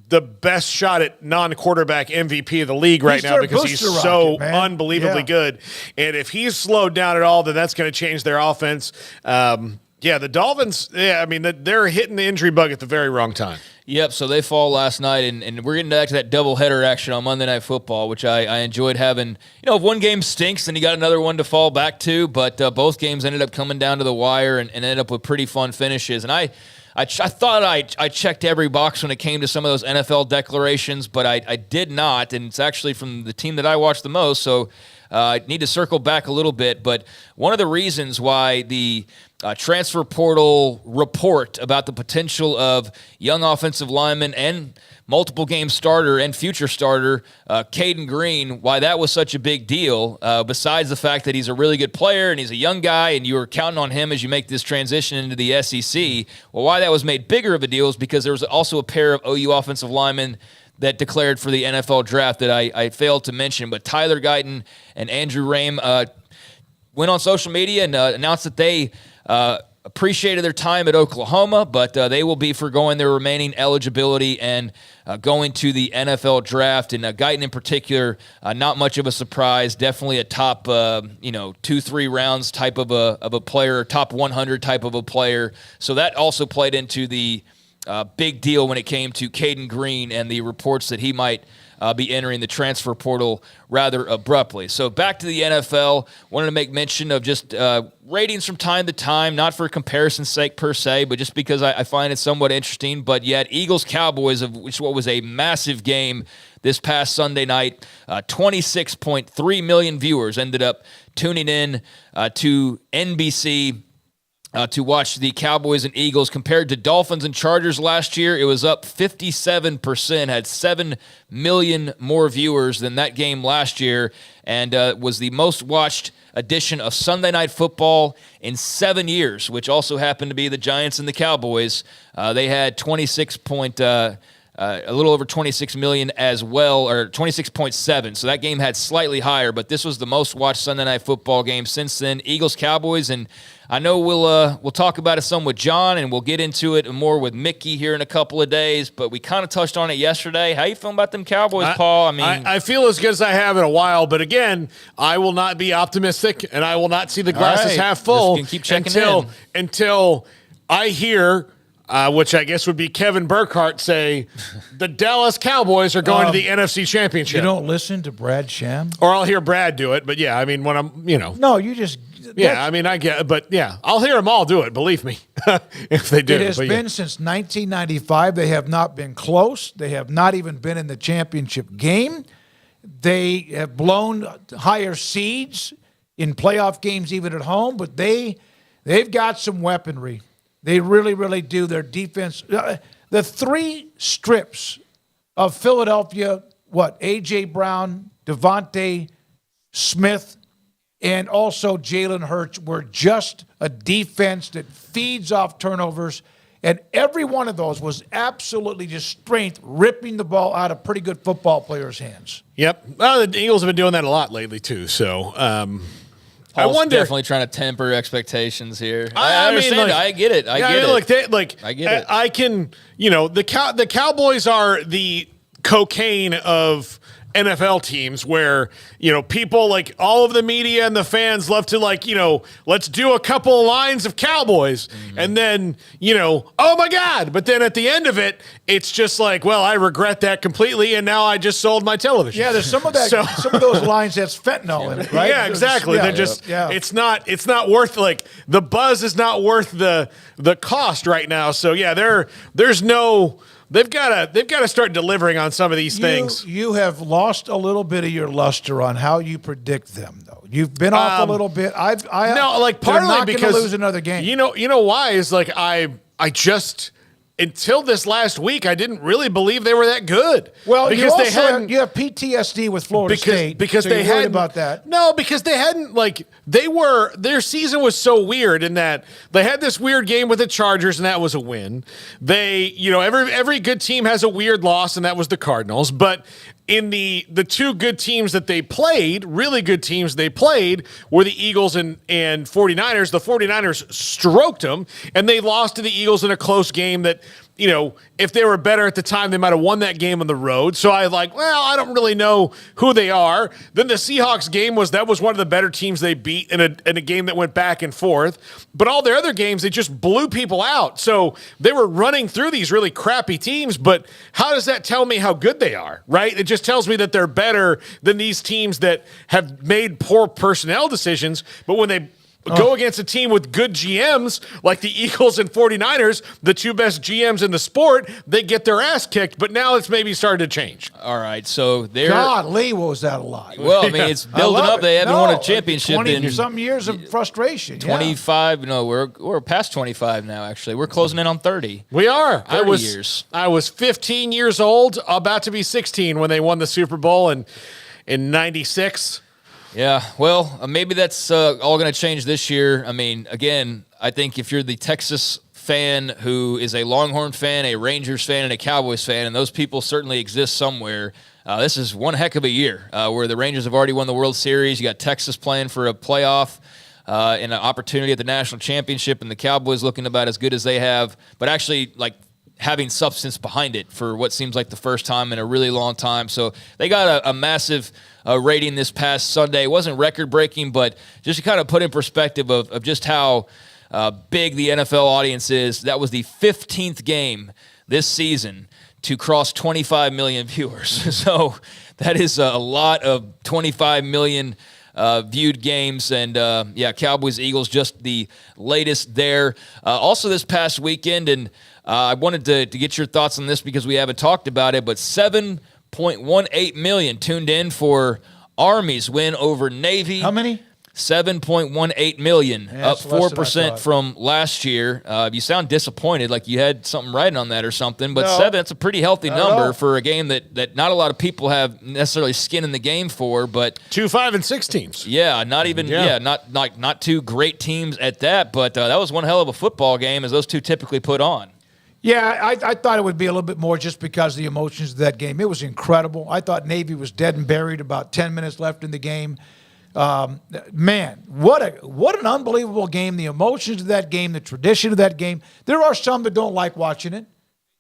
the best shot at non-quarterback MVP of the league right now because he's so unbelievably good. And if he's slowed down at all, then that's going to change their offense. The Dolphins, they're hitting the injury bug at the very wrong time. Yep, so they fall last night, and we're getting back to that doubleheader action on Monday Night Football, which I enjoyed having. If one game stinks, then you got another one to fall back to, but both games ended up coming down to the wire and ended up with pretty fun finishes. And I thought I checked every box when it came to some of those NFL declarations, but I did not, and it's actually from the team that I watch the most, so I need to circle back a little bit. But one of the reasons why the transfer portal report about the potential of young offensive linemen and multiple game starter and future starter, Kaden Green, why that was such a big deal, besides the fact that he's a really good player and he's a young guy and you were counting on him as you make this transition into the SEC, well, why that was made bigger of a deal is because there was also a pair of OU offensive linemen that declared for the NFL draft that I failed to mention. But Tyler Guyton and Andrew Rame went on social media and announced that they appreciated their time at Oklahoma, but they will be foregoing their remaining eligibility and going to the NFL draft. And Guyton in particular, not much of a surprise, definitely a top 2-3 rounds type of a player, top 100 type of a player. So that also played into the big deal when it came to Kaden Green and the reports that he might be entering the transfer portal rather abruptly. So back to the NFL, wanted to make mention of just ratings from time to time, not for comparison's sake per se, but just because I find it somewhat interesting. But yet Eagles-Cowboys, of which what was a massive game this past Sunday night, 26.3 million viewers ended up tuning in to NBC to watch the Cowboys and Eagles. Compared to Dolphins and Chargers last year, it was up 57%, had 7 million more viewers than that game last year, and was the most watched edition of Sunday Night Football in 7 years, which also happened to be the Giants and the Cowboys. They had a little over 26 million as well, or 26.7. So that game had slightly higher, but this was the most watched Sunday Night Football game since then. Eagles-Cowboys, and I know we'll talk about it some with John, and we'll get into it more with Mickey here in a couple of days, but we kind of touched on it yesterday. How you feeling about them Cowboys, Paul? I feel as good as I have in a while, but again, I will not be optimistic, and I will not see the glasses half full until I hear which I guess would be Kevin Burkhardt, say the Dallas Cowboys are going to the NFC Championship. You don't listen to Brad Sham? Or I'll hear Brad do it, but yeah, I mean, when I'm, No, you just... Yeah, I mean, I get it, but yeah, I'll hear them all do it, believe me, if they do. It has been since 1995. They have not been close. They have not even been in the championship game. They have blown higher seeds in playoff games, even at home, but they've got some weaponry. They really, really do. Their defense, the 3 strips of Philadelphia, A.J. Brown, Devontae Smith, and also Jalen Hurts were just a defense that feeds off turnovers And every one of those was absolutely just strength, ripping the ball out of pretty good football players' hands. Yep. Well, the Eagles have been doing that a lot lately, too. So I wonder. Definitely trying to temper expectations here. I understand. mean, like, I get it. I get it. I get it. I can, the Cowboys are the cocaine of NFL teams where, people like all of the media and the fans love to let's do a couple of lines of Cowboys and then, oh my God. But then at the end of it, it's just like, well, I regret that completely. And now I just sold my television. Yeah. There's some of that, some of those lines that's fentanyl in it, right? Yeah, exactly. They're just, it's not worth the buzz is not worth the cost right now. So yeah, there's no, They've got to start delivering on some of these things. You have lost a little bit of your luster on how you predict them, though. You've been off a little bit. Partly because lose another game. You know why is I just until this last week I didn't really believe they were that good. Well, because you have PTSD with Florida State because so they you're worried hadn't about that. No, because they hadn't their season was so weird in that they had this weird game with the Chargers and that was a win. They every good team has a weird loss and that was the Cardinals, but in the two good teams that they played, really good teams they played, were the Eagles and 49ers. The 49ers stroked them, and they lost to the Eagles in a close game that, if they were better at the time, they might have won that game on the road. So I I don't really know who they are. Then the Seahawks game was one of the better teams they beat in a game that went back and forth. But all their other games, they just blew people out. So they were running through these really crappy teams. But how does that tell me how good they are, right? It just tells me that they're better than these teams that have made poor personnel decisions. But when they go against a team with good GMs like the Eagles and 49ers, the two best GMs in the sport, they get their ass kicked, but now it's maybe starting to change. All right, so they're... Golly, what was that a lot? Well, I mean, it's building up. They haven't won a championship 20 in... some years of frustration. 25, we're past 25 now, actually. We're closing in on 30. We are. 30 years. I was 15 years old, about to be 16 when they won the Super Bowl in 96. Yeah, well, maybe that's all going to change this year. I mean, again, I think if you're the Texas fan who is a Longhorn fan, a Rangers fan, and a Cowboys fan, and those people certainly exist somewhere, this is one heck of a year where the Rangers have already won the World Series. You got Texas playing for a playoff and an opportunity at the national championship, and the Cowboys looking about as good as they have, but actually, having substance behind it for what seems like the first time in a really long time. So they got a massive rating this past Sunday. It wasn't record-breaking, but just to kind of put in perspective of just how big the NFL audience is, that was the 15th game this season to cross 25 million viewers. So that is a lot of 25 million viewed games, and Cowboys, Eagles, just the latest there. Also this past weekend, and I wanted to get your thoughts on this because we haven't talked about it, but 7.18 million tuned in for Army's win over Navy. How many? 7.18 million, Yeah, up 4% from last year. You sound disappointed, like you had something riding on that or something, but 7, that's a pretty healthy number for a game that not a lot of people have necessarily skin in the game for, but 2, 5, and 6 teams. Yeah, not two great teams at that, but that was one hell of a football game as those two typically put on. Yeah, I thought it would be a little bit more just because of the emotions of that game. It was incredible. I thought Navy was dead and buried about 10 minutes left in the game. Man, what an unbelievable game. The emotions of that game, the tradition of that game. There are some that don't like watching it.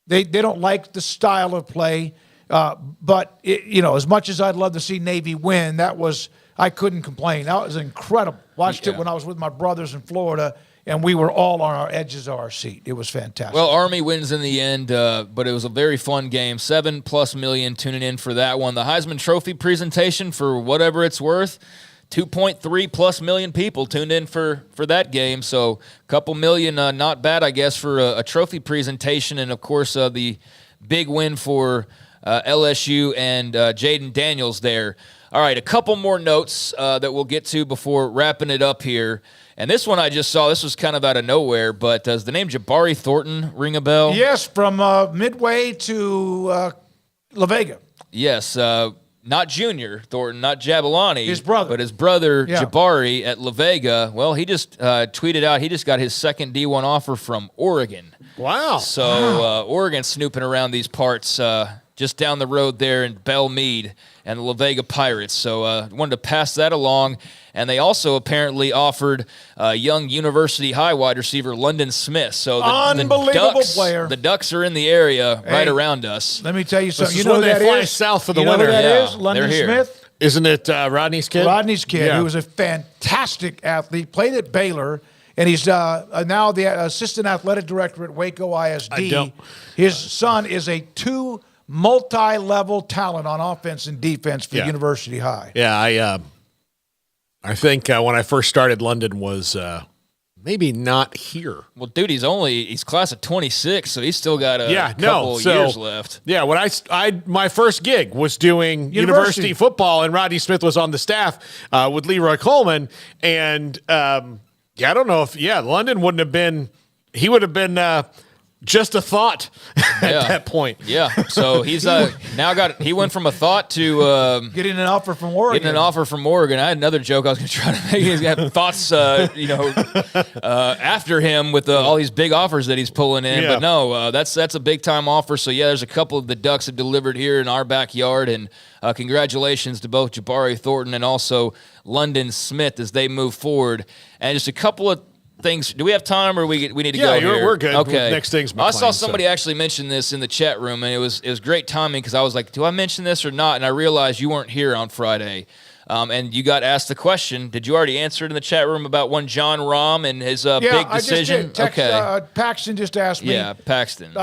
They don't like the style of play. But as much as I'd love to see Navy win, I couldn't complain. That was incredible. Watched it when I was with my brothers in Florida, and we were all on our edges of our seat. It was fantastic. Well, Army wins in the end, but it was a very fun game. 7+ million tuning in for that one. The Heisman Trophy presentation, for whatever it's worth, 2.3+ million people tuned in for that game. So a couple million, not bad, I guess, for a trophy presentation. And, of course, the big win for LSU and Jaden Daniels there. All right, a couple more notes that we'll get to before wrapping it up here. And this one I just saw, this was kind of out of nowhere, but does the name Jabari Thornton ring a bell? Yes, from Midway to La Vega. Yes, not Junior Thornton, not Jabulani. His brother. But his brother, Jabari, at La Vega. Well, he just tweeted out he just got his second D1 offer from Oregon. Wow. So Oregon snooping around these parts just down the road there in Belle Meade and the La Vega Pirates. So wanted to pass that along. And they also apparently offered young University High wide receiver London Smith. So unbelievable player. The Ducks are in the area right around us. Let me tell you something. This You know is who when that they fly is? south for the You know winter. who that Yeah, is? London they're here. Smith. Isn't it Rodney's kid? Rodney's kid, Yeah. who was a fantastic athlete, played at Baylor, and he's now the assistant athletic director at Waco ISD. His son is a multi-level talent on offense and defense for University High. Yeah, I think when I first started, London was maybe not here. Well, dude, he's class of 26, so he's still got a couple years left. Yeah, when my first gig was doing university football, and Rodney Smith was on the staff with Leroy Coleman, and I don't know if London wouldn't have been. He would have been. Just a thought at that point. Yeah. So he's he went from a thought to getting an offer from Oregon. I had another joke I was going to try to make. He's got thoughts, after him with all these big offers that he's pulling in. Yeah. But no, that's a big time offer. So there's a couple of the Ducks have delivered here in our backyard, and congratulations to both Jabari Thornton and also London Smith as they move forward. And just a couple of things. Do we have time, or we need to go? Yeah, we're good. Okay. Next thing's I saw McLean, somebody actually mention this in the chat room, and it was great timing because I was like, "Do I mention this or not?" And I realized you weren't here on Friday, and you got asked the question. Did you already answer it in the chat room about one John Rahm and his big decision? I just did. Paxton just asked me. Yeah, Paxton.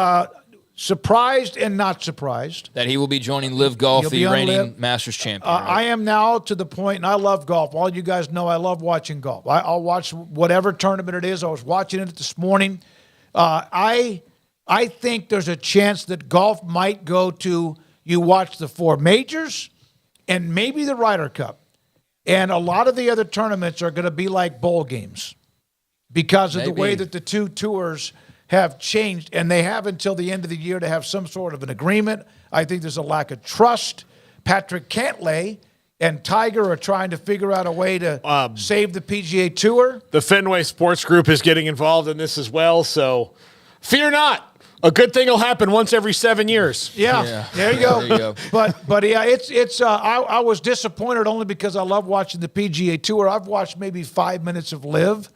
Surprised and not surprised that he will be joining Live Golf, the reigning Masters champion. Right? I am now to the point, and I love golf. All you guys know I love watching golf. I'll watch whatever tournament it is. I was watching it this morning. I think there's a chance that golf might go to, you watch the 4 majors and maybe the Ryder Cup. And a lot of the other tournaments are going to be like bowl games because of the way that the two tours have changed, and they have until the end of the year to have some sort of an agreement. I think there's a lack of trust. Patrick Cantlay and Tiger are trying to figure out a way to save the PGA Tour. The Fenway Sports Group is getting involved in this as well, so fear not. A good thing will happen once every 7 years. Yeah. There you go. But yeah, it's. I was disappointed only because I love watching the PGA Tour. I've watched maybe 5 minutes of Live.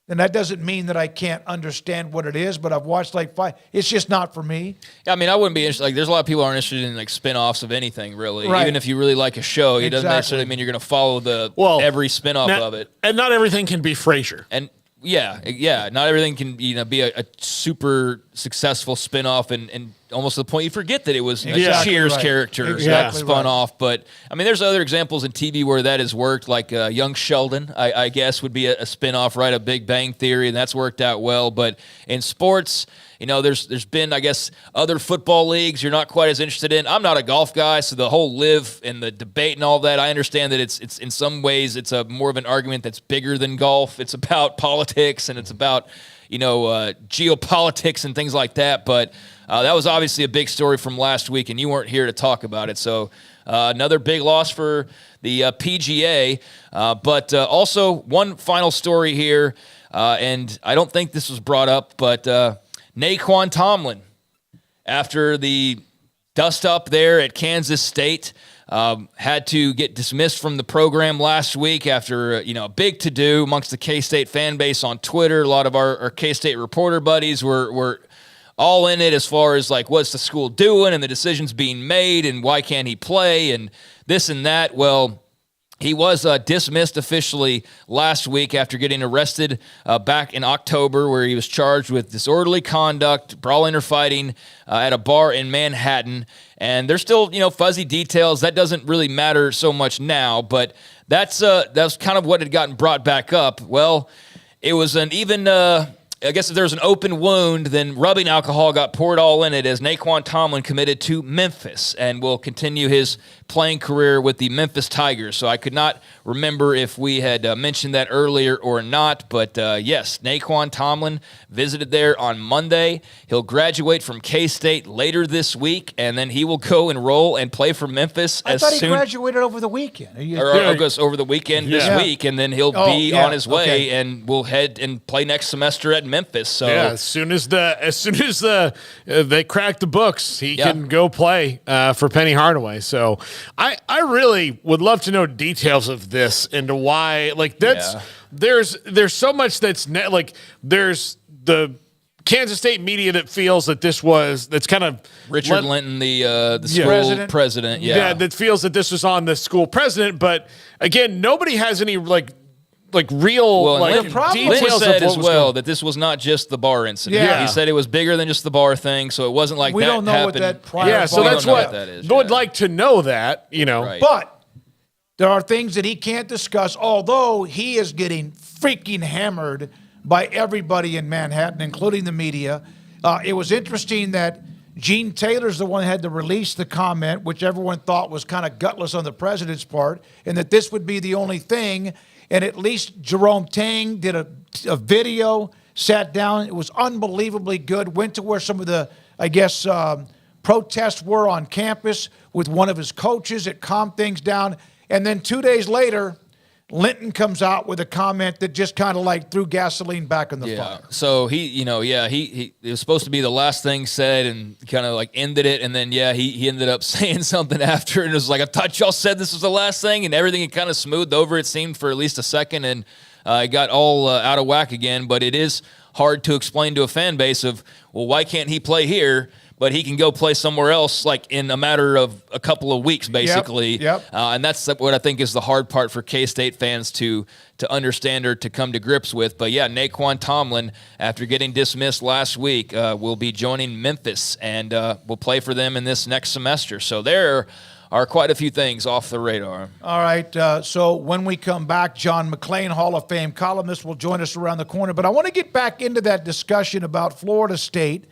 And that doesn't mean that I can't understand what it is, but I've watched like 5. It's just not for me. Yeah, I mean, I wouldn't be interested. Like, there's a lot of people who aren't interested in like spin-offs of anything, really. Right. Even if you really like a show, it doesn't necessarily mean you're going to follow every spin-off of it. And not everything can be Frasier. And yeah, not everything can be a super successful spin-off and almost to the point you forget that it was a Cheers character that spun off. But I mean, there's other examples in TV where that has worked, like Young Sheldon, I guess, would be a spin-off, right? A Big Bang Theory, and that's worked out well. But in sports, there's been, I guess, other football leagues you're not quite as interested in. I'm not a golf guy, so the whole Live and the debate and all that, I understand that it's in some ways it's a more of an argument that's bigger than golf. It's about politics and it's about geopolitics and things like that. But that was obviously a big story from last week, and you weren't here to talk about it. So another big loss for the PGA. But also one final story here, and I don't think this was brought up, but Naquan Tomlin, after the dust-up there at Kansas State, had to get dismissed from the program last week after a big to-do amongst the K-State fan base on Twitter. A lot of our K-State reporter buddies were all in it as far as like what's the school doing and the decisions being made and why can't he play and this and that. Well, he was dismissed officially last week after getting arrested back in October, where he was charged with disorderly conduct, brawling or fighting at a bar in Manhattan. And there's still, fuzzy details. That doesn't really matter so much now, but that's kind of what had gotten brought back up. Well, it was an even... I guess if there's an open wound, then rubbing alcohol got poured all in it as Naquan Tomlin committed to Memphis and will continue his playing career with the Memphis Tigers. So I could not remember if we had mentioned that earlier or not, but yes, Naquan Tomlin visited there on Monday. He'll graduate from K-State later this week, and then he will go enroll and play for Memphis I thought he graduated over the weekend. Or goes over the weekend this week, and then he'll be on his way and will head and play next semester at at Memphis. So yeah, as soon as they crack the books, he can go play for Penny Hardaway. So I really would love to know details of this and why. Like there's so much that's there's the Kansas State media that feels that that's kind of Richard Linton, the school president. Yeah, that feels that this was on the school president. But again, nobody has any real details said as well that this was not just the bar incident. Yeah. He said it was bigger than just the bar thing, so it wasn't like we that don't know happened. what that prior yeah, so that's what that is. I would like to know that, Right. But there are things that he can't discuss, although he is getting freaking hammered by everybody in Manhattan, including the media. It was interesting that Gene Taylor's the one who had to release the comment, which everyone thought was kind of gutless on the president's part, and that this would be the only thing. And at least Jerome Tang did a video, sat down. It was unbelievably good. Went to where some of the, protests were on campus with one of his coaches. It calmed things down. And then 2 days later, Linton comes out with a comment that just kind of threw gasoline back in the fire. So he it was supposed to be the last thing said and kind of ended it. And then, he ended up saying something after. And it was like, I thought y'all said this was the last thing. And everything had kind of smoothed over, it seemed, for at least a second. And it got all out of whack again. But it is hard to explain to a fan base of, well, why can't he play here? But he can go play somewhere else, in a matter of a couple of weeks, basically. Yep. And that's what I think is the hard part for K-State fans to understand or to come to grips with. But, Naquan Tomlin, after getting dismissed last week, will be joining Memphis and will play for them in this next semester. So there are quite a few things off the radar. All right, so when we come back, John McClain, Hall of Fame columnist, will join us around the corner. But I want to get back into that discussion about Florida State.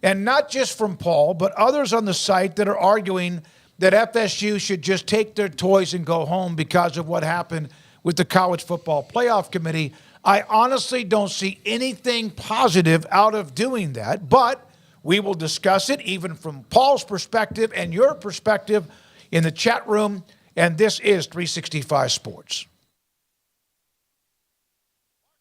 And not just from Paul, but others on the site that are arguing that FSU should just take their toys and go home because of what happened with the College Football Playoff Committee. I honestly don't see anything positive out of doing that, but we will discuss it even from Paul's perspective and your perspective in the chat room. And this is 365 Sports.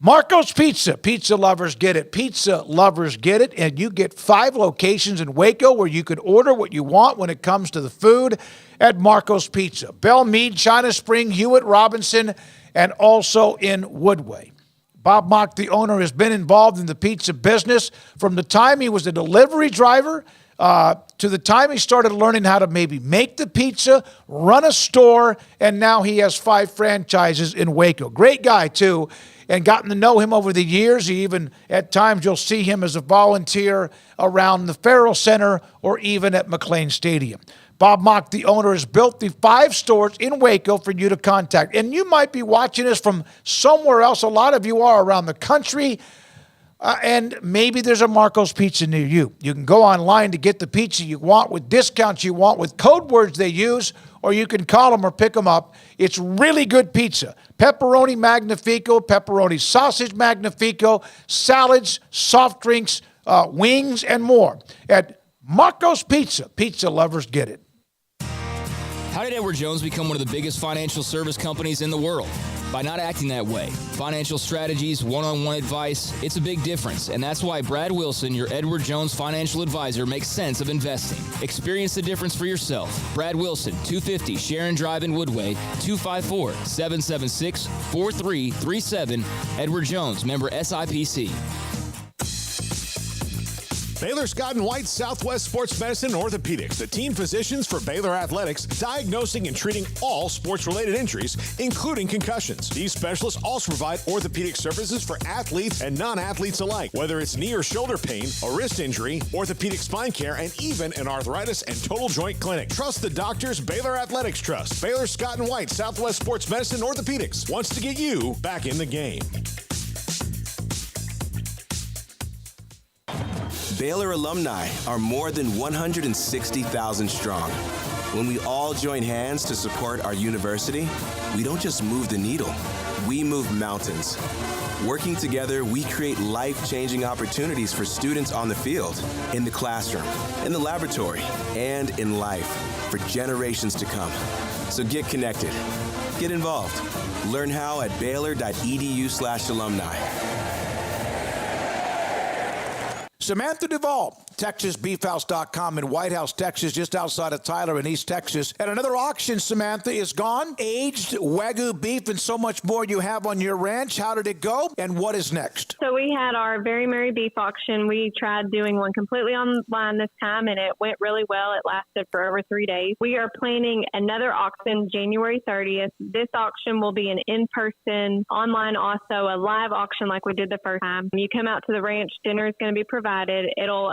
Marco's Pizza. Pizza lovers get it. Pizza lovers get it. And you get 5 locations in Waco where you can order what you want when it comes to the food at Marco's Pizza. Belle Meade, China Spring, Hewitt, Robinson, and also in Woodway. Bob Mock, the owner, has been involved in the pizza business from the time he was a delivery driver to the time he started learning how to maybe make the pizza, run a store, and now he has 5 franchises in Waco. Great guy, too. And gotten to know him over the years. He even, at times, you'll see him as a volunteer around the Farrell Center or even at McLean Stadium. Bob Mock, the owner, has built the 5 stores in Waco for you to contact. And you might be watching us from somewhere else. A lot of you are around the country. And maybe there's a Marco's Pizza near you. You can go online to get the pizza you want with discounts you want with code words they use, or you can call them or pick them up. It's really good pizza. Pepperoni Magnifico, pepperoni sausage Magnifico, salads, soft drinks, wings, and more at Marco's Pizza. Pizza lovers get it. How did Edward Jones become one of the biggest financial service companies in the world? By not acting that way. Financial strategies, one-on-one advice, it's a big difference. And that's why Brad Wilson, your Edward Jones financial advisor, makes sense of investing. Experience the difference for yourself. Brad Wilson, 250 Sharon Drive in Woodway, 254-776-4337. Edward Jones, member SIPC. Baylor Scott & White Southwest Sports Medicine and Orthopedics, the team physicians for Baylor Athletics, diagnosing and treating all sports-related injuries, including concussions. These specialists also provide orthopedic services for athletes and non-athletes alike, whether it's knee or shoulder pain, a wrist injury, orthopedic spine care, and even an arthritis and total joint clinic. Trust the doctors Baylor Athletics trust. Baylor Scott & White Southwest Sports Medicine and Orthopedics wants to get you back in the game. Baylor alumni are more than 160,000 strong. When we all join hands to support our university, we don't just move the needle, we move mountains. Working together, we create life-changing opportunities for students on the field, in the classroom, in the laboratory, and in life for generations to come. So get connected, get involved. Learn how at Baylor.edu/alumni. Samantha Duvall, TexasBeefHouse.com in White House, Texas, just outside of Tyler in East Texas. And another auction, Samantha, is gone. Aged Wagyu beef and so much more you have on your ranch. How did it go? And what is next? So we had our Very Merry Beef auction. We tried doing one completely online this time, and it went really well. It lasted for over 3 days. We are planning another auction January 30th. This auction will be an in-person, online also, a live auction like we did the first time. You come out to the ranch, dinner is going to be provided. It'll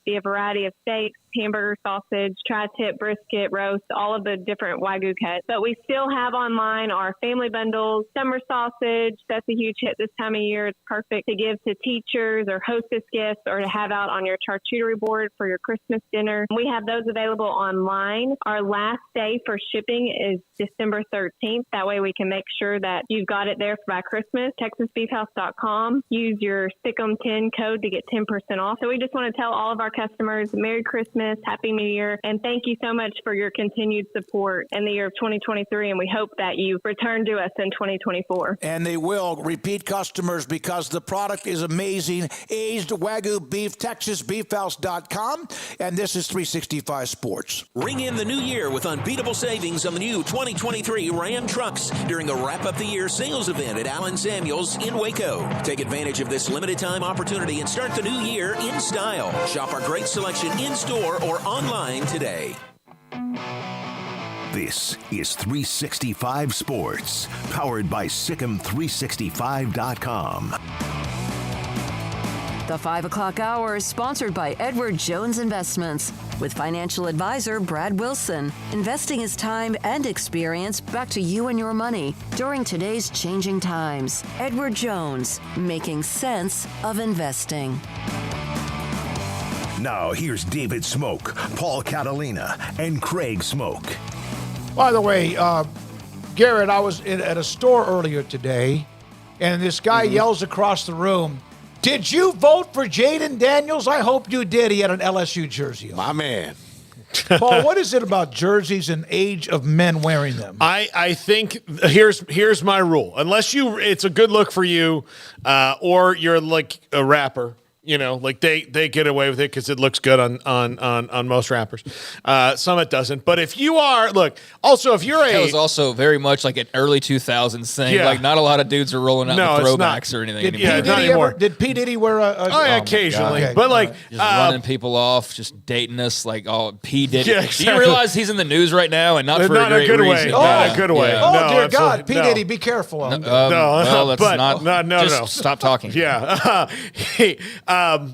be a variety of steaks, hamburger, sausage, tri-tip, brisket, roast, all of the different Wagyu cuts. But we still have online our family bundles, summer sausage. That's a huge hit this time of year. It's perfect to give to teachers or hostess guests or to have out on your charcuterie board for your Christmas dinner. We have those available online. Our last day for shipping is December 13th. That way we can make sure that you've got it there by Christmas. TexasBeefHouse.com. Use your SICM10 code to get 10% off. So we just want to tell all of our customers Merry Christmas, Happy New Year, and thank you so much for your continued support in the year of 2023, and we hope that you return to us in 2024. And they will. Repeat customers because the product is amazing. Aged Wagyu beef, TexasBeefHouse.com, and this is 365 Sports. Ring in the new year with unbeatable savings on the new 2023 Ram trucks during the Wrap Up the Year sales event at Allen Samuels in Waco. Take advantage of this limited time opportunity and start the new year in style. Shop our great selection in-store or online today. This is 365 Sports, powered by SicEm365.com. The 5 o'clock hour is sponsored by Edward Jones Investments with financial advisor Brad Wilson. Investing is time and experience back to you and your money during today's changing times. Edward Jones, making sense of investing. Now here's David Smoak, Paul Catalina, and Craig Smoak. By the way, Garrett, I was at a store earlier today, and this guy yells across the room, "Did you vote for Jaden Daniels? I hope you did." He had an LSU jersey on. My man. Paul, what is it about jerseys and age of men wearing them? I think here's my rule. Unless it's a good look for you, or you're like a rapper. You know, like they get away with it because it looks good on most rappers. Some it doesn't. But if you are, also if you're that was also very much like an early 2000s thing. Yeah. Like not a lot of dudes are rolling out the throwbacks or anything anymore. Did P. Diddy wear occasionally. Okay. But just running people off, just dating us like, oh, P. Diddy. Yeah, exactly. Do you realize he's in the news right now and not for a great good reason? Way. Not a good way. Oh, no, dear God. P. No. Diddy, be careful. Well, let's not. No. Stop talking. Yeah.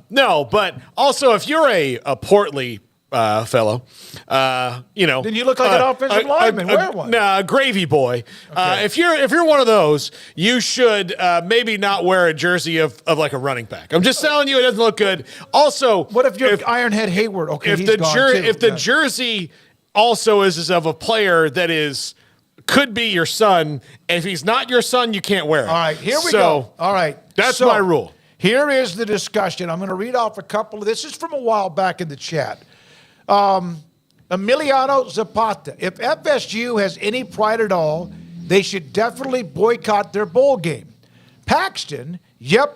No. But also, if you're a portly fellow, then you look like an offensive lineman. Wear one. Nah, a gravy boy. Okay. If you're one of those, you should maybe not wear a jersey of like a running back. I'm just telling you, it doesn't look good. Also, what if you're Ironhead Hayward? Okay, if the jersey also is of a player that could be your son, and if he's not your son, you can't wear it. All right, here we go. All right, that's my rule. Here is the discussion. I'm going to read off a couple of this. Is from a while back in the chat. Emiliano Zapata. If FSU has any pride at all, they should definitely boycott their bowl game. Paxton,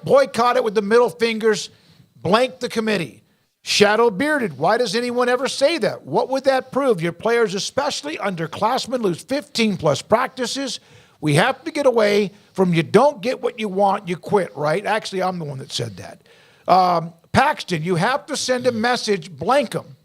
boycott it with the middle fingers, blank the committee. Shadow Bearded, why does anyone ever say that? What would that prove? Your players, especially underclassmen, lose 15-plus practices. We have to get away from you don't get what you want, you quit, right? Actually, I'm the one that said that. Paxton, you have to send a message, blank them.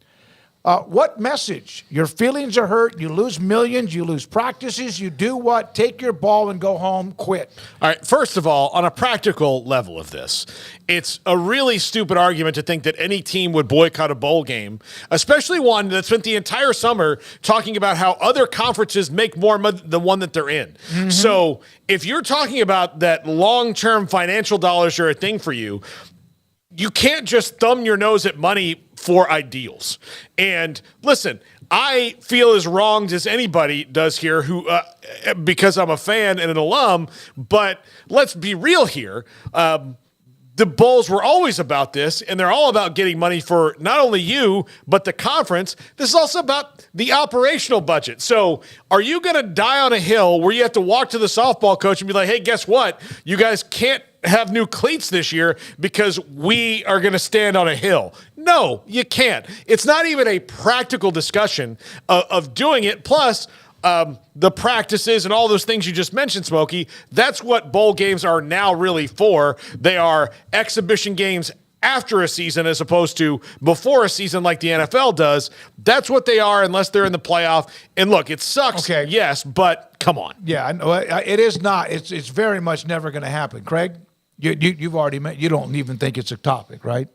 What message? Your feelings are hurt, you lose millions, you lose practices, you do what? Take your ball and go home, quit. All right, first of all, on a practical level of this, it's a really stupid argument to think that any team would boycott a bowl game, especially one that spent the entire summer talking about how other conferences make more money than the one that they're in. Mm-hmm. So if you're talking about that long-term financial dollars are a thing for you, you can't just thumb your nose at money for ideals. And listen, I feel as wronged as anybody does here who, because I'm a fan and an alum, but let's be real here. The bowls were always about this, and they're all about getting money for not only you, but the conference. This is also about the operational budget. So are you going to die on a hill where you have to walk to the softball coach and be like, hey, guess what? You guys can't have new cleats this year because we are going to stand on a hill. No, you can't. It's not even a practical discussion of doing it. Plus, the practices and all those things you just mentioned, Smokey, that's what bowl games are now really for. They are exhibition games after a season as opposed to before a season like the NFL does. That's what they are unless they're in the playoff. And look, it sucks, yes, but come on. Yeah, I know. It is not. It's very much never going to happen. Craig, you've already met. You don't even think it's a topic, right?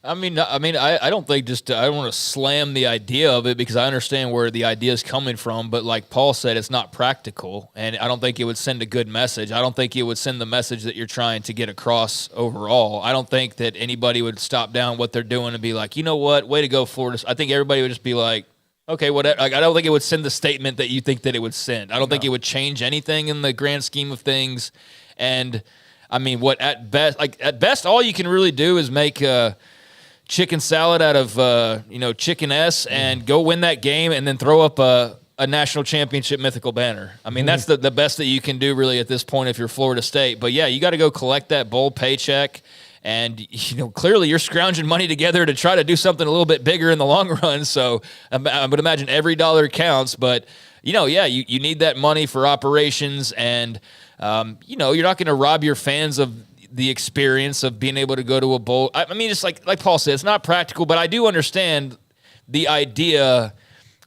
I don't think I don't want to slam the idea of it because I understand where the idea is coming from. But like Paul said, it's not practical, and I don't think it would send a good message. I don't think it would send the message that you're trying to get across overall. I don't think that anybody would stop down what they're doing and be like, you know what, way to go, Florida. I think everybody would just be like, okay, whatever. Like, I don't think it would send the statement that you think that it would send. I don't think it would change anything in the grand scheme of things. And I mean, at best, all you can really do is make chicken salad out of chicken S and go win that game and then throw up a national championship mythical banner. I mean, that's the best that you can do really at this point if you're Florida State. But yeah, you got to go collect that bowl paycheck. And, clearly you're scrounging money together to try to do something a little bit bigger in the long run. So I would imagine every dollar counts. But, you need that money for operations. And, you're not going to rob your fans of the experience of being able to go to a bowl. I mean, it's like Paul said, it's not practical, but I do understand the idea,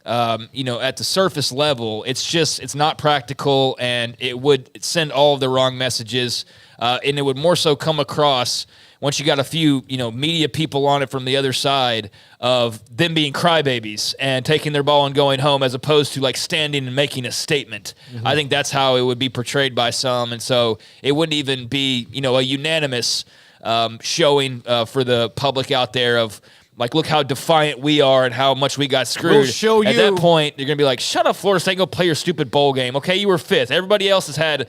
at the surface level. It's not practical, and it would send all of the wrong messages, and it would more so come across once you got a few, media people on it from the other side of them being crybabies and taking their ball and going home as opposed to like standing and making a statement. Mm-hmm. I think that's how it would be portrayed by some. And so it wouldn't even be, a unanimous showing for the public out there of like, look how defiant we are and how much we got screwed. We'll show At you. that point, you're going to be like, shut up, Florida State, go play your stupid bowl game. Okay, you were fifth. Everybody else has had...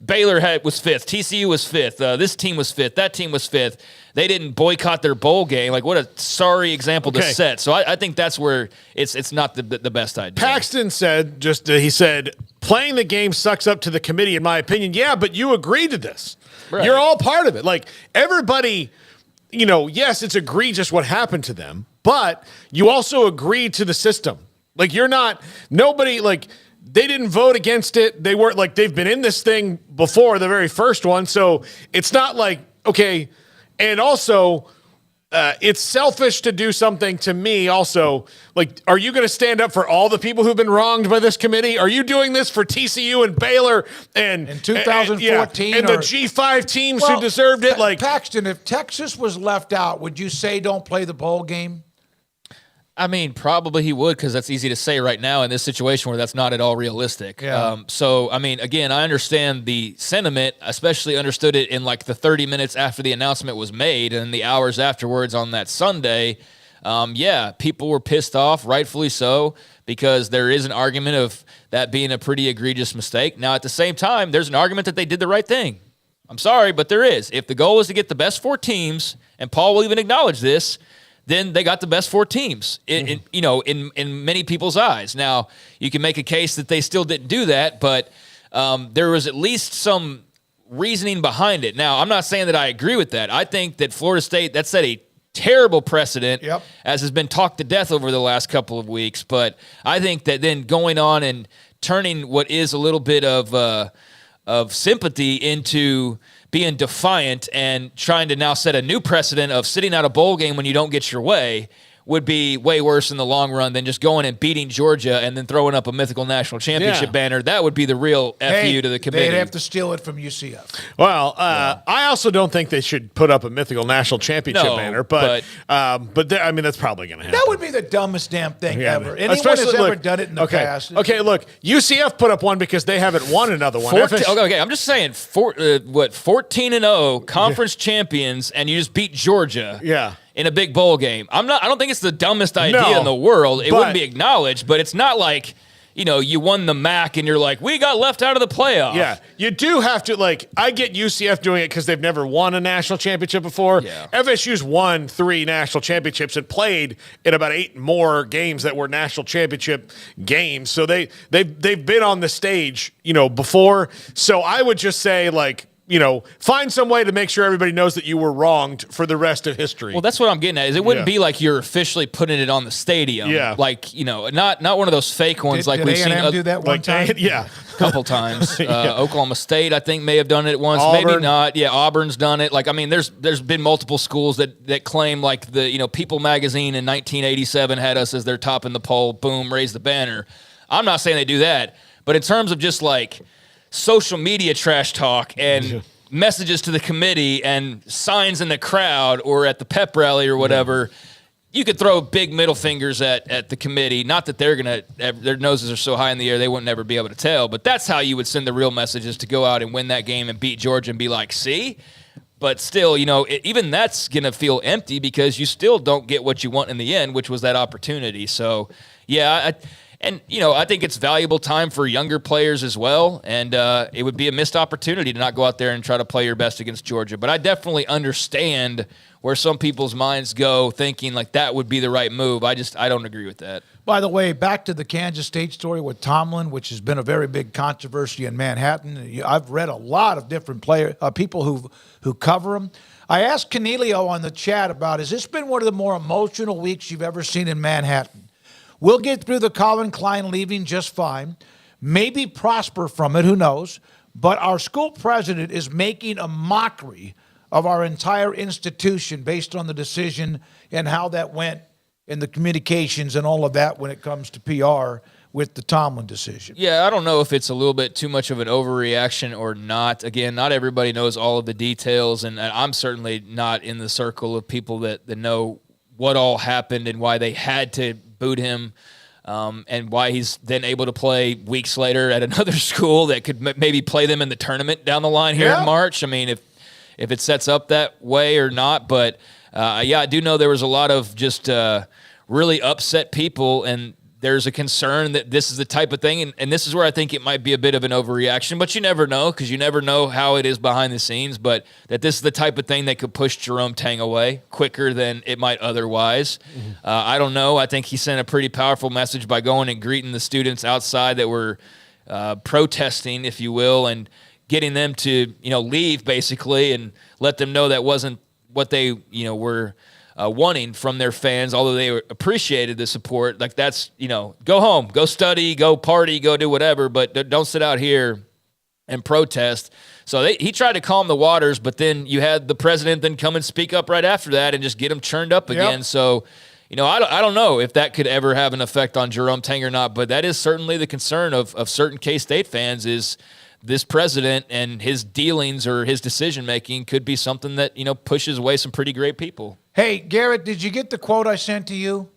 Baylor was fifth. TCU was fifth. This team was fifth. That team was fifth. They didn't boycott their bowl game. Like, what a sorry example to set. So I think that's where it's not the best idea. Paxton said, he said, playing the game sucks up to the committee, in my opinion. Yeah, but you agreed to this. Right. You're all part of it. Like, everybody, yes, it's egregious what happened to them, but you also agreed to the system. Like, they didn't vote against it. They weren't like they've been in this thing before the very first one. So it's not like, okay. And also, it's selfish to do something to me also. Like, are you going to stand up for all the people who've been wronged by this committee? Are you doing this for TCU and Baylor and in 2014 and the G5 teams who deserved it? Like Paxton, if Texas was left out, would you say don't play the bowl game? I mean, probably he would because that's easy to say right now in this situation where that's not at all realistic. Yeah. So, I mean, again, I understand the sentiment, especially understood it in like the 30 minutes after the announcement was made and the hours afterwards on that Sunday. People were pissed off, rightfully so, because there is an argument of that being a pretty egregious mistake. Now, at the same time, there's an argument that they did the right thing. I'm sorry, but there is. If the goal is to get the best four teams, and Paul will even acknowledge this, then they got the best four teams in many people's eyes. Now, you can make a case that they still didn't do that, but there was at least some reasoning behind it. Now, I'm not saying that I agree with that. I think that Florida State, that set a terrible precedent, as has been talked to death over the last couple of weeks. But I think that then going on and turning what is a little bit of sympathy into being defiant and trying to now set a new precedent of sitting out a bowl game when you don't get your way would be way worse in the long run than just going and beating Georgia and then throwing up a mythical national championship banner. That would be the real FU to the committee. They'd have to steal it from UCF. Well, I also don't think they should put up a mythical national championship banner, but that's probably going to happen. That would be the dummest damn thing ever. Anyone has ever done it in the past. Okay, look, UCF put up one because they haven't won another one. Okay, I'm just saying, 14-0 conference champions, and you just beat Georgia. Yeah. In a big bowl game. I don't think it's the dumbest idea in the world. It wouldn't be acknowledged, but it's not like, you won the MAC and you're like, we got left out of the playoff. Yeah, you do have to, I get UCF doing it because they've never won a national championship before. Yeah. FSU's won 3 national championships and played in about 8 more games that were national championship games. So they've been on the stage, before. So I would just say, find some way to make sure everybody knows that you were wronged for the rest of history. Well, that's what I'm getting at. Is it wouldn't be like you're officially putting it on the stadium. Yeah. Like, not one of those fake ones Did we've seen. A&M do that one time? Yeah. A couple times. Oklahoma State, I think, may have done it once. Auburn. Maybe not. Yeah, Auburn's done it. Like, I mean, there's been multiple schools that claim, like, the People magazine in 1987 had us as their top in the poll. Boom, raise the banner. I'm not saying they do that. But in terms of just, like, social media trash talk and messages to the committee and signs in the crowd or at the pep rally or whatever, you could throw big middle fingers at the committee. Not that their noses are so high in the air they wouldn't never be able to tell, but that's how you would send the real messages to go out and win that game and beat Georgia and be like, see? But still, even that's going to feel empty because you still don't get what you want in the end, which was that opportunity. So, yeah, I think it's valuable time for younger players as well, and it would be a missed opportunity to not go out there and try to play your best against Georgia. But I definitely understand where some people's minds go thinking like that would be the right move. I don't agree with that. By the way, back to the Kansas State story with Tomlin, which has been a very big controversy in Manhattan. I've read a lot of different people who cover him. I asked Cornelio on the chat about, has this been one of the more emotional weeks you've ever seen in Manhattan? We'll get through the Calvin Klein leaving just fine, maybe prosper from it, who knows, but our school president is making a mockery of our entire institution based on the decision and how that went in the communications and all of that when it comes to PR with the Tomlin decision. Yeah, I don't know if it's a little bit too much of an overreaction or not. Again, not everybody knows all of the details, and I'm certainly not in the circle of people that know what all happened and why they had to boot him, and why he's then able to play weeks later at another school that could maybe play them in the tournament down the line here in March. I mean, if it sets up that way or not. But, I do know there was a lot of just really upset people, and there's a concern that this is the type of thing, and this is where I think it might be a bit of an overreaction, but you never know because you never know how it is behind the scenes, but that this is the type of thing that could push Jerome Tang away quicker than it might otherwise. I don't know. I think he sent a pretty powerful message by going and greeting the students outside that were protesting, if you will, and getting them to, leave basically and let them know that wasn't what they, were wanting from their fans, although they appreciated the support. Like that's, go home, go study, go party, go do whatever, but don't sit out here and protest. So he tried to calm the waters, but then you had the president then come and speak up right after that and just get him churned up again. Yep. So, I don't know if that could ever have an effect on Jerome Tang or not, but that is certainly the concern of certain K-State fans is this president and his dealings or his decision-making could be something that, pushes away some pretty great people. Hey, Garrett, did you get the quote I sent to you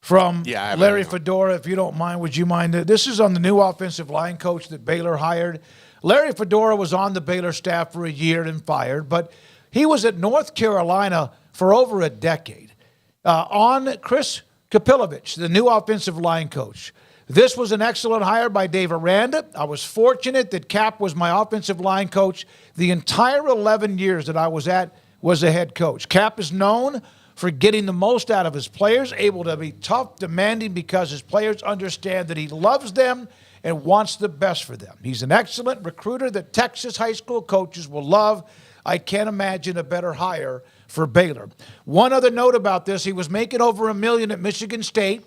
from Larry Fedora? If you don't mind, would you mind? This is on the new offensive line coach that Baylor hired. Larry Fedora was on the Baylor staff for a year and fired, but he was at North Carolina for over a decade. On Chris Kapilovich, the new offensive line coach. This was an excellent hire by Dave Aranda. I was fortunate that Cap was my offensive line coach the entire 11 years that I was a head coach. Cap is known for getting the most out of his players, able to be tough, demanding because his players understand that he loves them and wants the best for them. He's an excellent recruiter that Texas high school coaches will love. I can't imagine a better hire for Baylor. One other note about this, he was making over $1 million at Michigan State.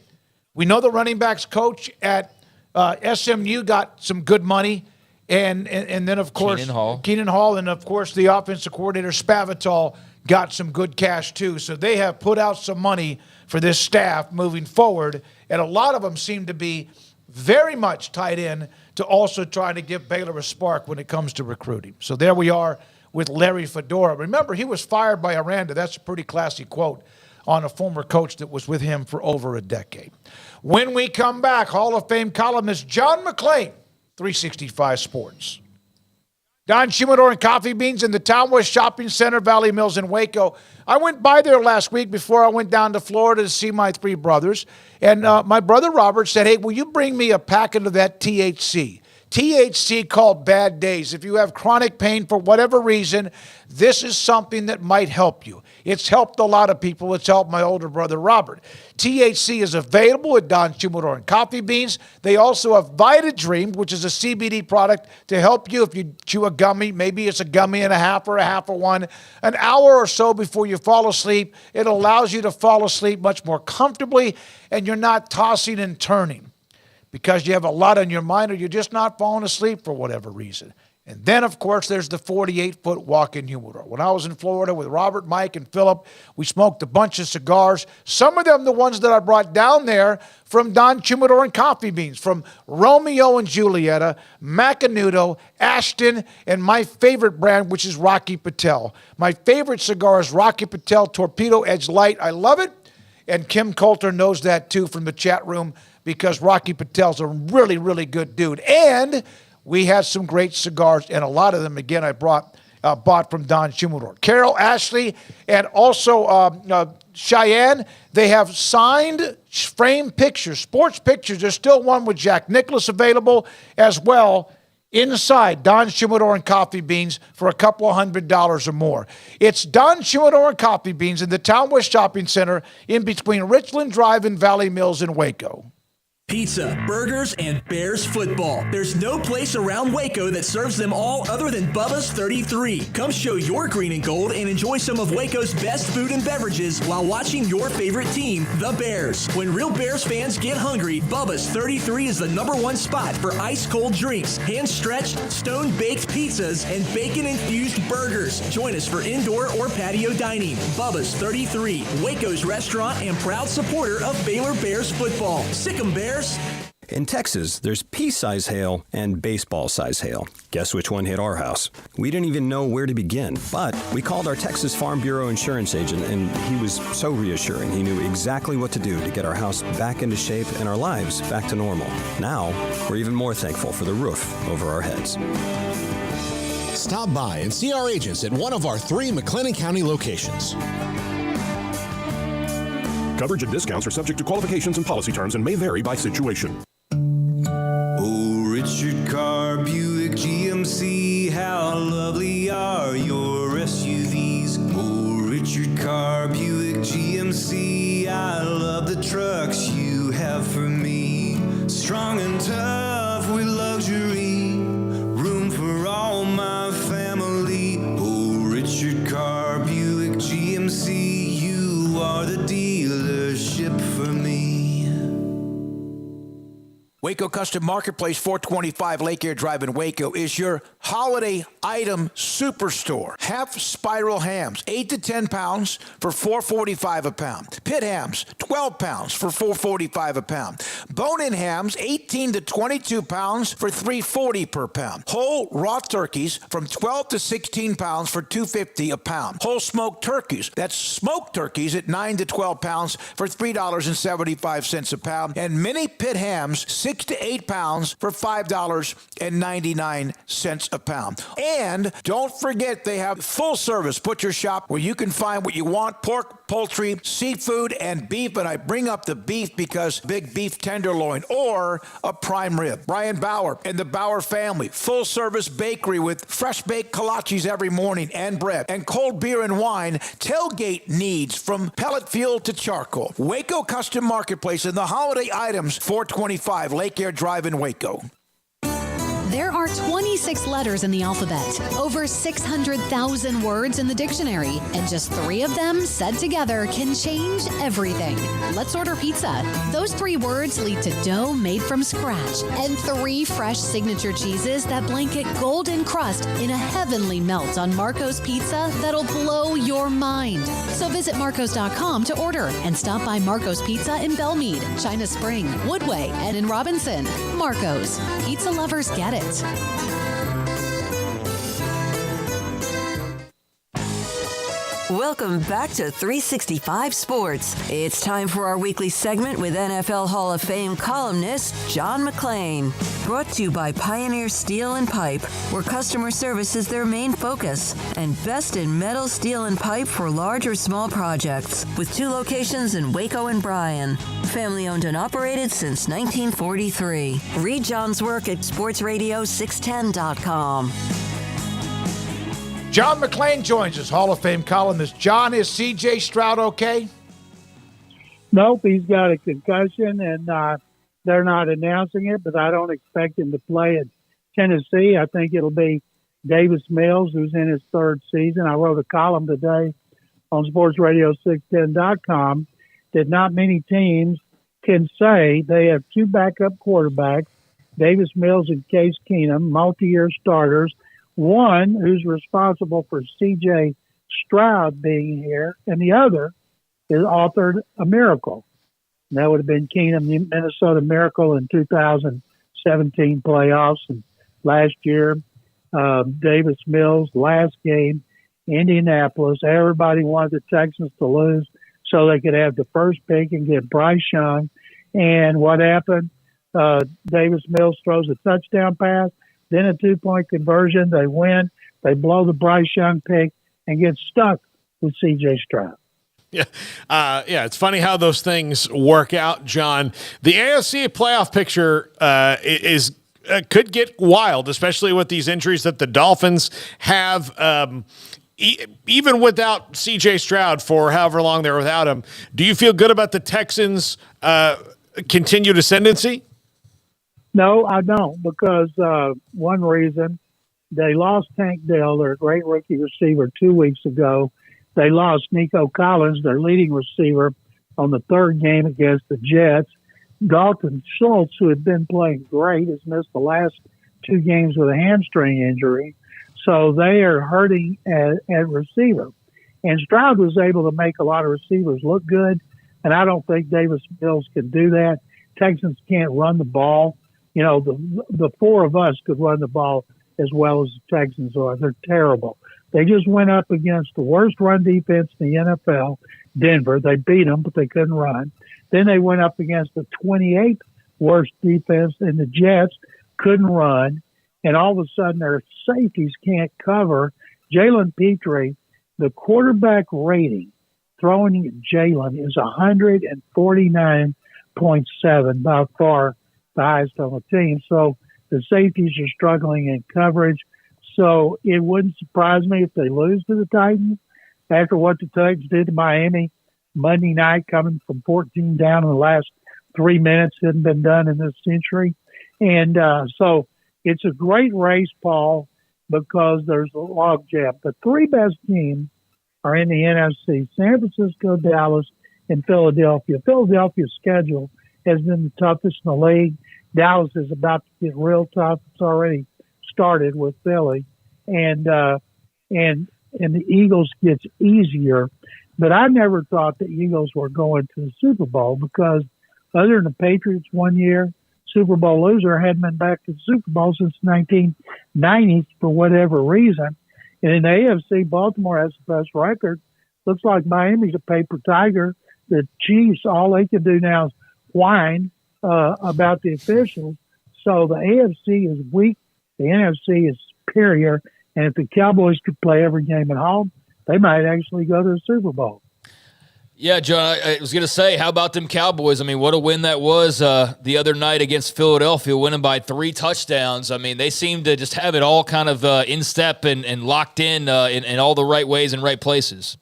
We know the running backs coach at SMU got some good money. And then, of course, Keenan Hall, and, of course, the offensive coordinator, Spavital, got some good cash, too. So they have put out some money for this staff moving forward, and a lot of them seem to be very much tied in to also trying to give Baylor a spark when it comes to recruiting. So there we are with Larry Fedora. Remember, he was fired by Aranda. That's a pretty classy quote on a former coach that was with him for over a decade. When we come back, Hall of Fame columnist John McClain, 365 Sports. Don Shumador and Coffee Beans in the Town West Shopping Center, Valley Mills in Waco. I went by there last week before I went down to Florida to see my three brothers. And my brother Robert said, hey, will you bring me a packet of that THC? THC called Bad Days. If you have chronic pain for whatever reason, this is something that might help you. It's helped a lot of people. It's helped my older brother, Robert. THC is available at Don Humidor and Coffee Beans. They also have VitaDream, which is a CBD product to help you if you chew a gummy. Maybe it's a gummy and a half or a half of one. An hour or so before you fall asleep, it allows you to fall asleep much more comfortably, and you're not tossing and turning because you have a lot on your mind or you're just not falling asleep for whatever reason. And then, of course, there's the 48-foot walk-in humidor. When I was in Florida with Robert, Mike, and Philip, we smoked a bunch of cigars. Some of them the ones that I brought down there from Don Humidor and Coffee Beans, from Romeo and Julieta, Macanudo, Ashton, and my favorite brand, which is Rocky Patel. My favorite cigar is Rocky Patel Torpedo Edge Light. I love it, and Kim Coulter knows that, too, from the chat room, because Rocky Patel's a really, really good dude. And we had some great cigars, and a lot of them, again, I bought from Don Humidor. Carol, Ashley, and also Cheyenne, they have signed frame pictures, sports pictures. There's still one with Jack Nicklaus available as well inside Don Humidor and Coffee Beans for a couple of $100 or more. It's Don Humidor and Coffee Beans in the Town West Shopping Center in between Richland Drive and Valley Mills in Waco. Pizza, burgers, and Bears football. There's no place around Waco that serves them all other than Bubba's 33. Come show your green and gold and enjoy some of Waco's best food and beverages while watching your favorite team, the Bears. When real Bears fans get hungry, Bubba's 33 is the #1 spot for ice-cold drinks, hand-stretched, stone-baked pizzas, and bacon-infused burgers. Join us for indoor or patio dining. Bubba's 33, Waco's restaurant and proud supporter of Baylor Bears football. Sick 'em, Bears. In Texas, there's pea-size hail and baseball-size hail. Guess which one hit our house? We didn't even know where to begin, but we called our Texas Farm Bureau insurance agent, and he was so reassuring. He knew exactly what to do to get our house back into shape and our lives back to normal. Now, we're even more thankful for the roof over our heads. Stop by and see our agents at one of our 3 McLennan County locations. Coverage and discounts are subject to qualifications and policy terms and may vary by situation. Oh, Richard Carr, Buick, GMC, how lovely are your SUVs. Oh, Richard Carr, Buick, GMC, I love the trucks you have for me. Strong and tough with luxury, room for all my family. Oh, Richard Carr, Buick, GMC, you are the dealership for me. Waco Custom Marketplace, 425 Lake Air Drive in Waco, is your holiday item superstore. Half spiral hams, 8 to 10 pounds for $4.45 a pound. Pit hams, 12 pounds for $4.45 a pound. Bone-in hams, 18 to 22 pounds for $3.40 per pound. Whole raw turkeys from 12 to 16 pounds for $2.50 a pound. Whole smoked turkeys, that's smoked turkeys at 9 to 12 pounds for $3.75 a pound. And mini pit hams, 6 to 8 pounds for $5.99 a pound. And don't forget, they have full service butcher shop where you can find what you want: pork, poultry, seafood, and beef. And I bring up the beef because big beef tenderloin or a prime rib. Brian Bauer and the Bauer family, full service bakery with fresh baked kolaches every morning and bread and cold beer and wine. Tailgate needs from pellet fuel to charcoal. Waco Custom Marketplace and the holiday items, 425 Lake Air Drive in Waco. There are 26 letters in the alphabet, over 600,000 words in the dictionary, and just 3 of them said together can change everything. Let's order pizza. Those 3 words lead to dough made from scratch and 3 fresh signature cheeses that blanket golden crust in a heavenly melt on Marco's Pizza that'll blow your mind. So visit marcos.com to order and stop by Marco's Pizza in Belmead, China Spring, Woodway, and in Robinson. Marco's. Pizza lovers get it. Welcome back to 365 Sports. It's time for our weekly segment with NFL Hall of Fame columnist John McClain. Brought to you by Pioneer Steel and Pipe, where customer service is their main focus, and best in metal, steel, and pipe for large or small projects, with 2 locations in Waco and Bryan. Family owned and operated since 1943. Read John's work at sportsradio610.com. John McClain joins us, Hall of Fame columnist. John, is C.J. Stroud okay? Nope, he's got a concussion, and they're not announcing it, but I don't expect him to play at Tennessee. I think it'll be Davis Mills, who's in his 3rd season. I wrote a column today on sportsradio610.com that not many teams can say they have 2 backup quarterbacks, Davis Mills and Case Keenum, multi-year starters, one who's responsible for C.J. Stroud being here, and the other is authored a miracle. And that would have been Keenum, the Minnesota Miracle in 2017 playoffs. And last year, Davis Mills, last game, Indianapolis. Everybody wanted the Texans to lose so they could have the first pick and get Bryce Young. And what happened? Davis Mills throws a touchdown pass, then a 2-point conversion. They win. They blow the Bryce Young pick and get stuck with C.J. Stroud. Yeah, it's funny how those things work out, John. The AFC playoff picture could get wild, especially with these injuries that the Dolphins have. Even without C.J. Stroud for however long they're without him, do you feel good about the Texans' continued ascendancy? No, I don't, because one reason, they lost Tank Dell, their great rookie receiver, 2 weeks ago. They lost Nico Collins, their leading receiver, on the 3rd game against the Jets. Dalton Schultz, who had been playing great, has missed the last 2 games with a hamstring injury. So they are hurting at receiver. And Stroud was able to make a lot of receivers look good, and I don't think Davis Mills can do that. Texans can't run the ball. You know, the 4 of us could run the ball as well as the Texans are. They're terrible. They just went up against the worst run defense in the NFL, Denver. They beat them, but they couldn't run. Then they went up against the 28th worst defense in the Jets, couldn't run. And all of a sudden their safeties can't cover. Jalen Petrie, the quarterback rating throwing at Jalen is 149.7, by far the highest on the team. So the safeties are struggling in coverage. So it wouldn't surprise me if they lose to the Titans after what the Titans did to Miami Monday night, coming from 14 down in the last 3 minutes. Hadn't been done in this century. And so it's a great race, Paul, because there's a logjam. The 3 best teams are in the NFC: San Francisco, Dallas, and Philadelphia. Philadelphia's schedule has been the toughest in the league. Dallas is about to get real tough. It's already started with Philly, and the Eagles gets easier. But I never thought the Eagles were going to the Super Bowl, because other than the Patriots one year, Super Bowl loser, hadn't been back to the Super Bowl since 1990 for whatever reason. And in the AFC, Baltimore has the best record. Looks like Miami's a paper tiger. The Chiefs, all they can do now is whine about the officials. So the AFC is weak. The NFC is superior. And if the Cowboys could play every game at home, they might actually go to the Super Bowl. Yeah, John, I was going to say, how about them Cowboys? I mean, what a win that was the other night against Philadelphia, winning by 3 touchdowns. I mean, they seem to just have it all kind of in step and locked in all the right ways and right places.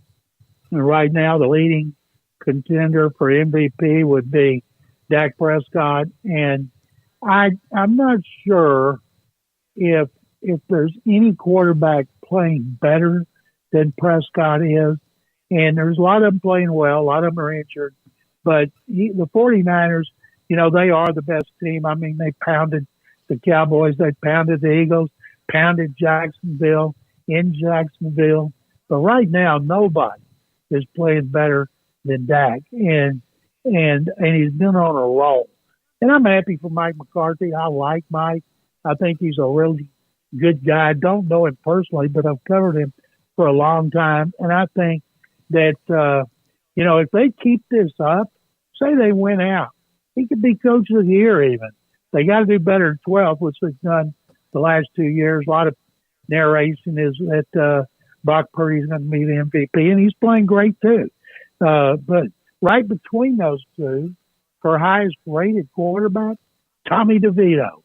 And right now, the leading contender for MVP would be Dak Prescott. And I'm not sure if there's any quarterback playing better than Prescott is. And there's a lot of them playing well. A lot of them are injured. But the 49ers, you know, they are the best team. I mean, they pounded the Cowboys. They pounded the Eagles, pounded Jacksonville in Jacksonville. But right now, nobody is playing better than Dak. And he's been on a roll. And I'm happy for Mike McCarthy. I like Mike. I think he's a really good guy. I don't know him personally, but I've covered him for a long time. And I think that, if they keep this up, say they win out, he could be coach of the year even. They got to do better than 12, which they've done the last 2 years. A lot of narration is that Brock Purdy's going to be the MVP, and he's playing great too. But right between those two, for highest rated quarterback, Tommy DeVito.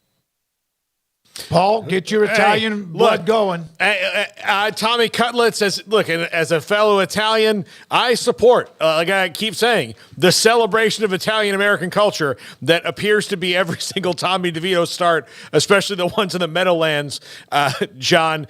Paul, get your Italian blood going. Tommy Cutlets, as a fellow Italian, I support, like I keep saying, the celebration of Italian-American culture that appears to be every single Tommy DeVito start, especially the ones in the Meadowlands, John.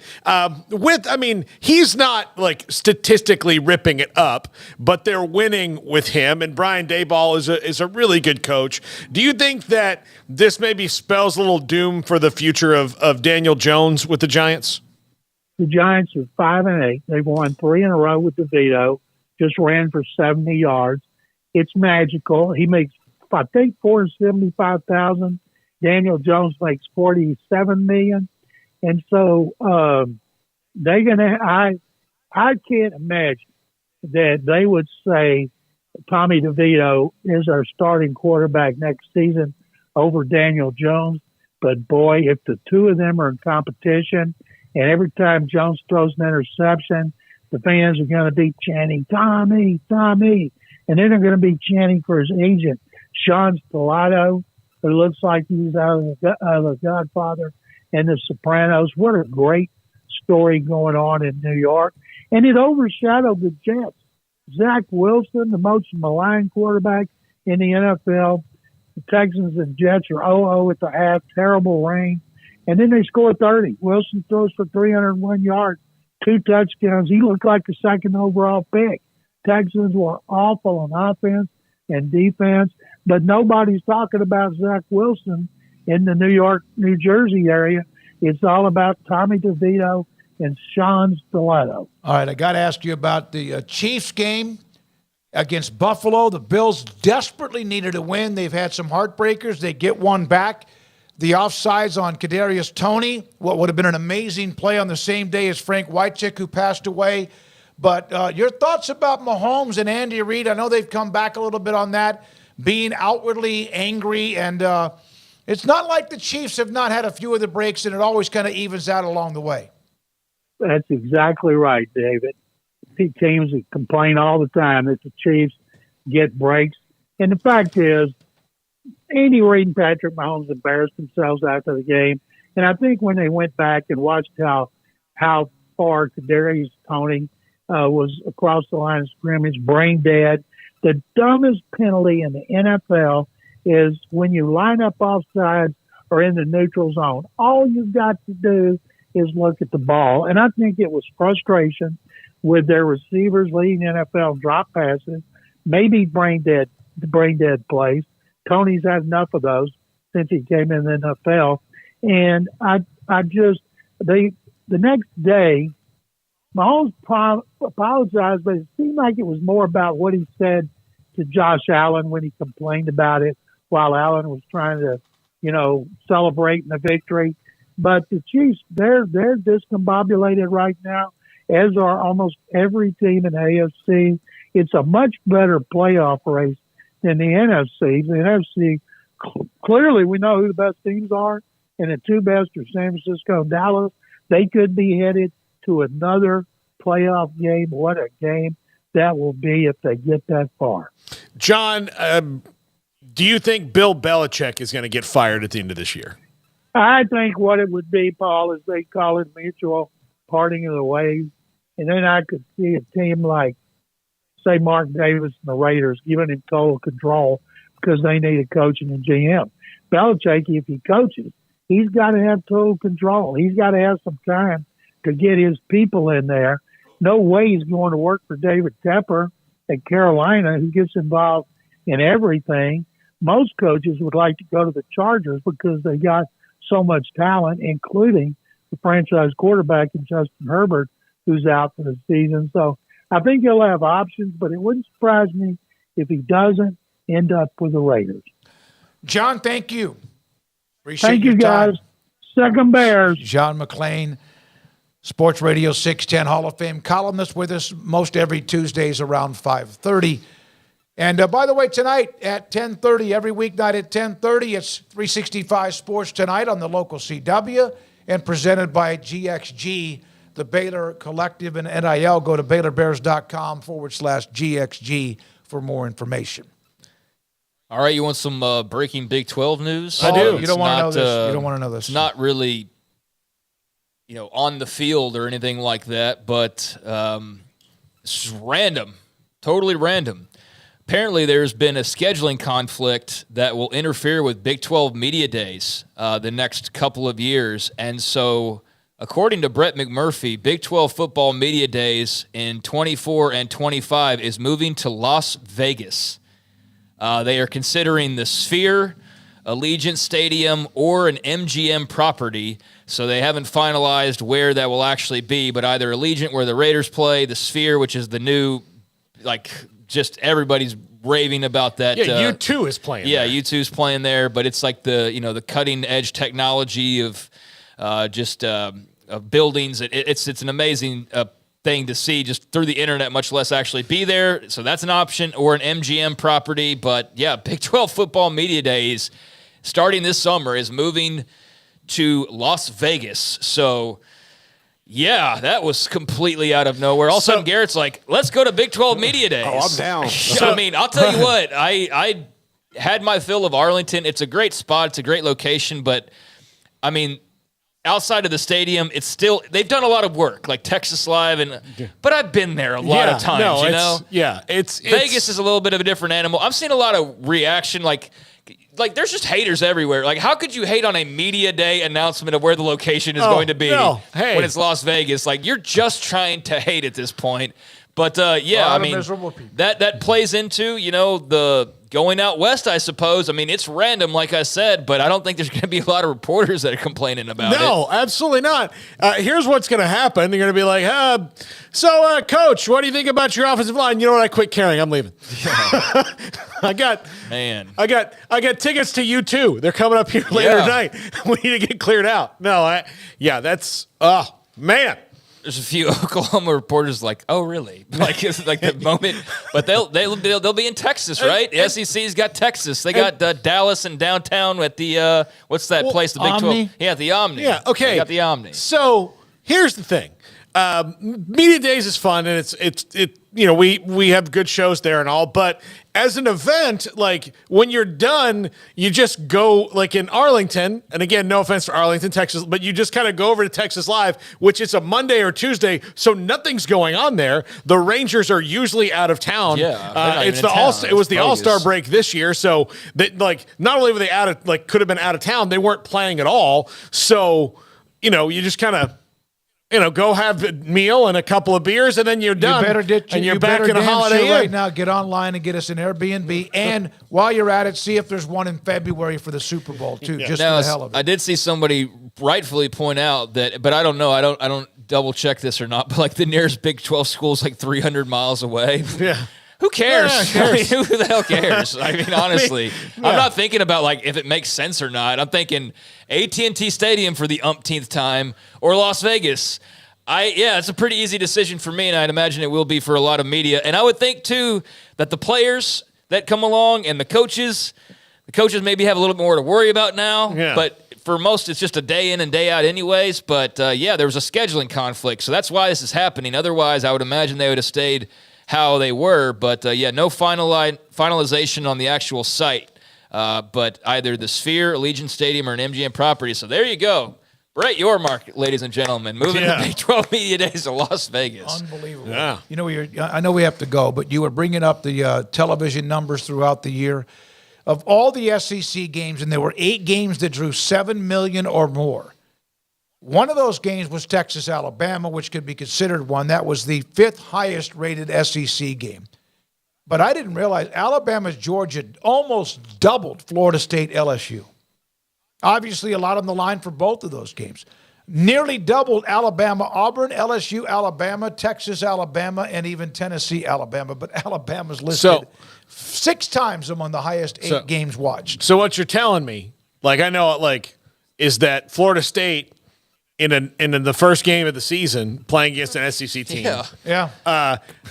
He's not like statistically ripping it up, but they're winning with him, and Brian Daboll is a really good coach. Do you think that this maybe spells a little doom for the future of Daniel Jones with the Giants? The Giants are 5-8. They've won 3 in a row with DeVito. Just ran for 70 yards. It's magical. He makes, I think, $475,000. Daniel Jones makes $47 million, and so they're gonna. I can't imagine that they would say Tommy DeVito is our starting quarterback next season over Daniel Jones. But boy, if the two of them are in competition, and every time Jones throws an interception, the fans are going to be chanting, Tommy, Tommy. And then they're going to be chanting for his agent, Sean Stellato, who looks like he's out of the Godfather and The Sopranos. What a great story going on in New York. And it overshadowed the Jets. Zach Wilson, the most maligned quarterback in the NFL. The Texans and Jets are 0-0 at the half, terrible rain. And then they score 30. Wilson throws for 301 yards, 2 touchdowns. He looked like the second overall pick. Texans were awful on offense and defense, but nobody's talking about Zach Wilson in the New York, New Jersey area. It's all about Tommy DeVito and Sean Stellato. All right, I got to ask you about the Chiefs game against Buffalo. The Bills desperately needed a win. They've had some heartbreakers. They get one back. The offsides on Kadarius Toney, what would have been an amazing play on the same day as Frank Wycheck, who passed away. But your thoughts about Mahomes and Andy Reid? I know they've come back a little bit on that, being outwardly angry. And it's not like the Chiefs have not had a few of the breaks, and it always kind of evens out along the way. That's exactly right, David. Teams that complain all the time that the Chiefs get breaks. And the fact is, Andy Reid and Patrick Mahomes embarrassed themselves after the game. And I think when they went back and watched how far Kadarius Toney was across the line of scrimmage, brain dead, the dumbest penalty in the NFL is when you line up offsides or in the neutral zone. All you've got to do is look at the ball. And I think it was frustration with their receivers leading NFL drop passes, maybe brain dead plays. Tony's had enough of those since he came in the NFL. And the next day, Mahomes apologized, but it seemed like it was more about what he said to Josh Allen when he complained about it while Allen was trying to, celebrate the victory. But the Chiefs, they're discombobulated right now, as are almost every team in the AFC. It's a much better playoff race than the NFC. The NFC, clearly we know who the best teams are, and the two best are San Francisco and Dallas. They could be headed to another playoff game. What a game that will be if they get that far. John, do you think Bill Belichick is going to get fired at the end of this year? I think what it would be, Paul, is they call it mutual parting of the ways. And then I could see a team like, say, Mark Davis and the Raiders giving him total control because they need a coach and a GM. Belichick, if he coaches, he's got to have total control. He's got to have some time to get his people in there. No way he's going to work for David Tepper at Carolina, who gets involved in everything. Most coaches would like to go to the Chargers because they got so much talent, including the franchise quarterback in Justin Herbert, who's out for the season. So I think he'll have options, but it wouldn't surprise me if he doesn't end up with the Raiders. John, thank you. Appreciate Thank you, guys. Time. Second Bears. John McClain, Sports Radio 610 Hall of Fame columnist with us most every Tuesdays around 5:30. And by the way, tonight at 10:30, every weeknight at 10:30, it's 365 Sports Tonight on the local CW and presented by GXG, the Baylor Collective and NIL. Go to BaylorBears.com/GXG for more information. All right, you want some breaking Big 12 news? I do. You don't want to know this. You don't want to know this. It's not really, on the field or anything like that, but it's just random, totally random. Apparently, there's been a scheduling conflict that will interfere with Big 12 media days the next couple of years. And so, according to Brett McMurphy, Big 12 football media days in 24 and 25 is moving to Las Vegas. They are considering the Sphere, Allegiant Stadium, or an MGM property. So they haven't finalized where that will actually be, but either Allegiant, where the Raiders play, the Sphere, which is the new, just everybody's raving about that. Yeah, U2 is playing there. Yeah, U2 is playing there, but it's like the cutting edge technology of buildings. It's an amazing thing to see just through the internet, much less actually be there. So that's an option, or an MGM property. But yeah, Big 12 football media days starting this summer is moving to Las Vegas. So yeah, that was completely out of nowhere. All of a sudden, Garrett's like, let's go to Big 12 Media Days. Oh, I'm down. I mean, I'll tell you what, I had my fill of Arlington. It's a great spot. It's a great location. But, I mean, outside of the stadium, it's still, they've done a lot of work, like Texas Live. But I've been there a lot of times, Yeah, Vegas is a little bit of a different animal. I'm seeing a lot of reaction, like there's just haters everywhere. Like, how could you hate on a media day announcement of where the location is going to be when it's Las Vegas? Like, you're just trying to hate at this point. But, I mean, that plays into, the going out west, I suppose. I mean, it's random, like I said, but I don't think there's going to be a lot of reporters that are complaining about it. No, absolutely not. Here's what's going to happen. They're going to be like, Coach, what do you think about your offensive line? You know what? I quit caring. I'm leaving. Yeah. I got tickets to U2. They're coming up here later tonight. We need to get cleared out. No, man. There's a few Oklahoma reporters like, oh, really? Like, it's like the moment. But they'll be in Texas, right? The SEC's got Texas. They got Dallas and downtown at the, what's that place? The Big Omni? 12. Yeah, the Omni. Yeah, okay. They got the Omni. So here's the thing. Media Days is fun, and we have good shows there and all, but as an event, like, when you're done, you just go, like in Arlington, and again, no offense to Arlington, Texas, but you just kind of go over to Texas Live, which is a Monday or Tuesday, so nothing's going on there. The Rangers are usually out of town. Yeah, it was the All-Star break this year, so not only were they could have been out of town, they weren't playing at all. So, you just kind of, go have a meal and a couple of beers, and then you're done. You're back in a Holiday Inn right now. Get online and get us an Airbnb. And while you're at it, see if there's one in February for the Super Bowl too. Just for the hell of it. I did see somebody rightfully point out that, but I don't know. I don't double check this or not. But like the nearest Big 12 school is like 300 miles away. Yeah. Who cares? Yeah, who the hell cares? I mean, honestly, I'm not thinking about like if it makes sense or not. I'm thinking AT&T Stadium for the umpteenth time or Las Vegas. It's a pretty easy decision for me, and I'd imagine it will be for a lot of media. And I would think too that the players that come along and the coaches maybe have a little bit more to worry about now. Yeah. But for most, it's just a day in and day out anyways. But there was a scheduling conflict, so that's why this is happening. Otherwise, I would imagine they would have stayed how they were, but no finalization on the actual site, but either the Sphere, Allegiant Stadium, or an MGM property. So there you go. Right, your market, ladies and gentlemen. Moving to Big 12 Media Days to Las Vegas. Unbelievable. Yeah. I know we have to go, but you were bringing up the television numbers throughout the year. Of all the SEC games, and there were 8 games that drew 7 million or more, one of those games was Texas-Alabama, which could be considered one. That was the 5th highest rated SEC game. But I didn't realize Alabama's Georgia almost doubled Florida State LSU. Obviously, a lot on the line for both of those games. Nearly doubled Alabama, Auburn, LSU, Alabama, Texas, Alabama, and even Tennessee, Alabama. But Alabama's listed 6 times among the highest 8 games watched. So what you're telling me, is that Florida State in the first game of the season playing against an SEC team.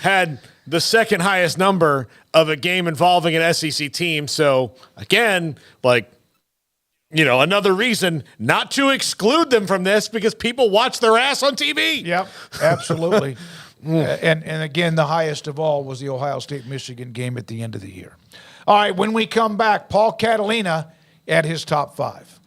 Had the second highest number of a game involving an SEC team. So again, another reason not to exclude them from this because people watch their ass on TV. Yep, absolutely. And again, the highest of all was the Ohio State-Michigan game at the end of the year. All right, when we come back, Paul Catalina at his top 5.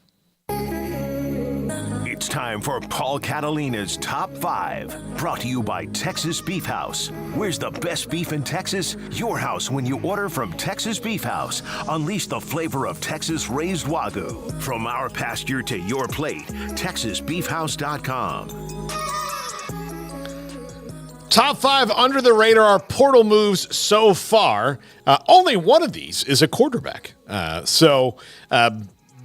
It's time for Paul Catalina's Top 5, brought to you by Texas Beef House. Where's the best beef in Texas? Your house when you order from Texas Beef House. Unleash the flavor of Texas-raised Wagyu. From our pasture to your plate, TexasBeefHouse.com. Top 5 under the radar portal moves so far. Only one of these is a quarterback.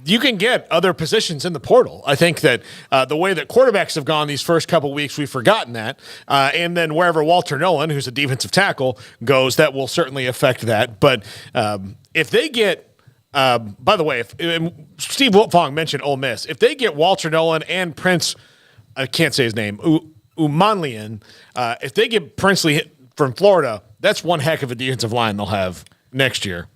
You can get other positions in the portal. I think that the way that quarterbacks have gone these first couple weeks, we've forgotten that. And then wherever Walter Nolan, who's a defensive tackle, goes, that will certainly affect that. But if they get, by the way, if Steve Wiltfong mentioned Ole Miss, if they get Walter Nolan and Prince, I can't say his name, Umanlian, if they get Princely from Florida, that's one heck of a defensive line they'll have next year.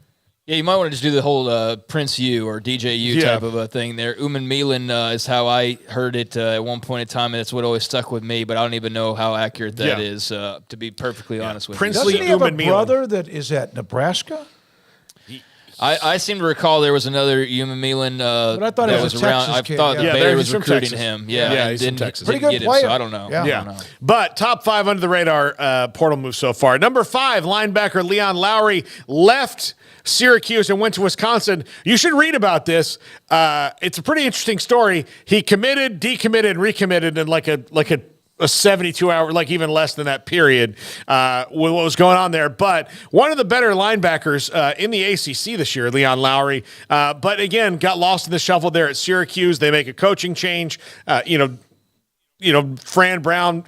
Yeah, you might want to just do the whole Prince U or DJU type of a thing there. Uman Milan is how I heard it at one point in time, and that's what always stuck with me, but I don't even know how accurate that is, to be perfectly honest with Princely you. Doesn't he have a brother that is at Nebraska? I seem to recall there was another Uman Milan but I thought that it was around. Texas I kid, thought the yeah. Baylor was from recruiting Texas. him. He's from Texas. Pretty good player. So I don't know. Yeah. I don't know. But top 5 under the radar portal moves so far. Number 5, linebacker Leon Lowry left Syracuse and went to Wisconsin. You should read about this. It's a pretty interesting story. He committed, decommitted, and recommitted in like a 72-hour, like even less than that period, with what was going on there. But one of the better linebackers in the ACC this year, Leon Lowry. But again, got lost in the shuffle there at Syracuse. They make a coaching change. Fran Brown,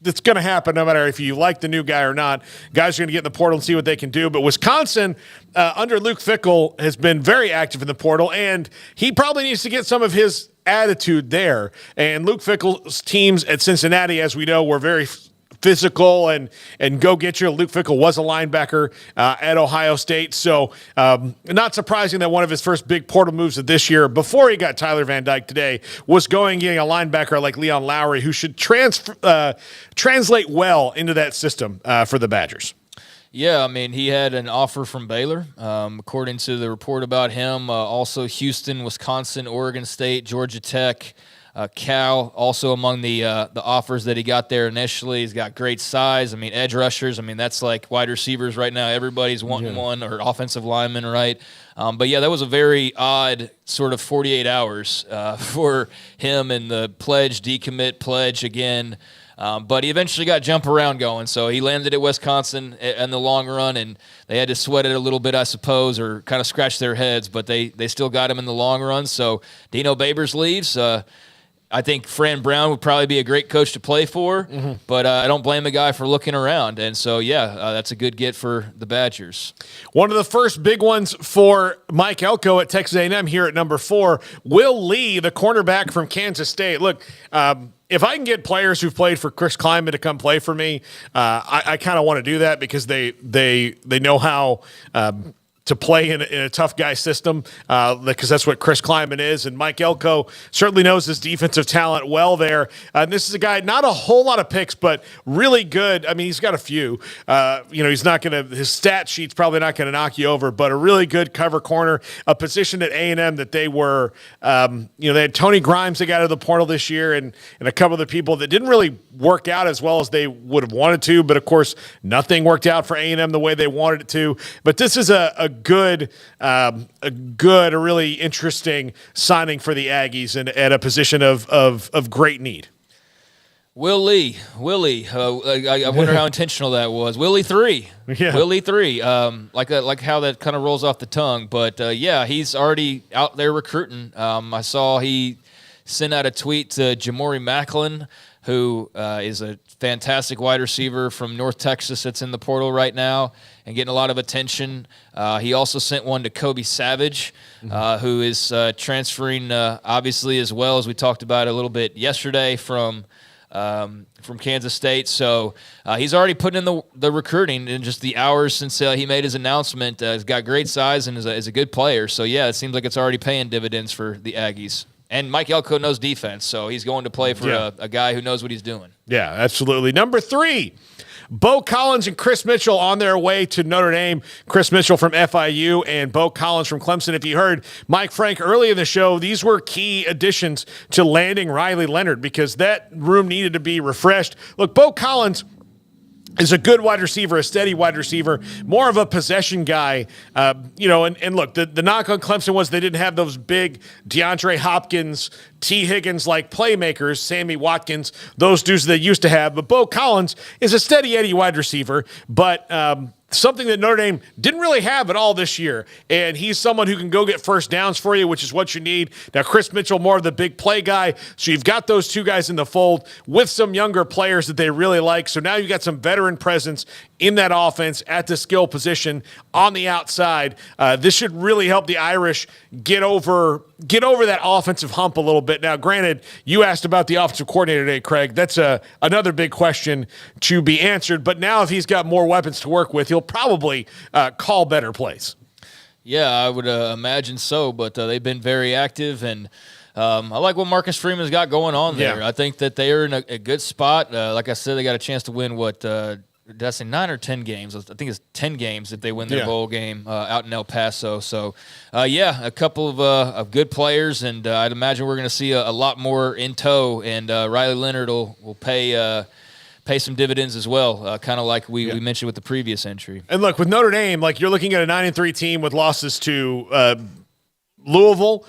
it's going to happen no matter if you like the new guy or not. Guys are going to get in the portal and see what they can do. But Wisconsin, under Luke Fickell, has been very active in the portal, and he probably needs to get some of his attitude there. And Luke Fickell's teams at Cincinnati, as we know, were very physical and go get you. Luke Fickell was a linebacker at Ohio State. So not surprising that one of his first big portal moves of this year, before he got Tyler Van Dyke today, was getting a linebacker like Leon Lowry, who should translate well into that system for the Badgers. Yeah, I mean, he had an offer from Baylor, according to the report about him. Also Houston, Wisconsin, Oregon State, Georgia Tech, Cal, also among the offers that he got there initially. He's got great size. I mean, edge rushers. I mean, that's like wide receivers right now. Everybody's wanting one, or offensive linemen, right? But yeah, that was a very odd sort of 48 hours for him, and the decommit pledge again. But he eventually got jump around going, so he landed at Wisconsin in the long run, and they had to sweat it a little bit, I suppose, or kind of scratch their heads, but they still got him in the long run. So Dino Babers leaves. I think Fran Brown would probably be a great coach to play for, but I don't blame the guy for looking around. And so, that's a good get for the Badgers. One of the first big ones for Mike Elko at Texas A&M here at number 4, Will Lee, the cornerback from Kansas State. Look, if I can get players who've played for Chris Kleiman to come play for me, I kind of want to do that because they know how to play in a tough guy system, because that's what Chris Kleiman is. And Mike Elko certainly knows his defensive talent well there. And this is a guy, not a whole lot of picks, but really good. I mean, he's got a few. He's not going to – his stat sheet's probably not going to knock you over, but a really good cover corner, a position at A&M that they were they had Tony Grimes that got out of the portal this year, and a couple other people that didn't really work out as well as they would have wanted to. But, of course, nothing worked out for A&M the way they wanted it to. But this is a really interesting signing for the Aggies and at a position of great need. Willie. I wonder how intentional that was. Willie 3. Yeah. Willie 3. Like how that kind of rolls off the tongue. But he's already out there recruiting. I saw he sent out a tweet to Jamori Macklin, who is a fantastic wide receiver from North Texas that's in the portal right now and getting a lot of attention. He also sent one to Kobe Savage, who is transferring, obviously, as well, as we talked about a little bit yesterday from Kansas State. So he's already put in the recruiting in just the hours since he made his announcement. He's got great size and is a good player. So, yeah, it seems like it's already paying dividends for the Aggies. And Mike Elko knows defense, so he's going to play for a guy who knows what he's doing. Yeah, absolutely. Number 3, Bo Collins and Chris Mitchell on their way to Notre Dame. Chris Mitchell from FIU and Bo Collins from Clemson. If you heard Mike Frank early in the show, these were key additions to landing Riley Leonard because that room needed to be refreshed. Look, Bo Collins is a good wide receiver, a steady wide receiver, more of a possession guy. And look, the knock on Clemson was they didn't have those big DeAndre Hopkins, T. Higgins-like playmakers, Sammy Watkins, those dudes they used to have. But Bo Collins is a steady Eddie wide receiver, but something that Notre Dame didn't really have at all this year. And he's someone who can go get first downs for you, which is what you need. Now, Chris Mitchell, more of the big play guy. So you've got those two guys in the fold with some younger players that they really like. So now you've got some veteran presence in that offense at the skill position on the outside. This should really help the Irish get over that offensive hump a little bit. Now, granted, you asked about the offensive coordinator today, Craig. That's another big question to be answered. But now if he's got more weapons to work with, he'll probably call better plays. Yeah, I would imagine so, but they've been very active, and I like what Marcus Freeman's got going on there. Yeah. I think that they are in a good spot. Like I said, they got a chance to win, did I say 9 or 10 games? I think it's 10 games if they win their bowl game out in El Paso. So, a couple of good players, and I'd imagine we're going to see a lot more in tow, and Riley Leonard will pay some dividends as well, kind of like we mentioned with the previous entry. And look, with Notre Dame, like you're looking at a 9-3 team with losses to Louisville,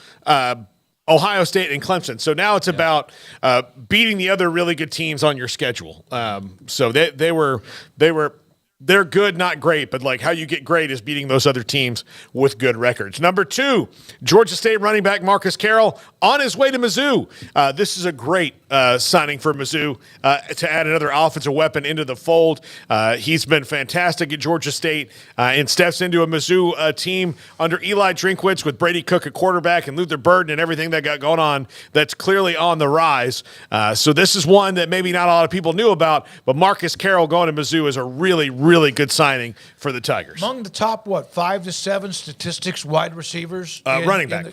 Ohio State, and Clemson. So now it's about beating the other really good teams on your schedule. So they're good, not great, but like how you get great is beating those other teams with good records. Number 2, Georgia State running back Marcus Carroll on his way to Mizzou. This is a great signing for Mizzou to add another offensive weapon into the fold. He's been fantastic at Georgia State and steps into a Mizzou team under Eli Drinkwitz with Brady Cook at quarterback and Luther Burden and everything that got going on that's clearly on the rise. So this is one that maybe not a lot of people knew about, but Marcus Carroll going to Mizzou is a really, really good signing for the Tigers. Among the top, 5 to 7 statistics wide receivers? Running backs,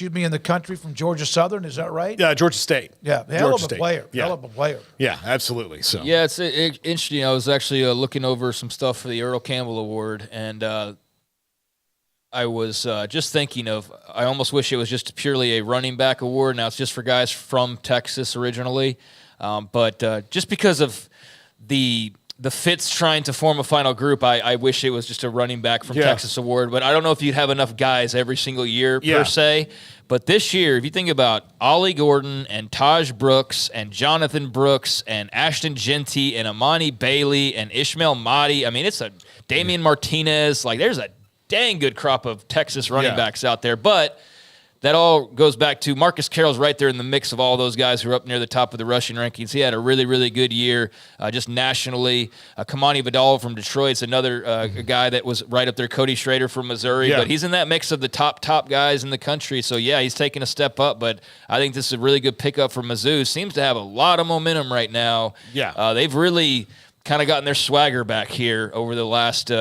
in the country from Georgia Southern, is that right? Yeah, Georgia State. Yeah, hell of a player. Yeah, absolutely. So yeah, it's interesting. I was actually looking over some stuff for the Earl Campbell Award, and I was just thinking I almost wish it was just purely a running back award. Now it's just for guys from Texas originally, but just because of the Fitz trying to form a final group, I wish it was just a running back from Texas award. But I don't know if you'd have enough guys every single year per se. But this year, if you think about Ollie Gordon and Taj Brooks and Jonathan Brooks and Ashton Genty and Amani Bailey and Ishmael Mahdi, I mean, it's a Damian Martinez. Like, there's a dang good crop of Texas running backs out there. But that all goes back to Marcus Carroll's right there in the mix of all those guys who are up near the top of the rushing rankings. He had a really, really good year just nationally. Kamani Vidal from Detroit's another guy that was right up there. Cody Schrader from Missouri. But he's in that mix of the top guys in the country. So, he's taking a step up. But I think this is a really good pickup for Mizzou. Seems to have a lot of momentum right now. They've really kind of gotten their swagger back here over the last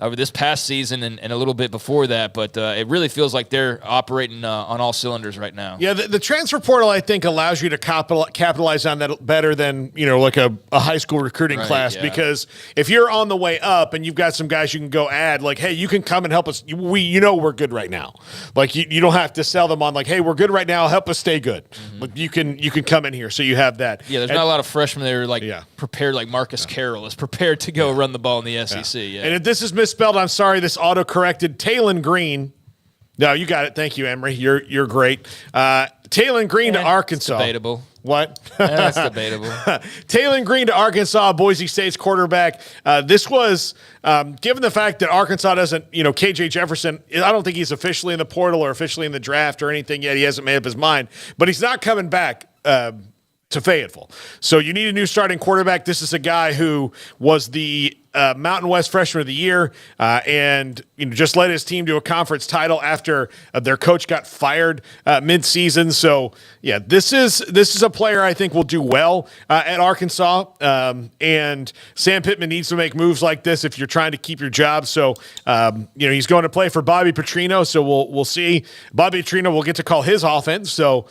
over this past season and a little bit before that, but it really feels like they're operating on all cylinders right now. Yeah, the transfer portal, I think, allows you to capitalize on that better than, like a high school recruiting class, because if you're on the way up and you've got some guys you can go add, like, hey, you can come and help us. We're good right now. Like, you don't have to sell them on, like, hey, we're good right now. Help us stay good. Like, you can come in here, so you have that. Yeah, there's not a lot of freshmen that are, prepared, like Marcus Carroll is prepared to go run the ball in the SEC. And if this is misspelled, I'm sorry, this auto-corrected. Kaden Green. No, you got it. Thank you, Emery. You're great. Taylor Green to Arkansas. Debatable. What? That's debatable. Taylor Green to Arkansas, Boise State's quarterback. This was, given the fact that Arkansas doesn't, KJ Jefferson, I don't think he's officially in the portal or officially in the draft or anything yet. He hasn't made up his mind, but he's not coming back to Fayetteville. So you need a new starting quarterback. This is a guy who was the Mountain West Freshman of the Year and just led his team to a conference title after their coach got fired mid-season. So, yeah, this is a player I think will do well at Arkansas. And Sam Pittman needs to make moves like this if you're trying to keep your job. So, he's going to play for Bobby Petrino. So we'll see. Bobby Petrino will get to call his offense. So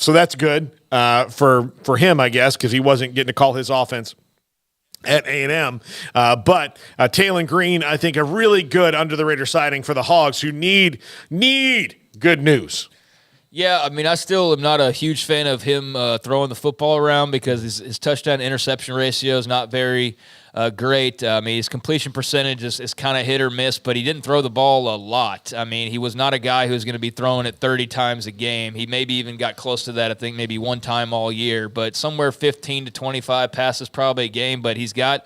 that's good for him, I guess, because he wasn't getting to call his offense at A&M. But Taylor Green, I think, a really good under-the-radar sighting for the Hogs who need good news. Yeah, I mean, I still am not a huge fan of him throwing the football around because his touchdown-interception ratio is not very great. I mean, his completion percentage is kind of hit or miss, but he didn't throw the ball a lot. I mean, he was not a guy who's going to be throwing it 30 times a game. He maybe even got close to that, I think, maybe one time all year, but somewhere 15 to 25 passes probably a game, but he's got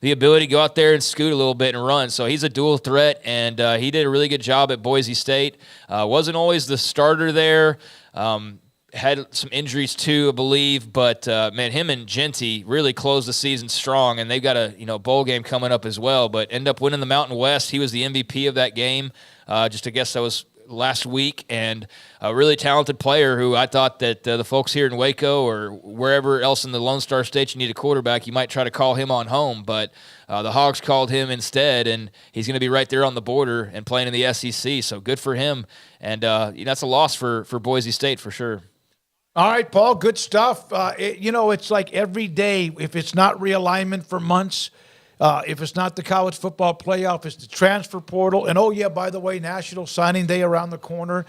the ability to go out there and scoot a little bit and run. So he's a dual threat, and he did a really good job at Boise State. Wasn't always the starter there. Had some injuries too, I believe, but man, him and Genty really closed the season strong, and they've got a bowl game coming up as well. But end up winning the Mountain West. He was the MVP of that game. I guess that was last week, and a really talented player who I thought that the folks here in Waco or wherever else in the Lone Star State you need a quarterback, you might try to call him on home, but the Hogs called him instead, and he's going to be right there on the border and playing in the SEC. So good for him, and that's a loss for Boise State for sure. All right, Paul, good stuff. It's like every day, if it's not realignment for months, if it's not the college football playoff, it's the transfer portal. And, oh, yeah, by the way, National Signing Day around the corner.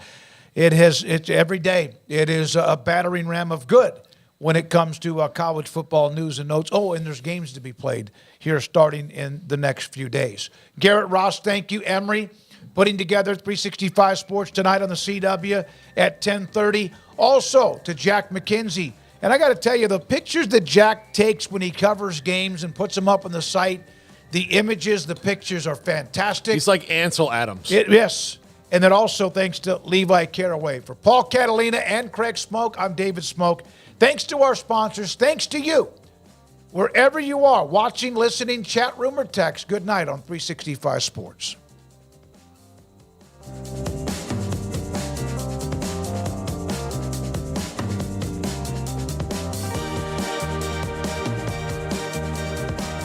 It's every day. It is a battering ram of good when it comes to college football news and notes. Oh, and there's games to be played here starting in the next few days. Garrett Ross, thank you. Emery putting together 365 Sports tonight on the CW at 10:30. Also to Jack McKenzie. And I got to tell you, the pictures that Jack takes when he covers games and puts them up on the site, the images, the pictures are fantastic. He's like Ansel Adams. Yes. And then also thanks to Levi Caraway. For Paul Catalina and Craig Smoak, I'm David Smoak. Thanks to our sponsors. Thanks to you. Wherever you are, watching, listening, chat room, or text, good night on 365 Sports.